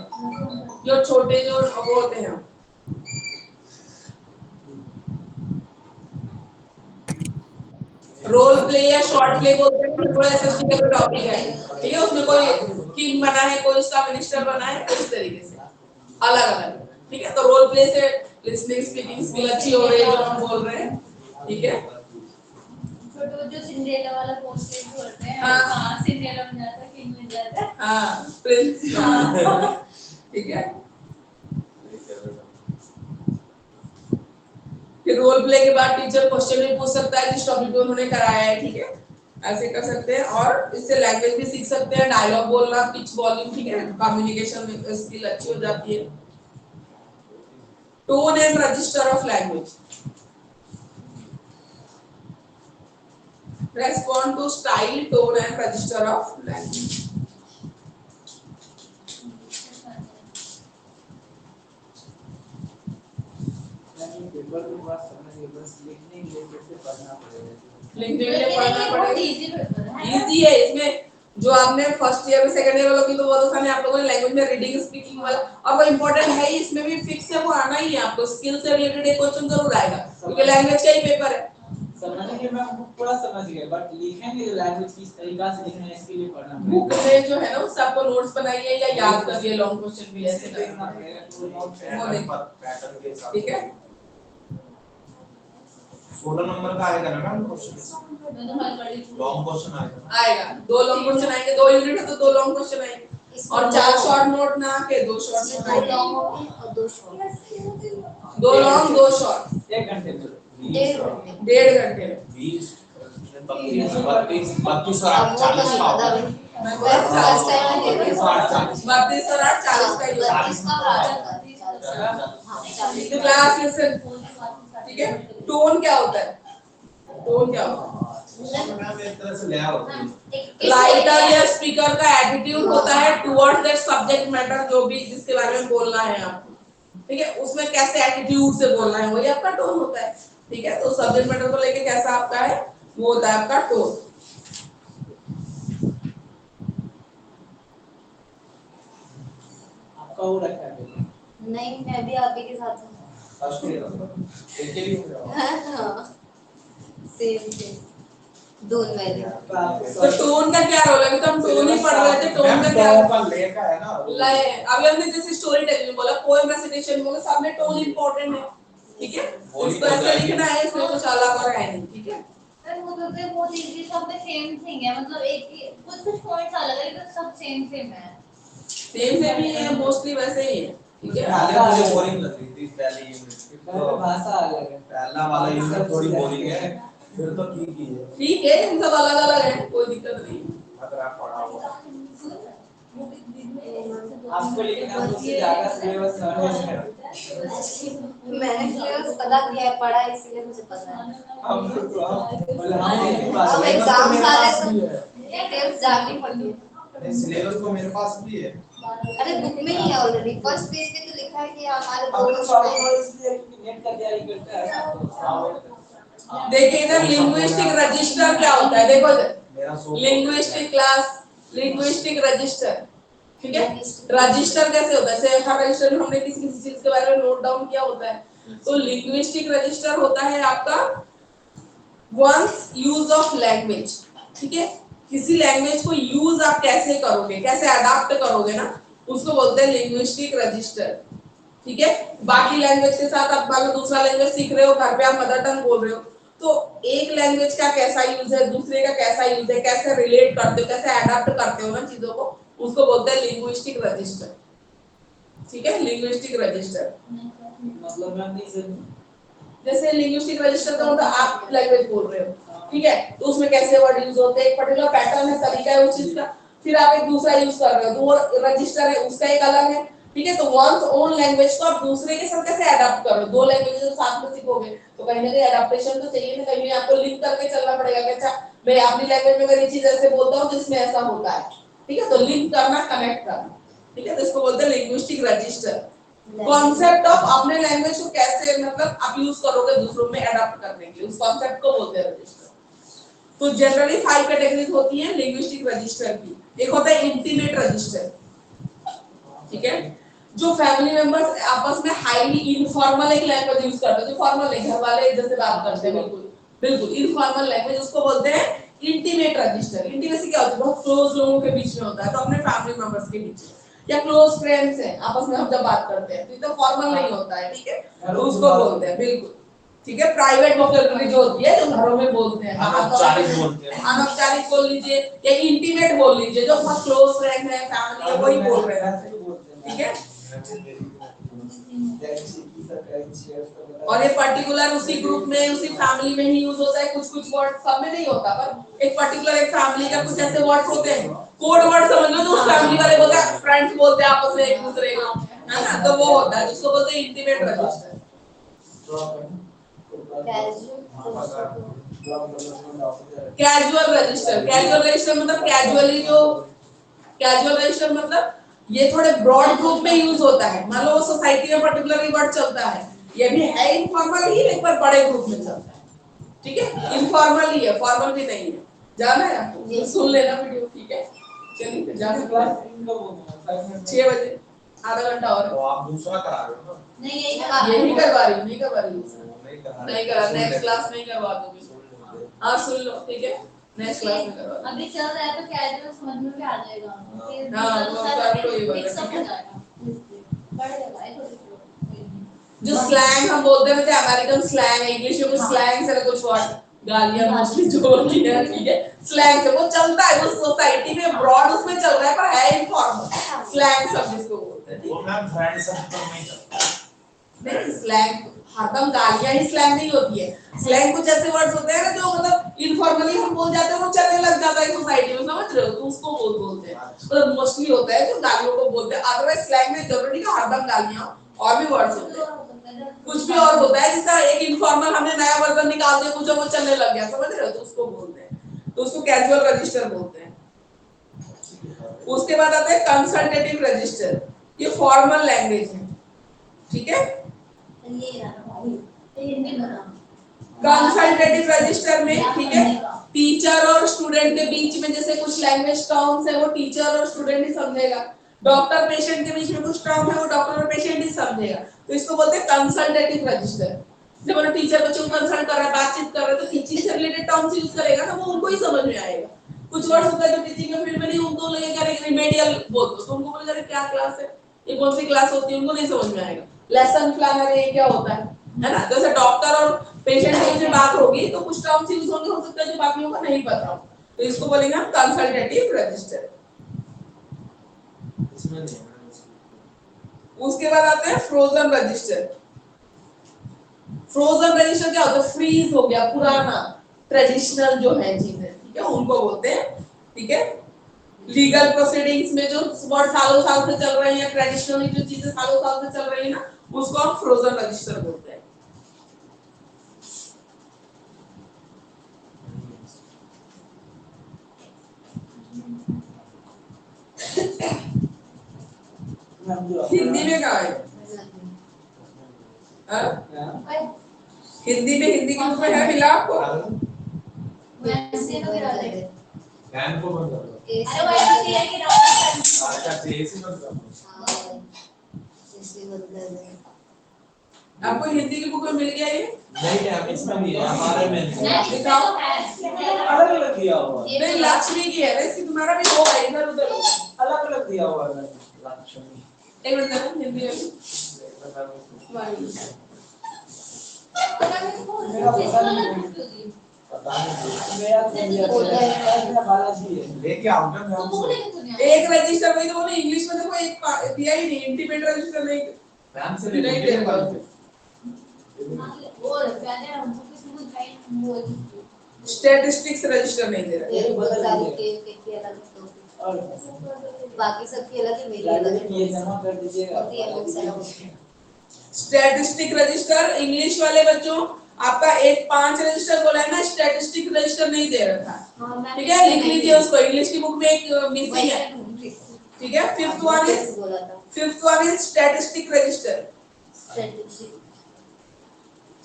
जो छोटे जो वो होते हैं, रोल प्ले या शॉर्ट प्ले बोलते हैं, थोड़ा एसएसटी का टॉपिक है, ठीक है, उसमें कोई किंग बना है, कोई उसका मिनिस्टर बना है, इस तरीके से अलग अलग, ठीक है। तो रोल प्ले से लिसनिंग स्पीकिंग स्किल अच्छी हो रही है, जो हम बोल रहे हैं, ठीक है। छोटे जो सिंड्रेला वाला पोस्टर बोलते हैं, हाँ। हां सिंड्रेला बन जाता है, किंग बन जाता है, हां प्रिंस, ठीक है। फिर रोल प्ले के बाद टीचर क्वेश्चन भी पूछ सकता है जिस टॉपिक पे उन्होंने कराया है, ठीक है, ऐसे कर सकते हैं। और इससे लैंग्वेज भी सीख सकते हैं, डायलॉग बोलना, पिच वॉल्यूम, ठीक है, कम्युनिकेशन स्किल अच्छी हो जाती है। Tone and register of language, respond to style, tone and register of language. Paper की बात समझिए, बस लिखने के लिए कैसे पढ़ना पड़ेगा, लिखने के लिए पढ़ना बहुत पड़ेगा, इजी पेपर है, इजी है, इसमें जो आपने फर्स्ट ईयर में सेकंड ईयर वालों की तो वो तो सामने आप लोगों ने लैंग्वेज में रीडिंग स्पीकिंग वाला, और वो इंपॉर्टेंट है ही, इसमें भी फिक्स है, वो आना ही है आपको, स्किल से रिलेटेड एक क्वेश्चन जरूर आएगा क्योंकि लैंग्वेज का ही पेपर है। समझेंगे मैम, बुक पूरा समझ गए, बट लिखेंगे लैंग्वेज किस तरीका से लिखना है इसके लिए पढ़ना बुक में जो है ना उससे आपको नोट्स बनाइए या याद करिए, लॉन्ग क्वेश्चन भी ऐसे करना पैटर्न के हिसाब ठीक है। 16 नंबर का आएगा ना मैम क्वेश्चन, लॉन्ग क्वेश्चन आएगा, 2 लॉन्ग क्वेश्चन आएंगे, 2 यूनिट है तो 2 लॉन्ग क्वेश्चन आएंगे, और 4 शॉर्ट नोट ना के 2 शॉर्ट नोट दो आएंगे, लॉन्ग और 2 शॉर्ट, 2 लॉन्ग 2 शॉर्ट, 1 घंटे में 1.5 घंटे में। 20 32 और अब वो तो 40 नहीं का पता होगा। मैं फर्स्ट टाइम है 32 और 40 32 और 8 40 का ही होगा। 32 का और 8 का, हाँ 40 का। क्लास लिसन, ठीक है। टोन क्या होता है, टोन क्या होता है, मैम एक तरह से लेया होती है। राइटर या स्पीकर का एटीट्यूड होता है टुवर्ड्स दैट सब्जेक्ट मैटर, जो भी जिसके बारे में बोलना है आपको, ठीक है, उसमें कैसे एटीट्यूड से बोलना है वही आपका टोन होता है, ठीक है। तो सब्जेक्ट मैटर को लेके कैसा आपका है वो होता है आपका टोन। आपका हो रखा है नहीं, मैं भी आप ही के साथ हूँ। फर्स्ट ईयर एक ही हो गया। हाँ, सेम दोनों वाले। तो टोन का क्या रोल है, अभी तो हम टोन ही पढ़ रहे थे, टोन का क्या मैम का ले का है ना लय, अभी हमने जैसे स्टोरी टेलिंग बोला, पोएम रेसिटेशन बोला, सब में टोन इंपॉर्टेंट है, ठीक है। उसको ऐसे लिखना है, इसमें कुछ अलग और है नहीं, ठीक है। वो चीजें सब में सेम थिंग है, मतलब एक ही कुछ पॉइंट्स अलग है लेकिन सब सेम है। सेम ही है, मोस्टली वैसे ही है, ठीक है। पहले मुझे बोरिंग लग रही थी पहली यूनिट की, तो भाषा अलग है। पहला वाला यूनिट थोड़ी बोरिंग है, फिर तो ठीक ही है। ठीक है, इन सब अलग अलग है, कोई दिक्कत नहीं। अगर आप पढ़ा हुआ आपको लेकिन आप उससे ज्यादा सिलेबस समझ है। मैंने सिलेबस पता किया है, पढ़ा है, इसलिए मुझे पता है। हम बोले हम एक ही बात अब है। एग्जाम सारे तो डिटेल्स जाननी पड़ती है। सिलेबस तो मेरे पास भी है। अरे बुक में ही है ऑलरेडी, फर्स्ट पेज पे तो लिखा है कि हमारे दो हमने क्वेश्चन सॉल्व है। इसलिए क्योंकि नेट का तैयारी करता है। देखिए इधर लिंग्विस्टिक रजिस्टर क्या होता है, देखो मेरा सो लिंग्विस्टिक क्लास, लिंग्विस्टिक रजिस्टर, ठीक है। रजिस्टर कैसे होता है, जैसे हर रजिस्टर में हमने किसी किसी चीज के बारे में नोट डाउन किया होता है, तो लिंग्विस्टिक रजिस्टर होता है आपका वंस यूज ऑफ लैंग्वेज, ठीक है। किसी लैंग्वेज को यूज आप कैसे करोगे, कैसे अडॉप्ट करोगे ना, उसको बोलते हैं लिंग्विस्टिक रजिस्टर, ठीक है। बाकी लैंग्वेज के साथ आप मान लो दूसरा लैंग्वेज सीख रहे हो, घर पे आप मदर टंग बोल रहे हो, तो एक लैंग्वेज का कैसा यूज है, दूसरे का कैसा यूज है, कैसे रिलेट करते हो, कैसे अडॉप्ट करते हो ना चीजों को, उसको बोलते हैं लिंग्विस्टिक रजिस्टर, ठीक है। लिंग्विस्टिक रजिस्टर मतलब मैं नहीं समझ। जैसे लिंग्विस्टिक रजिस्टर का मतलब आप लैंग्वेज बोल रहे हो, ठीक है, तो उसमें कैसे वर्ड यूज होते हैं, एक पर्टिकुलर पैटर्न है, तरीका है उस चीज का, फिर आप एक दूसरा यूज कर रहे हो तो वो रजिस्टर है, उसका एक अलग है, ठीक है। तो वंस ओन लैंग्वेज को आप दूसरे के साथ कैसे अडॉप्ट करो, दो लैंग्वेजेस साथ में सीखोगे तो कहीं ना कहीं अडॉप्टेशन तो चाहिए ना, कहीं आपको लिंक करके चलना पड़ेगा कि अच्छा मैं अपनी लैंग्वेज में अगर ये चीज ऐसे बोलता हूं तो इसमें ऐसा होता है, ठीक है। तो लिंक करना, कनेक्ट करना, ठीक है। तो इसको बोलते हैं लिंग्विस्टिक रजिस्टर। कॉन्सेप्ट ऑफ अपने लैंग्वेज को कैसे मतलब आप यूज करोगे दूसरों में अडॉप्ट करने के लिए, उस कॉन्सेप्ट को बोलते हैं रजिस्टर। तो जनरली 5 कैटेगरीज होती हैं लिंग्विस्टिक रजिस्टर की। एक होता है इंटीमेट रजिस्टर, ठीक है, जो फैमिली मेंबर्स आपस में हाईली इनफॉर्मल एक लैंग्वेज यूज करते हैं, जो फॉर्मल नहीं, घर वाले जैसे बात करते हैं, बिल्कुल बिल्कुल इनफॉर्मल लैंग्वेज, उसको बोलते हैं इंटीमेट रजिस्टर। इंटीमेसी क्या होती है, बहुत क्लोज लोगों के बीच में होता है, तो अपने फैमिली मेंबर्स के बीच में या क्लोज फ्रेंड्स हैं आपस में हम जब बात करते हैं, तो इतना फॉर्मल नहीं होता है, ठीक है, तो उसको बोलते हैं, बिल्कुल ठीक है। प्राइवेट वोकैबुलरी जो होती है, जो घरों में बोलते हैं, अनौपचारिक बोलते हैं, अनौपचारिक बोल लीजिए या इंटीमेट बोल लीजिए, जो बहुत क्लोज फ्रेंड है, फैमिली है, वही बोल रहे हैं, ठीक है। और ये पर्टिकुलर उसी ग्रुप में, उसी फैमिली में ही यूज होता है, कुछ कुछ वर्ड सब में नहीं होता, पर एक पर्टिकुलर एक फैमिली का कुछ ऐसे वर्ड्स होते हैं, कोड वर्ड समझ लो, तो उस फैमिली वाले बोलते हैं, फ्रेंड्स बोलते हैं आपस में एक दूसरे को, है ना, तो वो होता है, जिसको बोलते हैं intimate register. Casual register, casual register मतलब कैजुअली जो, कैजुअल रजिस्टर मतलब ये थोड़े ब्रॉड ग्रुप में यूज होता है, मान लो सोसाइटी में पर्टिकुलरली वर्ड चलता है, ये भी है इनफॉर्मल ही, एक बार बड़े ग्रुप में चलता है, ठीक है। इनफॉर्मल ही है, फॉर्मल भी नहीं है, जाना है आपको, सुन लेना वीडियो, ठीक है। चलिए जा सकते क्लास हैं इनका बोलूंगा 5 मिनट 6 बजे, आधा घंटा और। तो आप दूसरा करा रहे हो ना? नहीं यही यही करवा रही हूँ, नहीं करवा रही हूँ। नहीं करा नहीं करा, नेक्स्ट क्लास में करवा दूंगी। हाँ सुन लो, ठीक है, नेक्स्ट क्लास में करवा दूंगी। अभी चल रहा है तो क्या है तो समझ में भी आ जाएगा फिर हाँ, दूसरा तो सारा आपको ये बोला, मिक्स अप ठीक हो है? जाएगा बढ़ जाएगा ये थोड़ी जो स्लैंग हम बोलते हैं अमेरिकन स्लैंग, इंग्लिश में कुछ स्लैंग से कुछ वर्ड गालियां मोस्टली जो होती है, ठीक है, स्लैंग से वो चलता है, वो सोसाइटी में ब्रॉड उसमें चल रहा है, पर है इनफॉर्मल स्लैंग सब जिसको बोलते हैं। वो मैम फ्रेंड सर्कल में करता है। नहीं स्लैंग हरदम गालियां ही स्लैंग नहीं होती है। स्लैंग कुछ ऐसे वर्ड्स होते हैं ना जो मतलब इनफॉर्मली हम बोल जाते हैं, वो चलने लग जाता है सोसाइटी में, समझ रहे हो, तो उसको बोलते हैं। मतलब मोस्टली होता है जो गालियों को बोलते हैं, अदरवाइज स्लैंग में जरूरी नहीं कि हरदम गालियां, और भी वर्ड्स होते हैं, कुछ भी और होता है, जिसका एक इनफॉर्मल हमने नया वर्जन निकाल दिया, कुछ वो चलने लग गया, समझ रहे हो, तो उसको बोलते हैं, तो उसको कैजुअल रजिस्टर बोलते हैं। उसके बाद आता है कंसल्टेटिव रजिस्टर, ये फॉर्मल लैंग्वेज है, ठीक है। कंसल्टेटिव रजिस्टर में, ठीक है, टीचर और स्टूडेंट के बीच में जैसे कुछ लैंग्वेज टर्म्स है वो टीचर और स्टूडेंट ही समझेगा, डॉक्टर पेशेंट के बीच में कुछ टर्म है वो डॉक्टर और पेशेंट ही समझेगा, तो इसको बोलते हैं कंसल्टेटिव रजिस्टर। जब वो टीचर बच्चों को कंसल्ट कर रहा है, बातचीत कर रहा है, तो टीचिंग से रिलेटेड टर्म्स यूज करेगा ना, वो उनको ही समझ में आएगा। कुछ वर्ड्स होता है जो टीचिंग के फील्ड में नहीं, उनको लगेगा रिमेडियल बोल दो, तो उनको बोलेगा क्या क्लास है, ये कौन सी क्लास होती है, उनको नहीं समझ में आएगा। लेसन प्लान है, ये क्या होता है ना। जैसे डॉक्टर और पेशेंट के बीच में बात होगी तो कुछ टर्म्स यूज होंगे, हो सकता है जो बाकियों को नहीं पता हो, तो इसको बोलेंगे हम कंसल्टेटिव रजिस्टर। इसमें नहीं है। उसके बाद आते हैं फ्रोजन रजिस्टर। फ्रोजन रजिस्टर क्या होता है, फ्रीज हो गया, पुराना ट्रेडिशनल जो है चीजें, ठीक है, उनको बोलते हैं, ठीक है। लीगल प्रोसीडिंग्स में जो वर्ड सालों साल से चल रही है, ट्रेडिशनली जो चीजें सालों साल से चल रही है ना, उसको हम फ्रोजन रजिस्टर बोलते हैं। हिंदी में क्या है? हिंदी में, हिंदी के उसमें है मिला आपको? फैन को बंद कर दो। अरे वो ऐसी है कि अच्छा एसी बंद कर दो। आपको हिंदी की बुक में मिल गया ये? नहीं है, इसमें नहीं है, हमारे में नहीं है। दिखाओ। अलग अलग दिया हुआ है, नहीं लक्ष्मी की है, वैसे तुम्हारा भी होगा, इधर उधर होगा। अलग अलग दिया हुआ है लक्ष्मी। एक मिनट जरा हिंदी में मेरा पता नहीं, पता नहीं मेरा मेरा बालाजी है। लेके आओ ना मैं आपको। एक रजिस्टर में तो बोले इंग्लिश में देखो एक दिया ही नहीं, इंटीमेट रजिस्टर नहीं मैम से नहीं ले दे लेंगे। और पहले हमको किसी को टाइम वो स्टैटिस्टिक्स रजिस्टर नहीं दे रहा। ये बदल के अलग तो और बाकी सबकी अलग है, मेरी अलग है। ये जमा कर दीजिएगा। होती है अलग से अलग। स्टैटिस्टिक रजिस्टर इंग्लिश वाले बच्चों, आपका एक 5 रजिस्टर बोला है ना, स्टैटिस्टिक रजिस्टर नहीं दे रखा है, ठीक है, लिख लीजिए उसको, इंग्लिश की बुक में एक मिसिंग है, ठीक है। Fifth one is statistic register.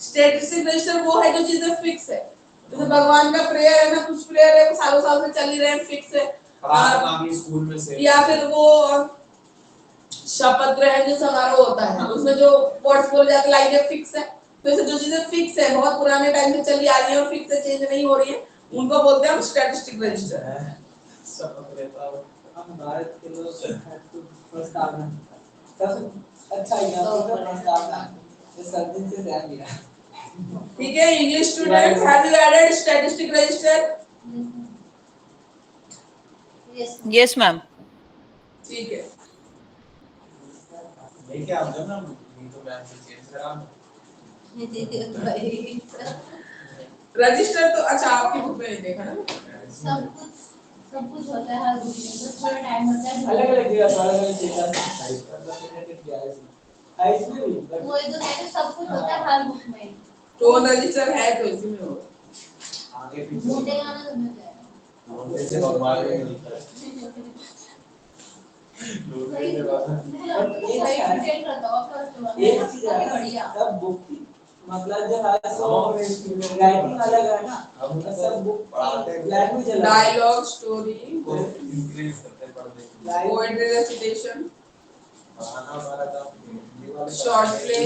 Statistic register वो है जो चीजें फिक्स है, जैसे भगवान का प्रेयर है ना, कुछ प्रेयर है सालों साल से चल ही रहे हैं, फिक्स है, प्रार्थना भी स्कूल में से, या फिर वो शपथ ग्रहण जो समारोह होता है उसमें जो वर्ड्स बोले जाते हैं लाइनें फिक्स है, तो ऐसे जो चीजें फिक्स है, बहुत पुराने टाइम से चली आ रही है और फिक्स है, चेंज नहीं हो रही है, उनको बोलते हैं हम स्टैटिस्टिक रजिस्टर। सब रहता है। हम भारत के लोग प्रस्तावना सबसे अच्छा एग्जांपल है प्रस्तावना, ये सब दिन से ध्यान दिया। ठीक है, English student, have you added statistic register? Yes, ma'am. ठीक है, लेके आओ ना मैम, नहीं तो मैम से चेंज करा। रजिस्टर तो अच्छा आपकी बुक में नहीं देखा ना। सब कुछ होता है हर बुक में, बस थोड़ा टाइम होता है। अलग अलग दिया, अलग अलग दिया है इसमें भी। वो जो कहते हैं सब कुछ होता है हर बुक में। टोन रजिस्टर है तो इसी में होगा। आगे पीछे मोटे गाना तो मिल जाएगा। जैसे भगवान में मिलता है। सही डिटेल करता हूँ अपना एक चीज है बढ़िया। सब बुक की मतलब जो है सो राइटिंग अलग है ना, सब बुक लैंग्वेज अलग है। डायलॉग स्टोरी को इंक्रीज करते poetry recitation, short play,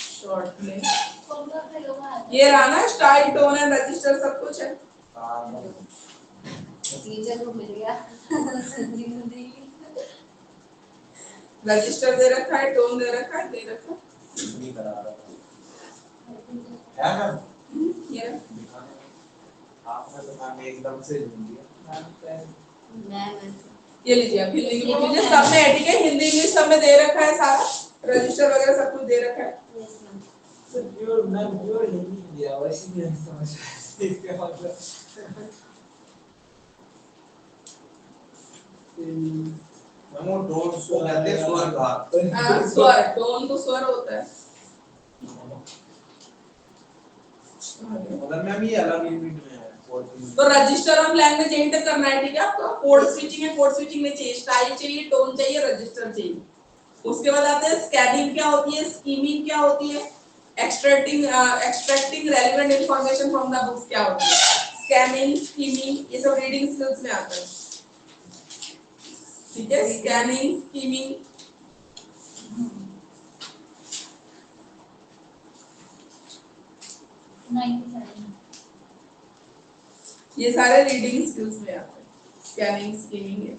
short play, ये रहा ना स्टाइल, टोन एंड रजिस्टर सब कुछ है। टीचर को मिल गया रजिस्टर दे रखा है, टोन दे रखा है, दे रखा है। ये एकदम से ये लीजिए, आप हिंदी की बुक लीजिए, सब में ठीक है, हिंदी इंग्लिश सब में दे रखा है सारा, रजिस्टर वगैरह सब कुछ दे रखा है। प्योर हिंदी दिया वैसे भी नहीं समझ इसके मतलब वो डोंट सो कहते हैं स्वर का। हाँ, स्वर, टोन तो स्वर होता है। मगर मैम ये अलग यूनिट में है। तो रजिस्टर ऑफ लैंग्वेज यहीं तक करना है, ठीक है आपको। कोड स्विचिंग है, कोड स्विचिंग में चाहिए, स्टाइल चाहिए, टोन चाहिए, रजिस्टर चाहिए। उसके बाद आते हैं स्कैनिंग क्या होती है, स्कीमिंग क्या होती है, extracting relevant information from the books क्या होती है, स्कैनिंग, स्कीमिंग, ये सब रीडिंग स्किल्स में आता है। ठीक है, स्कैनिंग, स्कीमिंग, ये सारे रीडिंग स्किल्स में आते हैं। स्कैनिंग, स्कीमिंग है।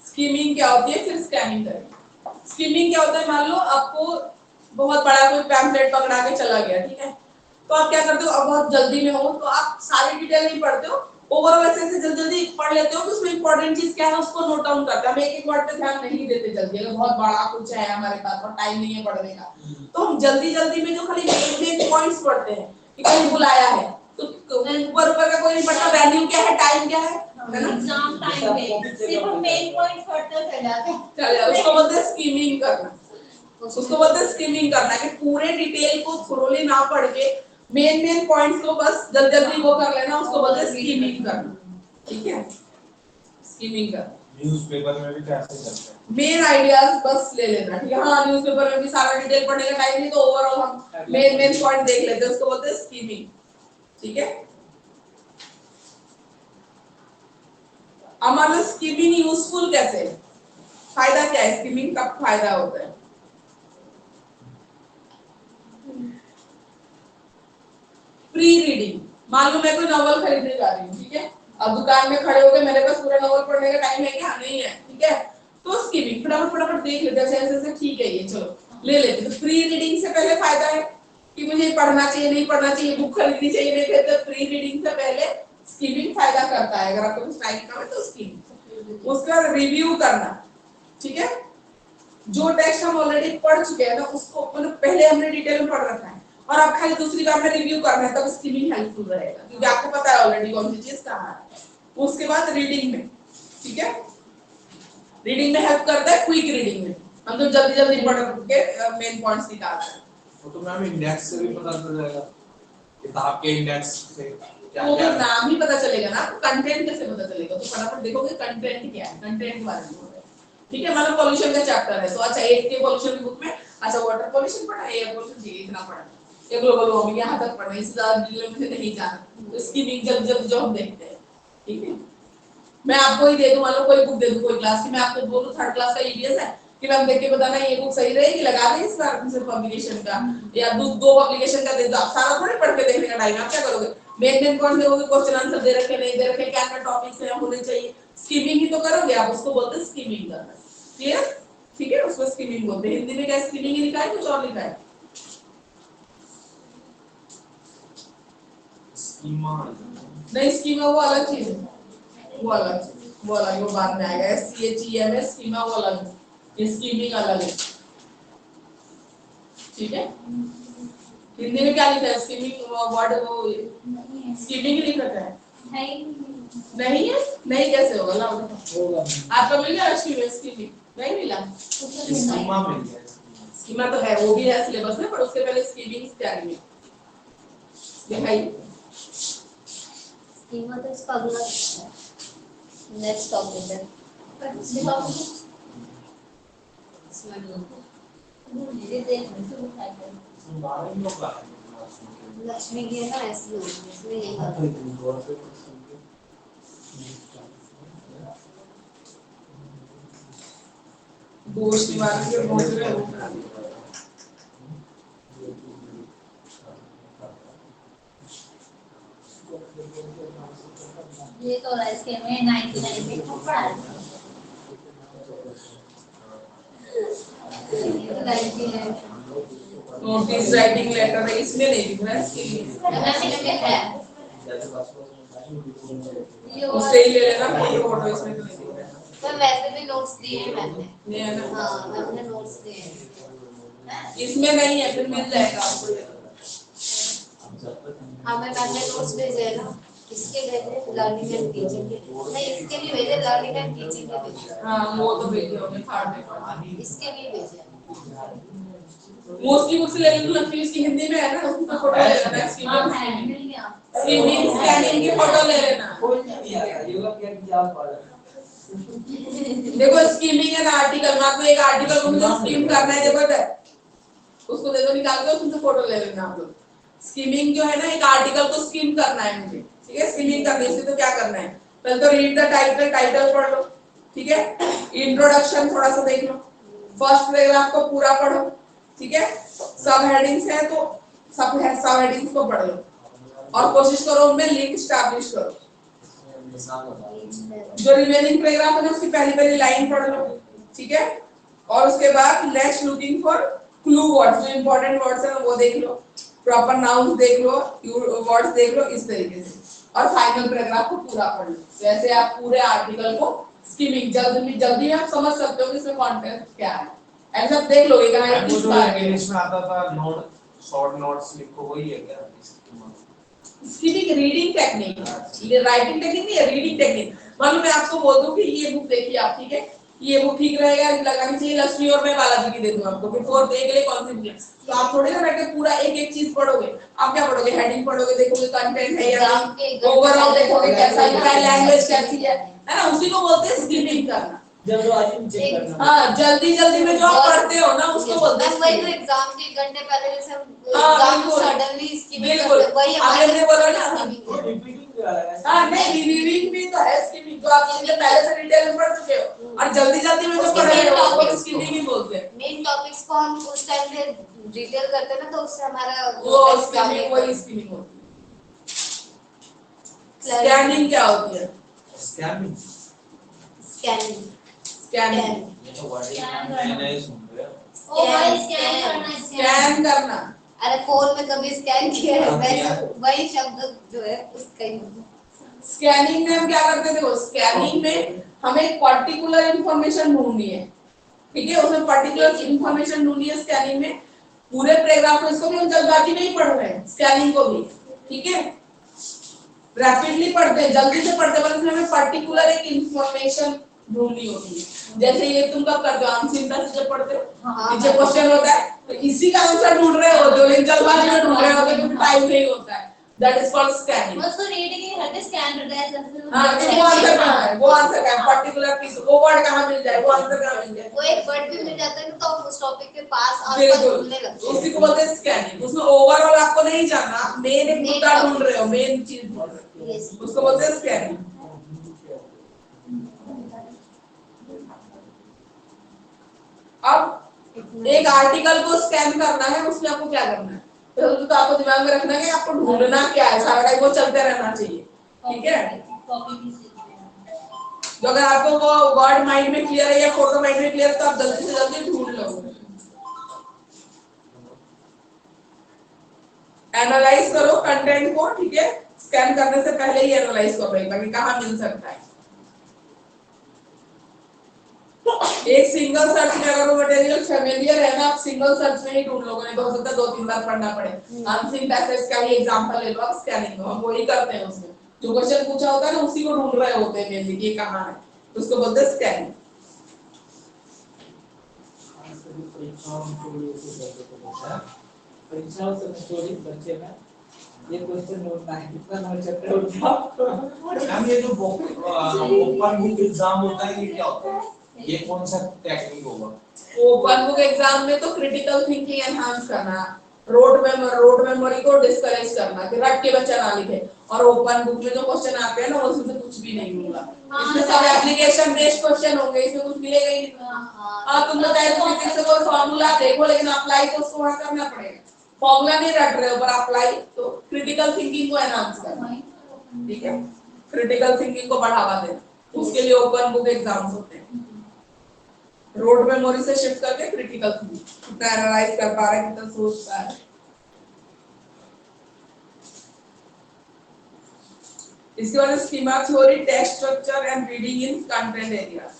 स्कीमिंग क्या होती है, फिर स्कैनिंग करें। स्कीमिंग क्या होता है, मान लो आपको बहुत बड़ा कोई पैम्फलेट पकड़ा के चला गया, ठीक है, तो आप क्या करते हो, अब बहुत जल्दी में हो तो आप सारी डिटेल नहीं पढ़ते हो, ओवरऑल ऐसे जल्दी जल्दी पढ़ लेते हो कि उसमें इंपॉर्टेंट चीज क्या है उसको नोट डाउन करते हैं। हम एक एक वर्ड पे ध्यान नहीं देते जल्दी, अगर बहुत बड़ा कुछ है हमारे पास और टाइम नहीं है पढ़ने का, तो हम जल्दी जल्दी में जो खाली मेन पॉइंट्स पढ़ते हैं कि कोई बुलाया है, तो ऊपर ऊपर का कोई नहीं पढ़ता, वैल्यू क्या है, टाइम क्या है ना। एग्जाम टाइम में सिर्फ हम मेन पॉइंट्स पढ़ते चले जाते हैं। चलिए, उसको बोलते हैं स्कीमिंग करना। उसको बोलते हैं स्कीमिंग करना, कि पूरे डिटेल को थोरोली ना पढ़ के मेन पॉइंट्स को बस जल्दी जल्दी वो कर लेना, उसको बोलते हैं स्कीमिंग करना। ठीक है, स्कीमिंग करना। न्यूज़पेपर में भी कैसे करते हैं? मेन आइडियाज बस ले लेना, ठीक है। हाँ, न्यूज़पेपर में भी सारा डिटेल पढ़ने का टाइम नहीं, तो ओवरऑल हम मेन पॉइंट देख लेते हैं, उसको बोलते हैं स्कीमिंग। ठीक है, अब मान लो स्कीमिंग यूजफुल कैसे है, फायदा क्या है, स्कीमिंग का फायदा होता है। प्री रीडिंग, मान लो मैं कोई नॉवल खरीदने जा रही हूँ, ठीक है, अब दुकान में खड़े होकर मेरे पास पूरा नॉवल पढ़ने का टाइम है क्या, नहीं है, ठीक है, तो स्कीमिंग फटाफट फटाफट देख लेते हैं, ऐसे ऐसे ठीक है, ये चलो ले लेते हैं। तो प्री रीडिंग से पहले फायदा है कि मुझे पढ़ना चाहिए नहीं पढ़ना चाहिए, बुक खरीदनी चाहिए नहीं खरीदनी, प्री रीडिंग से पहले स्कीमिंग फायदा करता है। अगर आपको कुछ टाइम कम है तो स्कीमिंग। उसका रिव्यू करना, ठीक है, जो टेक्स्ट हम ऑलरेडी पढ़ चुके हैं ना उसको मतलब पहले हमने डिटेल में पढ़ रखा है और अब खाली दूसरी बार में रिव्यू करना है, तब स्कीमिंग हेल्पफुल रहेगा क्योंकि आपको पता है ऑलरेडी कौन सी चीज कहाँ है। उसके बाद रीडिंग में, ठीक है, रीडिंग में हेल्प करता है, क्विक रीडिंग में हम तो जल्दी जल्दी पढ़ के मेन पॉइंट्स निकालते हैं। वो तो मैम इंडेक्स से भी पता चल जाएगा, किताब के इंडेक्स से क्या वो क्या तो नाम ही पता चलेगा ना, कंटेंट कैसे पता चलेगा, तो फटाफट देखोगे कंटेंट क्या है, कंटेंट के बारे में होगा। ठीक है, मतलब पॉल्यूशन का चैप्टर है तो अच्छा एक के पॉल्यूशन की बुक में अच्छा वाटर पॉल्यूशन पढ़ा है, एयर पॉल्यूशन चाहिए इतना पढ़ा है, ये ग्लोबल वार्मिंग यहाँ तक पढ़ना है, इससे ज्यादा डिटेल में मुझे नहीं जाना, तो स्कीमिंग जब जब जो हम देखते हैं। ठीक है, मैं आपको ही दे दूं, मान लो कोई बुक दे दूं कोई क्लास की, मैं आपको बोलूं थर्ड क्लास का ईवीएस है कि मैम देख के बताना ये बुक सही रहेगी, लगा दें इस बार सिर्फ पब्लिकेशन का या दो पब्लिकेशन का दे दो, आप सारा थोड़ी पढ़ के देखने का टाइम, आप क्या करोगे, मेन कौन से होंगे, क्वेश्चन आंसर दे रखे नहीं दे रखे, क्या क्या टॉपिक्स है होने चाहिए, स्कीमिंग ही तो करोगे आप, उसको बोलते हैं स्कीमिंग करना। क्लियर, ठीक है, उसको स्कीमिंग बोलते हैं। हिंदी में क्या स्कीमिंग ही लिखा है, कुछ और लिखा है, स्कीमा नहीं स्कीमा वो अलग चीज है, वो अलग वो अलग, वो बाद में आएगा, SCHEMA स्कीमा वो अलग है, ये स्कीमिंग अलग है। ठीक है, हिंदी में क्या लिखा है, स्कीमिंग वर्ड वो स्कीमिंग लिख रखा है, नहीं है, नहीं कैसे होगा लाओ होगा आपका मिल गया स्कीमेस की भी नहीं मिला स्कीमा मिल गया स्कीमा तो है वो भी है सिलेबस में पर उसके पहले स्कीमिंग तैयारी में दिखाइए स्कीमा तो इसका अगला नेक्स्ट टॉपिक है लक्ष्मी की है ना ऐसी होगी इसमें यही आता है। दोष निवारण के बोझ में वो करा दिया। ये तो इसके में 99 में खूब पढ़ा है नोटिस राइटिंग लेटर है इसमें नहीं दिख रहा है इसके लिए है उससे ही ले लेना फोटो इसमें तो नहीं दिख रहा है पर वैसे भी नोट्स दिए हैं मैंने नहीं है ना हाँ मैंने नोट्स दिए हैं इसमें नहीं है फिर मिल जाएगा आपको हमें मैंने नोट्स भेजे हैं ना इसके भेजे लर्निंग एंड टीचिंग के नहीं इसके भी भेजे लर्निंग एंड टीचिंग के भेजे हाँ वो तो भेजे होंगे थर्ड में इसके भी भेजे मोस्टली बुक्स ले लेना लक्ष्मी इसकी हिंदी में है ना उसमें फोटो ले लेना इसकी हां है मिल गया स्कीमिंग स्कैनिंग की फोटो ले लेना खोल दिया योगा क्या किया पढ़ा देखो स्कीमिंग है ना आर्टिकल में आपको एक आर्टिकल को मुझे स्कीम करना है जबरदस्त उसको दे दो निकाल के उसमें फोटो ले लेना आप लोग स्कीमिंग जो है ना एक आर्टिकल को स्कीम करना है मुझे ठीक है स्कीमिंग करनी है तो क्या करना है पहले तो रीड द टाइटल टाइटल पढ़ लो ठीक है इंट्रोडक्शन थोड़ा सा देख लो फर्स्ट पैराग्राफ को पूरा पढ़ो ठीक है सब हेडिंग्स है तो सब हेडिंग्स को पढ़ लो और कोशिश करो उनमें लिंक एस्टैब्लिश करो जो रिमेनिंग पैराग्राफ है ना उसकी पहली पहली लाइन पढ़ लो ठीक है और उसके बाद next looking for clue words जो इंपॉर्टेंट वर्ड्स है वो देख लो प्रॉपर नाउन्स देख लो वर्ड्स देख लो इस तरीके से और फाइनल पैराग्राफ को पूरा पढ़ लो वैसे आप पूरे आर्टिकल को स्किमिंग जल्दी आप समझ सकते हो कि इसमें कंटेंट क्या है ऐसा देख लोगे कहां है किस बारे में इंग्लिश में आता था नोट शॉर्ट नोट्स लिखो वही है क्या स्किमिंग रीडिंग टेक्निक ये राइटिंग टेक्निक नहीं है रीडिंग टेक्निक मान लो मैं आपको बोल दूं कि ये बुक देखिए आप ठीक है ये बुक ठीक रहेगा लगानी चाहिए लक्ष्मी और मैं बालाजी की दे दूं आपको कि फोर्थ ए के लिए कौन सी बुक है तो आप थोड़ी ना बैठ के पूरा एक एक चीज पढ़ोगे आप क्या पढ़ोगे हेडिंग पढ़ोगे देखोगे कंटेंट है या नहीं ओवरऑल देखोगे कैसा है लैंग्वेज कैसी है ना उसी को बोलते हैं स्किमिंग करना जब वो आइटम चेक करना हाँ जल्दी जल्दी में जो आप पढ़ते हो ना उसको बोलते हैं वही तो एग्जाम के 1 घंटे पहले जैसे हम हाँ, एग्जाम बिल्कुल। सडनली स्किमिंग बिल्कुल। करते हैं, वही आपने बोला ना रिपीटिंग कर रहा है हाँ नहीं रीडिंग भी तो है स्किमिंग जो आप चीजें पहले से डिटेल में पढ़ चुके हो और जल्दी जल्दी में जो उसके पढ़ रहे main हो उसको topics स्किमिंग ही बोलते हैं मेन टॉपिक्स को हम उस टाइम पे डिटेल करते हैं ना तो उससे हमारा वो स्किमिंग वही स्किमिंग होती है स्कैनिंग क्या होती है स्कैमिंग स्कैनिंग स्कैनिंग ये तो वर्ड नहीं सुन रहे ओ भाई स्कैन करना स्कैन करना अरे फोन में कभी स्कैन किया है हाँ, वैसे किया। वही शब्द जो है उसका ही स्कैनिंग में हम क्या करते थे देखो स्कैनिंग में हमें एक पर्टिकुलर इंफॉर्मेशन ढूंढनी है ठीक है उसमें पर्टिकुलर इंफॉर्मेशन ढूंढनी है स्कैनिंग में पूरे पैराग्राफ को इसको भी हम जल्दबाजी में ही पढ़ रहे हैं स्कैनिंग को भी ठीक है रैपिडली पढ़ते हैं जल्दी से पढ़ते हैं मतलब हमें पर्टिकुलर एक इंफॉर्मेशन ढूंढनी होती है जैसे ये तुम कब करते हो आंसर से जब पढ़ते हो नीचे क्वेश्चन होता है तो इसी का आंसर ढूंढ रहे होते हो लेकिन जल्दबाजी में ढूंढ रहे होते हो क्योंकि टाइम नहीं होता है दैट इज कॉल्ड स्कैनिंग उसको रीडिंग ही हर स्कैन करता है हां तो वो आंसर कहां है वो आंसर का पर्टिकुलर पीस वो वर्ड कहां मिल जाए वो आंसर कहां मिल जाए वो एक वर्ड भी मिल जाता है ना तो हम उस टॉपिक के पास आसपास बिल्कुल ढूंढने लगते हैं उसी को बोलते हैं स्कैनिंग उसमें ओवरऑल आपको नहीं जानना आप मेन एक मुद्दा ढूंढ रहे हो मेन चीज ढूंढ रहे हो Yes. उसको बोलते हैं स्कैनिंग अब एक आर्टिकल को स्कैन करना है उसमें आपको क्या करना है तो आपको दिमाग में रखना है कि आपको ढूंढना क्या है सारा टाइम वो चलते रहना चाहिए ठीक है कॉपी भी तो अगर आपको वो वर्ड माइंड में क्लियर है या फोटो माइंड में क्लियर है तो आप जल्दी से जल्दी ढूंढ लोगे एनालाइज करो कंटेंट को ठीक है स्कैन करने से पहले ही एनालाइज करो एक बार कि कहां मिल सकता है एक सिंगल सर्च में अगर वो मटेरियल फैमिलियर है ना आप सिंगल सर्च में ही ढूंढ लोगे नहीं तो हो सकता है 2-3 बार पढ़ना पड़े अनसीन पैसेज का ही एग्जांपल ले लो आप स्कैनिंग में हम वही करते हैं उसमें जो क्वेश्चन पूछा होता है ना उसी को ढूंढ रहे होते हैं मेनली ये कहाँ है, तो उसको बोलते हैं स्कैनिंग। परीक्षाओं से चोरी बच्चे में ये क्वेश्चन नोट ना है कितना नोट चैप्टर होता मैम ये जो ओपन बुक एग्जाम होता है ये क्या होता है, ये कौन सा टेक्निक होगा? ओपन बुक एग्जाम में तो क्रिटिकल थिंकिंग एनहांस करना, रोड मेमोरी को डिस्करेज करना कि रट के बच्चा ना लिखे, और ओपन बुक में जो क्वेश्चन आते हैं ना उसमें से कुछ भी नहीं होगा, इसमें सब एप्लीकेशन बेस्ड क्वेश्चन होंगे, इसमें कुछ मिलेगा ही नहीं। तुम बताए तो फिजिक्स का फार्मूला देखो लेकिन अप्लाई तो उसको वहां करना पड़ेगा, फार्मूला नहीं रट रहे हो पर अप्लाई तो क्रिटिकल थिंकिंग को एनहांस करना, ठीक है, क्रिटिकल थिंकिंग को बढ़ावा देना, उसके लिए ओपन बुक एग्जाम्स होते हैं। रोड मेमोरी से शिफ्ट करके क्रिटिकल थिंकिंग, कितना एनालाइज कर पा रहा है, कितना सोच पा रहा है। इसके बाद schema theory, text structure and reading in content area.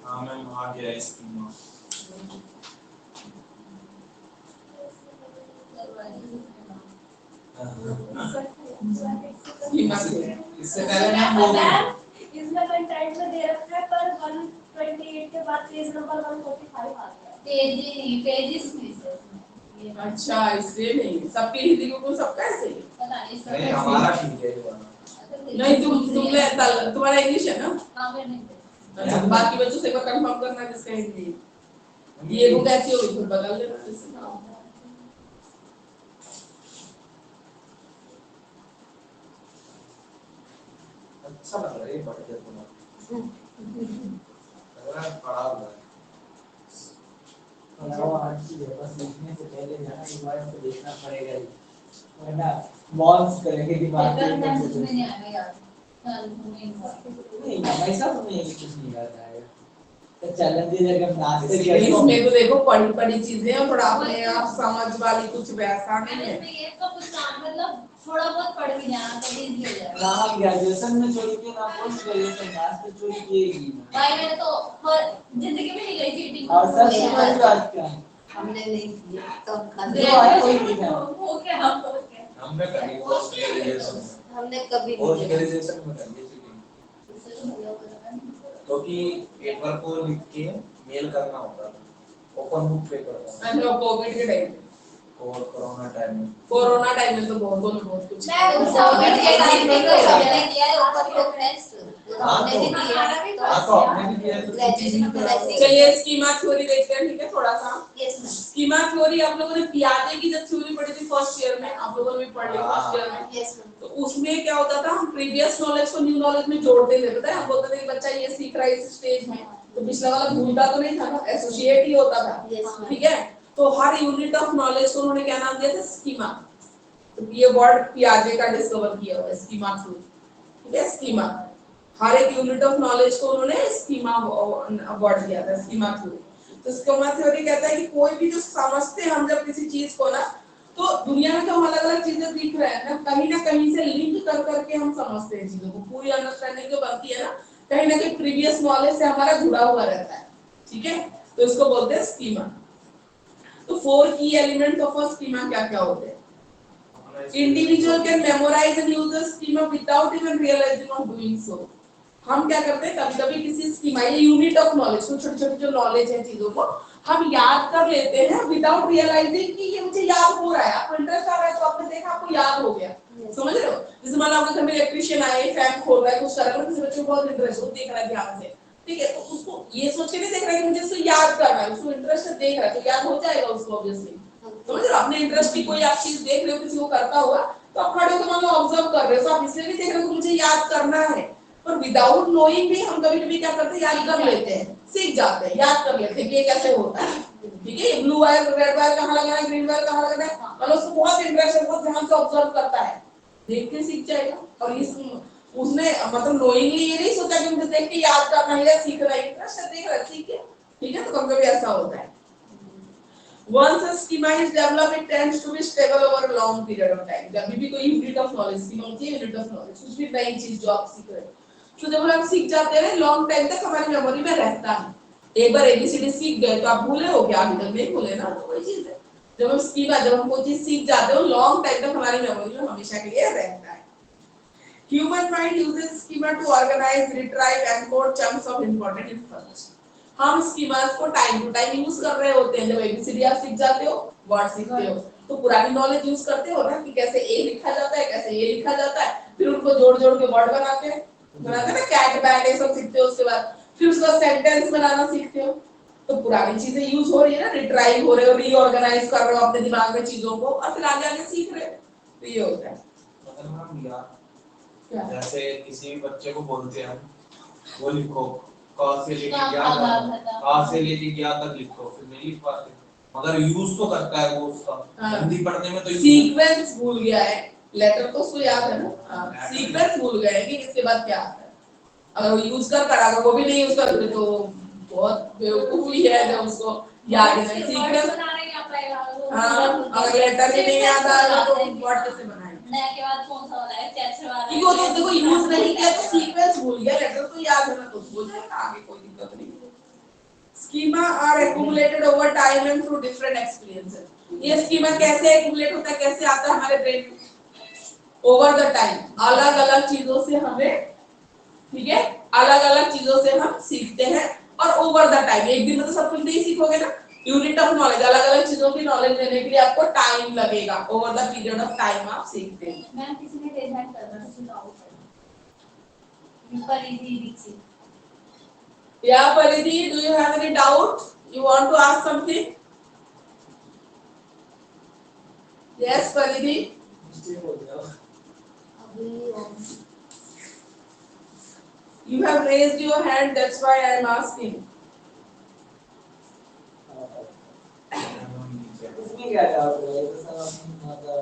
हाँ मैम आ गया स्कीमा। स्कीमा थ्योरी इससे पहले मैम वो इसमें कंटेंट में दे रखा है पर 128 के बाद पेज नंबर 145 आ गया। पेजेस में से अच्छा इसलिए नहीं, सबके हिंदी को सबका ऐसे ही पता नहीं इसका नहीं हमारा ठीक है ये वाला। नहीं, तुमने तुम्हारा इंग्लिश है ना, हाँ मैं नहीं अच्छा, बाकी बच्चों से एक बार कंफर्म करना जिसका हिंदी, ये बुक ऐसी होगी फिर बदल देना जैसे ना। अच्छा लग रहा है ये पढ़ के तुम्हारा, लग रहा है पढ़ा हुआ है। वो आज की है बस लिखने से पहले जाना एक बार तो देखना पड़ेगा ही, वरना बॉन्स करेंगे दिमाग अगर मैं में। मुझे नहीं आएगा यार चल नहीं हमेशा तुम्हें ये कुछ नहीं याद आएगा, तो चैलेंजेस अगर नाचते इसमें तो देखो पढ़ी पढ़ी चीजें और थोड़ा अपने आप समझ वाली कुछ वैसा नहीं है। ये तो कुछ काम मतलब थोड़ा बहुत पढ़ भी जाना तो इजी हो जाएगा। ना ग्रेजुएशन में चोरी किए ना पोस्ट ग्रेजुएशन मैथ्स में चोरी किए ही भाई मैंने तो हर जिंदगी में नहीं गई चीटिंग और सर समझ बात क्या है हमने नहीं किया तो जो आया वही लिखा है। हो क्या हो क्या हमने करी पोस्ट ग्रेजुएशन, हमने कभी पोस्ट नहीं किया। ग्रेजुएशन में करी चीटिंग, क्योंकि पेपर को लिख के मेल करना होता था, ओपन बुक पेपर मतलब कोविड के टाइम और कोरोना टाइम में। कोरोना टाइम में तो बहुत कुछ मैं तो कोविड के टाइम में तो हमने किया है ऊपर को फ्रेंड्स तो हमने भी किया हाँ तो आपने भी किया है तो ग्रेजुएशन में वैसे चलिए स्कीमा थ्योरी देखते हैं, ठीक है, थोड़ा सा यस मैम स्कीमा थ्योरी आप लोगों ने पियाजे की जब थ्योरी पढ़ी थी फर्स्ट ईयर में, आप लोगों ने भी पढ़ ली फर्स्ट ईयर में, यस मैम तो उसमें क्या होता था हम प्रीवियस नॉलेज को न्यू नॉलेज में जोड़ते थे, पता है, हम बोलते थे कि बच्चा ये सीख रहा है इस स्टेज में, तो पिछला वाला भूलता तो नहीं था ना, एसोसिएट ही होता था, यस मैम ठीक है, तो हर यूनिट ऑफ नॉलेज को उन्होंने क्या नाम दिया था, स्कीमा, तो ये वर्ड पियाजे का डिस्कवर किया हुआ है स्कीमा थ्योरी, ठीक है, स्कीमा, हर एक यूनिट ऑफ नॉलेज को उन्होंने स्कीमा वर्ड दिया था, स्कीमा थ्योरी। तो स्कीमा थ्योरी कहता है कि कोई भी जो समझते हैं हम जब किसी चीज को ना, तो दुनिया में तो हम अलग अलग चीजें दिख रहे हैं ना कहीं से लिंक कर करके हम समझते हैं चीजों को, पूरी अंडरस्टैंडिंग जो बनती है ना कहीं प्रीवियस नॉलेज से हमारा जुड़ा हुआ रहता है, ठीक है, तो इसको बोलते हैं स्कीमा। तो 4 की एलिमेंट्स ऑफ अ स्कीमा क्या क्या होते हैं? Individual can memorise and use the schema without even realising of doing so. हम क्या करते हैं कभी-कभी किसी स्कीमा ये यूनिट ऑफ नॉलेज, छोटी-छोटी जो नॉलेज है चीजों को हम याद कर लेते हैं विदाउट रियलाइजिंग कि ये मुझे याद हो रहा है, आपको इंटरेस्ट आ रहा है तो आपने देखा आपको याद हो गया, समझ रहे हो? जैसे मान लो आपके घर में इलेक्ट्रिशियन आए, फैन खोल रहा है, कुछ कर रहा है, किसी बच्चे को बहुत इंटरेस्ट हो, देख रहा है ध्यान से, ठीक है, तो उसको ये सोच के नहीं देख रहा है कि मुझे इसको याद करना है, उसको इंटरेस्ट से देख रहा है तो याद हो जाएगा उसको ऑब्वियसली, समझ रहे हो? अपने इंटरेस्ट की कोई आप चीज देख रहे हो किसी को करता हुआ तो आप खड़े होकर मान लो ऑब्जर्व कर रहे हो, तो आप इसलिए भी देख रहे हो कि मुझे याद करना है, पर विदाउट नोइंग भी हम कभी-कभी क्या करते हैं, याद कर लेते हैं, सीख जाते हैं, याद कर लेते हैं कि ये कैसे होता है, ठीक है, ब्लू वायर रेड वायर कहाँ लगाना है, ग्रीन वायर कहाँ लगाना है, मतलब उसको बहुत इंटरेस्ट है, बहुत ध्यान से ऑब्जर्व करता है, देख के सीख जाएगा। और इस उसने मतलब नोइंगली ये नहीं सोचा कि मुझे देख के याद करना है या सीखना है, इंटरेस्ट है, देख रहा है, ठीक है, ठीक है, तो कभी-कभी ऐसा होता है। Once a schema is developed, it tends to be stable over a long period of time. जब भी कोई यूनिट ऑफ नॉलेज, schema होती है यूनिट ऑफ नॉलेज, कुछ भी नई चीज जो आप सीख रहे हो, तो जब हम सीख जाते हैं लॉन्ग टाइम तक हमारी मेमोरी में रहता है। एक बार एबीसीडी सीख गए तो आप भूले हो क्या, अभी तक नहीं भूले ना, तो वही चीज है। जब हम स्कीमा, जब हम कोई चीज सीख जाते हो लॉन्ग टाइम तक हमारी मेमोरी में हमेशा के लिए रहता है। Human mind uses schema to organize, retrieve, encode chunks of important information. हम स्कीमास को टाइम टू टाइम यूज कर रहे होते हैं। जब एबीसीडी आप सीख जाते हो, वर्ड सीखते हो, तो पुरानी नॉलेज यूज करते हो ना कि कैसे ए लिखा जाता है, कैसे ए लिखा जाता है, फिर उनको जोड़ जोड़ के वर्ड बनाते हैं ना, कैट बैट ये सब सीखते हो। उसके बाद फिर उसका सेंटेंस बनाना सीखते हो। तो पुरानी चीजें यूज हो रही है ना, रिट्राइव हो रहे हो, रीऑर्गेनाइज कर रहे हो अपने दिमाग में चीजों को, और फिर आगे आगे सीख रहे हो। तो ये होता है। मतलब हम यार जैसे किसी भी बच्चे को बोलते हैं वो लिखो, क से लेके गया तक लिखो, फिर नहीं लिख पाते, मगर यूज तो करता है वो उसका। हिंदी पढ़ने में तो सीक्वेंस भूल गया है, लेटर तो उसको याद है ना, सीक्वेंस भूल गया है कि इसके बाद क्या आता है। अगर वो यूज कर अगर वो भी नहीं यूज कर तो बहुत बेवकूफी है जब उसको याद नहीं सीक्वेंस बनाने नहीं आ पाएगा। हां, अगर लेटर ही नहीं आता है तो वर्ड कैसे बनाएंगे? नया के बाद कौन सा वाला है, चैप्टर वाला है, कि वो तो देखो यूज नहीं किया तो सीक्वेंस भूल गया, लेटर तो याद है ना, तो हो जाएगा, आगे कोई दिक्कत नहीं है। Schema are accumulated over time and through different experiences. ये स्कीमा कैसे एक्यूमुलेट होता है, कैसे आता है हमारे ब्रेन में? ओवर द टाइम, अलग-अलग चीजों से हमें, ठीक है, अलग-अलग चीजों से हम सीखते हैं। और ओवर द टाइम, एक दिन में तो सब कुछ नहीं सीखोगे ना, यूनिट ऑफ नॉलेज, अलग-अलग चीजों की नॉलेज लेने के लिए आपको टाइम लगेगा। Over the period of time आप सीखते हैं। मैम किसी ने रेज हैंड कर रहा है, सुनाओ परिधि Dixit. Yeah, Paridhi, do you have any doubt? You want to ask something? Yes, Paridhi. You have raised your hand, that's why I am asking. इसमें क्या डाउट है? तो सब अपनी मतलब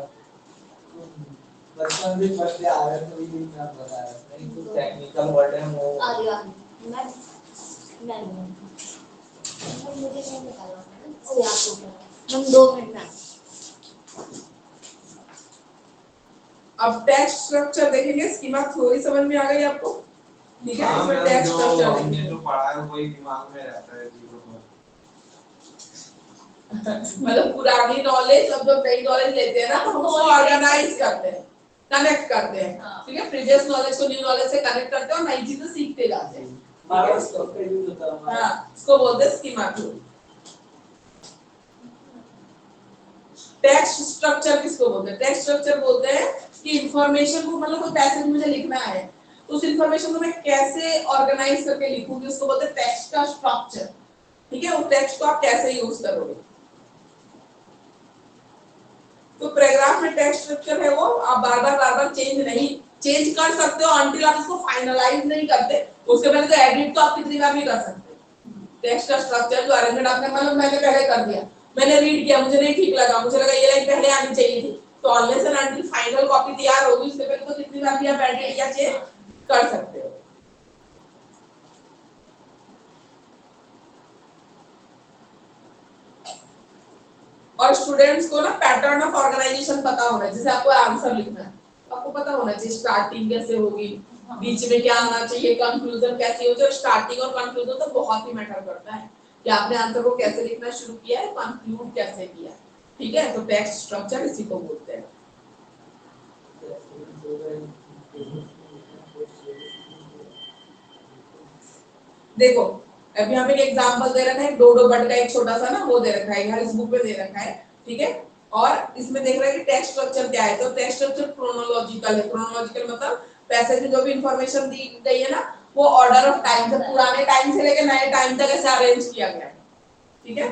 बचपन से पढ़ते आ रहे हैं, तो ये क्या पता है, नहीं कुछ टेक्निकल वर्ड है वो मुझे नहीं निकालना है आपको, हम 2 मिनट में। अब टेक्स्ट स्ट्रक्चर देखेंगे, स्कीमा थ्योरी समझ में आ गई आपको? ठीक है, इसमें टेक्स्ट स्ट्रक्चर हमने जो पढ़ा है वही दिमाग में रहता है जीरो में। मतलब पुरानी नॉलेज अब जब नई नॉलेज लेते हैं ना तो हम उसको ऑर्गेनाइज करते हैं, कनेक्ट करते हैं, ठीक है, प्रीवियस नॉलेज को न्यू नॉलेज से कनेक्ट करते हैं और नई चीजें सीखते जाते हैं। हमारा उसका यूज होता है। हां, इसको बोलते हैं स्कीमा थ्योरी। टेक्स्ट स्ट्रक्चर किसको बोलते हैं? टेक्स्ट स्ट्रक्चर बोलते हैं कि इंफॉर्मेशन को, मतलब कोई पैसेज मुझे लिखना है तो उस इंफॉर्मेशन को मैं कैसे ऑर्गेनाइज करके लिखूंगी, उसको बोलते हैं टेक्स्ट का स्ट्रक्चर। ठीक है, उस टेक्स्ट को आप कैसे यूज करोगे। तो पैराग्राफ में टेक्स्ट स्ट्रक्चर है वो आप बार-बार चेंज कर सकते हो अंटिल आप इसको फाइनलाइज नहीं करते। उसके पहले तो एडिट तो आप कितनी बार भी कर सकते हो। टेक्स्ट का स्ट्रक्चर जो अरेंजमेंट आपने, मतलब मैंने पहले कर दिया, मैंने रीड किया, मुझे नहीं ठीक लगा, मुझे लगा ये लाइन पहले आनी चाहिए थी, तो unless and until final copy तैयार होगी उसके पहले तो कितनी बार भी आप एडिट या चेंज कर सकते हो। और स्टूडेंट्स को ना पैटर्न ऑफ ऑर्गेनाइजेशन पता होना है। जैसे आपको आंसर लिखना है, आपको पता होना चाहिए स्टार्टिंग कैसे होगी, बीच में क्या आना चाहिए, कंक्लूजन कैसे होगा। और स्टार्टिंग और कंक्लूजन तो बहुत ही मैटर करता है कि आपने आंसर को कैसे लिखना शुरू किया है, कंक्लूड कैसे किया। ठीक है, तो टेक्स्ट स्ट्रक्चर इसी को बोलते हैं। देखो अभी हमें एक एग्जांपल दे रखा है, डोडो बर्ड का एक छोटा सा ना वो दे रखा है, यहाँ इस बुक में दे रखा है। ठीक है, और इसमें देख रहा है कि टेक्स्ट स्ट्रक्चर क्या है। तो टेक्स्ट स्ट्रक्चर क्रोनोलॉजिकल है। क्रोनोलॉजिकल मतलब पैसेज में जो भी इंफॉर्मेशन दी गई है ना वो ऑर्डर ऑफ टाइम से, पुराने टाइम से लेकर नए टाइम तक ऐसे अरेंज किया गया है। ठीक है,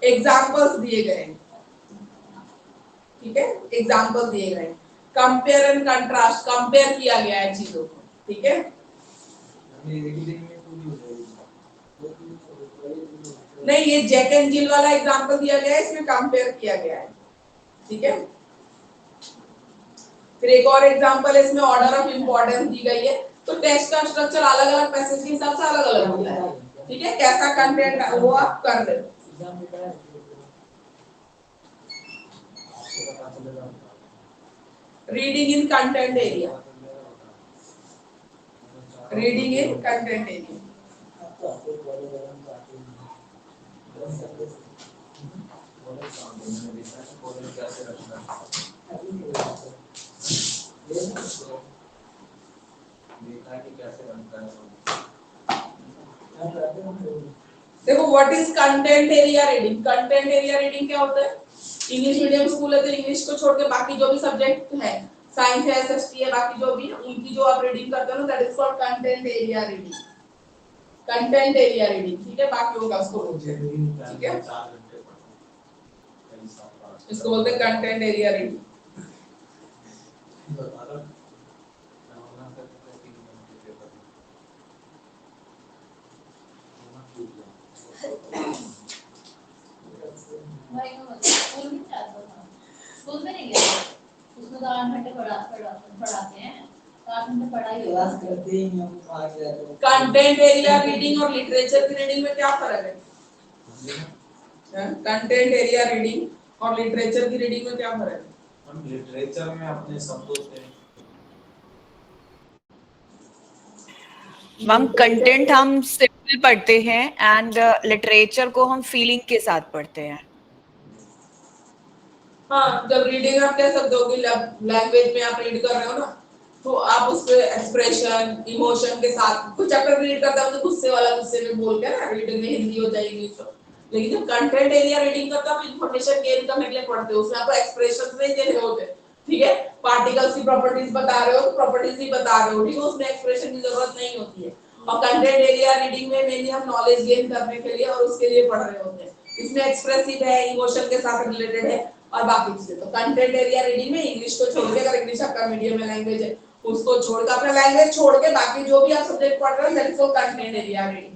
एग्जांपल्स दिए गए हैं। ठीक है, एग्जांपल दिए गए हैं, कंपेयर एंड कंट्रास्ट, कंपेयर किया गया है चीजों को। ठीक है, नहीं ये जैक एंड जिल वाला एग्जांपल दिया गया है, इसमें कंपेयर किया गया है। ठीक है, फिर एक और एग्जांपल है, इसमें ऑर्डर ऑफ इंपॉर्टेंस दी गई है। तो टेक्स्ट का स्ट्रक्चर अलग-अलग पैसेज के हिसाब से अलग-अलग होता है। ठीक है, कैसा कंटेंट है वो आप कर रहे हो। Reading in content area, reading in content area. College कैसे रखना देखा कि कैसे बनता है देखो what is content area reading. Content area reading क्या होता है? इंग्लिश मीडियम स्कूल है तो इंग्लिश को छोड़ के बाकी जो भी सब्जेक्ट है, साइंस है, एसएसटी है, बाकी जो भी है उनकी जो आप रीडिंग करते हो ना, that is called content area reading. Content area reading, ठीक है, बाकियों का उसको बोलते हैं, ठीक है, इसको बोलते हैं कंटेंट एरिया रीडिंग। भाई को मतलब स्कूल में जाता था, स्कूल में नहीं गया उसमें तो 8 घंटे पढ़ाते हैं, 8 घंटे पढ़ाई क्लास करते ही नहीं हम भाग जाते हैं। कंटेंट एरिया रीडिंग और लिटरेचर की रीडिंग में क्या फर्क है? कंटेंट एरिया रीडिंग और लिटरेचर की रीडिंग में क्या फर्क है? हम लिटरेचर में अपने शब्दों से मैम कंटेंट हम सिंपल पढ़ते हैं एंड लिटरेचर को हम फीलिंग के साथ पढ़ते हैं। हाँ, जब रीडिंग आप कह सकते हो कि लैंग्वेज में आप रीड कर रहे हो ना, तो आप उस पे एक्सप्रेशन, इमोशन के साथ कुछ चैप्टर रीड करते हो तो गुस्से वाला गुस्से में बोल के ना, रीडिंग में हिंदी हो जाए इंग्लिश हो। लेकिन जब कंटेंट एरिया रीडिंग करते हो आप इंफॉर्मेशन गेन करने के लिए पढ़ते हो, उसमें आपको एक्सप्रेशंस नहीं देने होते, ठीक है, पार्टिकल्स की प्रॉपर्टीज बता रहे हो तो प्रॉपर्टीज ही बता रहे हो, ठीक है, उसमें एक्सप्रेशन की जरूरत नहीं होती है। और कंटेंट एरिया रीडिंग में मेनली हम नॉलेज गेन करने के लिए और उसके लिए पढ़ रहे होते हैं, इसमें एक्सप्रेसिव है, इमोशन के साथ रिलेटेड है और बाकी चीजें। तो कंटेंट एरिया रीडिंग में इंग्लिश को छोड़ के, अगर इंग्लिश आपका मीडियम में लैंग्वेज है उसको छोड़ के, अपना लैंग्वेज छोड़ के बाकी जो भी आप सब्जेक्ट पढ़ रहे हो that is called content area reading,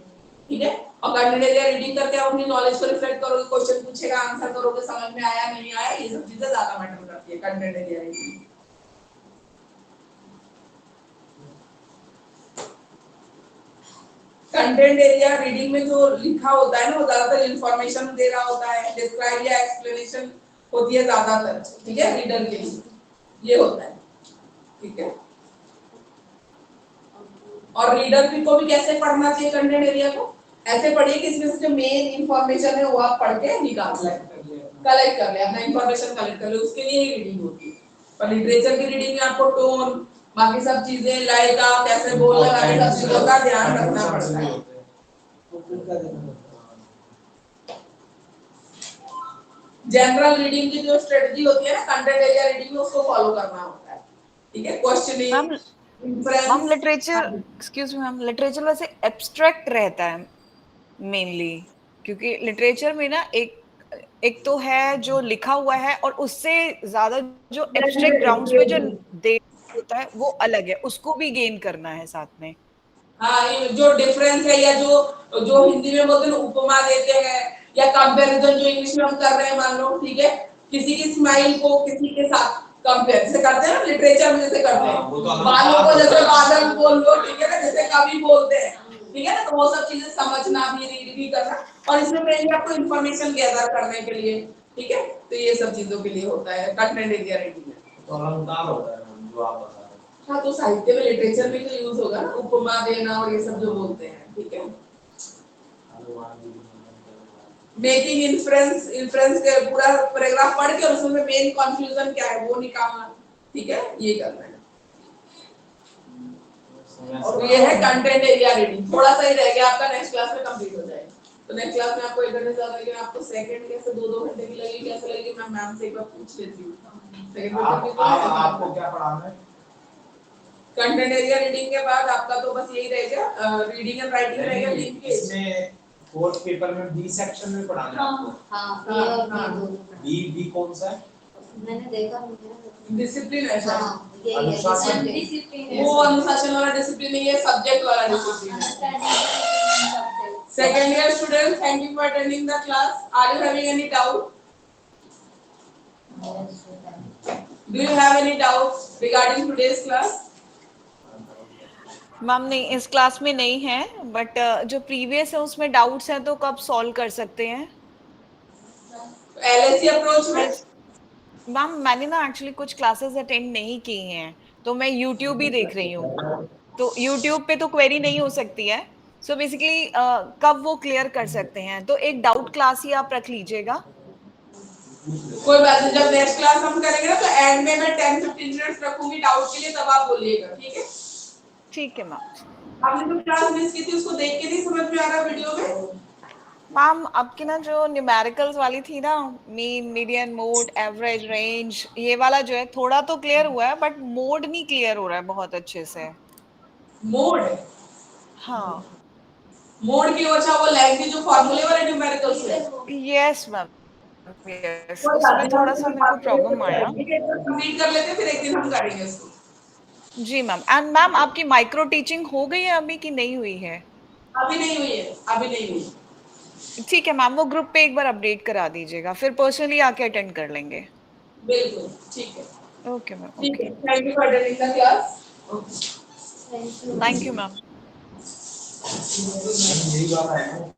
ठीक है। और कंटेंट एरिया रीडिंग करके आप अपनी नॉलेज को रिफ्लेक्ट करोगे, क्वेश्चन पूछेगा आंसर करोगे, समझ में आया नहीं आया, ये सब चीजें ज्यादा मैटर करती है content area reading. Content area reading में जो लिखा होता है ना, वो ज्यादातर इंफॉर्मेशन दे रहा होता है, डिस्क्राइब या एक्सप्लेनेशन होती है ज्यादातर, ठीक है, रीडर के लिए ये होता है, ठीक है। और रीडर को भी कैसे पढ़ना चाहिए कंटेंट एरिया को? ऐसे पढ़िए कि इसमें से जो मेन इंफॉर्मेशन है वो आप पढ़ के निकाल सकते, कलेक्ट कर ले, अपना इंफॉर्मेशन कलेक्ट कर ले, उसके लिए ही रीडिंग होती है। पर लिटरेचर की रीडिंग में आपको टोन, बाकी सब चीजें, लय का कैसे बोलना, बाकी सब चीजों का ध्यान रखना पड़ता है। जनरल रीडिंग की जो स्ट्रेटजी होती है ना कंटेंट एरिया रीडिंग में, उसको फॉलो करना होता है, ठीक है। Questioning, ma'am literature, excuse me ma'am, literature वैसे एब्स्ट्रैक्ट रहता है मेनली, क्योंकि लिटरेचर में ना एक तो है जो लिखा हुआ है और उससे ज्यादा जो एब्स्ट्रैक्ट ग्राउंड्स पे जो दे होता है वो अलग है, उसको भी गेन करना है साथ में। हाँ, ये जो डिफरेंस है या जो जो हिंदी में बोलते हैं उपमा देते हैं या कंपैरिजन जो इंग्लिश में हम कर रहे हैं, मान लो, ठीक है, किसी की स्माइल को किसी के साथ कंपेयर जैसे करते हैं ना, लिटरेचर में जैसे करते हैं, बालों को जैसे बादल बोल लो, ठीक है ना, जैसे कवि बोलते हैं, ठीक है ना, तो वो सब चीजें समझना भी, रीड भी करना, और इसमें मेनली आपको इंफॉर्मेशन गैदर करने के लिए, ठीक है, तो ये सब चीजों के लिए होता है कंटेंट एरिया रीडिंग में। तो अलंकार होता है जो आप बता रहे हैं। हाँ, तो साहित्य में लिटरेचर में तो यूज होगा ना, उपमा देना और ये सब जो बोलते हैं, ठीक है। मेकिंग इन्फ्रेंस, इन्फ्रेंस के पूरा पैराग्राफ पढ़ के और उसमें मेन कंक्लूजन क्या है वो निकालना, ठीक है, ये करना है। और ये है कंटेंट एरिया रीडिंग। थोड़ा सा ही रह गया आपका, नेक्स्ट क्लास में कंप्लीट हो जाएगा। तो नेक्स्ट क्लास में आपको 1 घंटे से ज्यादा, लेकिन आपको सेकंड कैसे 2-2 घंटे की लगेगी, कैसे लगेगी, मैं मैम से एक बार पूछ लेती हूँ। आपको क्या पढ़ाना है? कंटेंट एरिया रीडिंग के बाद आपका तो बस यही रहेगा, रीडिंग एंड राइटिंग रहेगा, लिंकेज। इसमें फोर्थ पेपर में बी सेक्शन में पढ़ाना है आपको। हाँ, ये और ये दोनों। बी कौन सा है? मैंने देखा मुझे डिसिप्लिन है शायद। हाँ, ये अनुशासन। डिसिप्लिन वो अनुशासन वाला डिसिप्लिन नहीं है, सब्जेक्ट वाला डिसिप्लिन है। Second year students, thank you for attending the class. Are you having any doubt? Do you have any doubts regarding today's class? Ma'am नहीं, इस क्लास में नहीं है, बट जो प्रीवियस है उसमें डाउट्स हैं तो कब सॉल्व कर सकते हैं? LSE अप्रोच में मैम मैंने ना एक्चुअली कुछ क्लासेस अटेंड नहीं की हैं, तो मैं यूट्यूब ही देख रही हूँ, तो यूट्यूब पे तो क्वेरी नहीं हो सकती है, सो बेसिकली कब वो क्लियर कर सकते हैं? तो एक डाउट क्लास ही आप रख लीजिएगा। कोई बात नहीं, जब नेक्स्ट क्लास हम करेंगे ना तो एंड में मैं 10-15 मिनट्स रखूंगी डाउट के लिए, तब आप बोलिएगा, ठीक है? ठीक है मैम। आपने जो क्लास मिस की थी उसको देख के नहीं समझ में आ रहा वीडियो में? मैम आपकी ना जो न्यूमेरिकल्स वाली थी ना, mean median mode average range, ये वाला जो है थोड़ा तो क्लियर हुआ है, बट मोड नहीं क्लियर हो रहा है बहुत अच्छे से। मोड हाँ मोड की वजह वो लैंग्वेज जो फार्मूले वाले न्यूमेरिकल्स है। यस मैम, यस कोई बात उसमें नहीं, थोड़ा हम सा मेरे को प्रॉब्लम आया। कंप्लीट कर लेते हैं, फिर एक दिन हम करेंगे इसको। जी मैम। एंड मैम आपकी माइक्रो टीचिंग हो गई है अभी कि नहीं हुई है? अभी नहीं हुई है, अभी नहीं हुई। ठीक है मैम, वो ग्रुप पे एक बार अपडेट करा दीजिएगा, फिर पर्सनली आके अटेंड कर लेंगे। बिल्कुल ठीक है। ओके मैम, ठीक ओके, है, thank you for attending the class. Okay, thank you ma'am. यही बात है।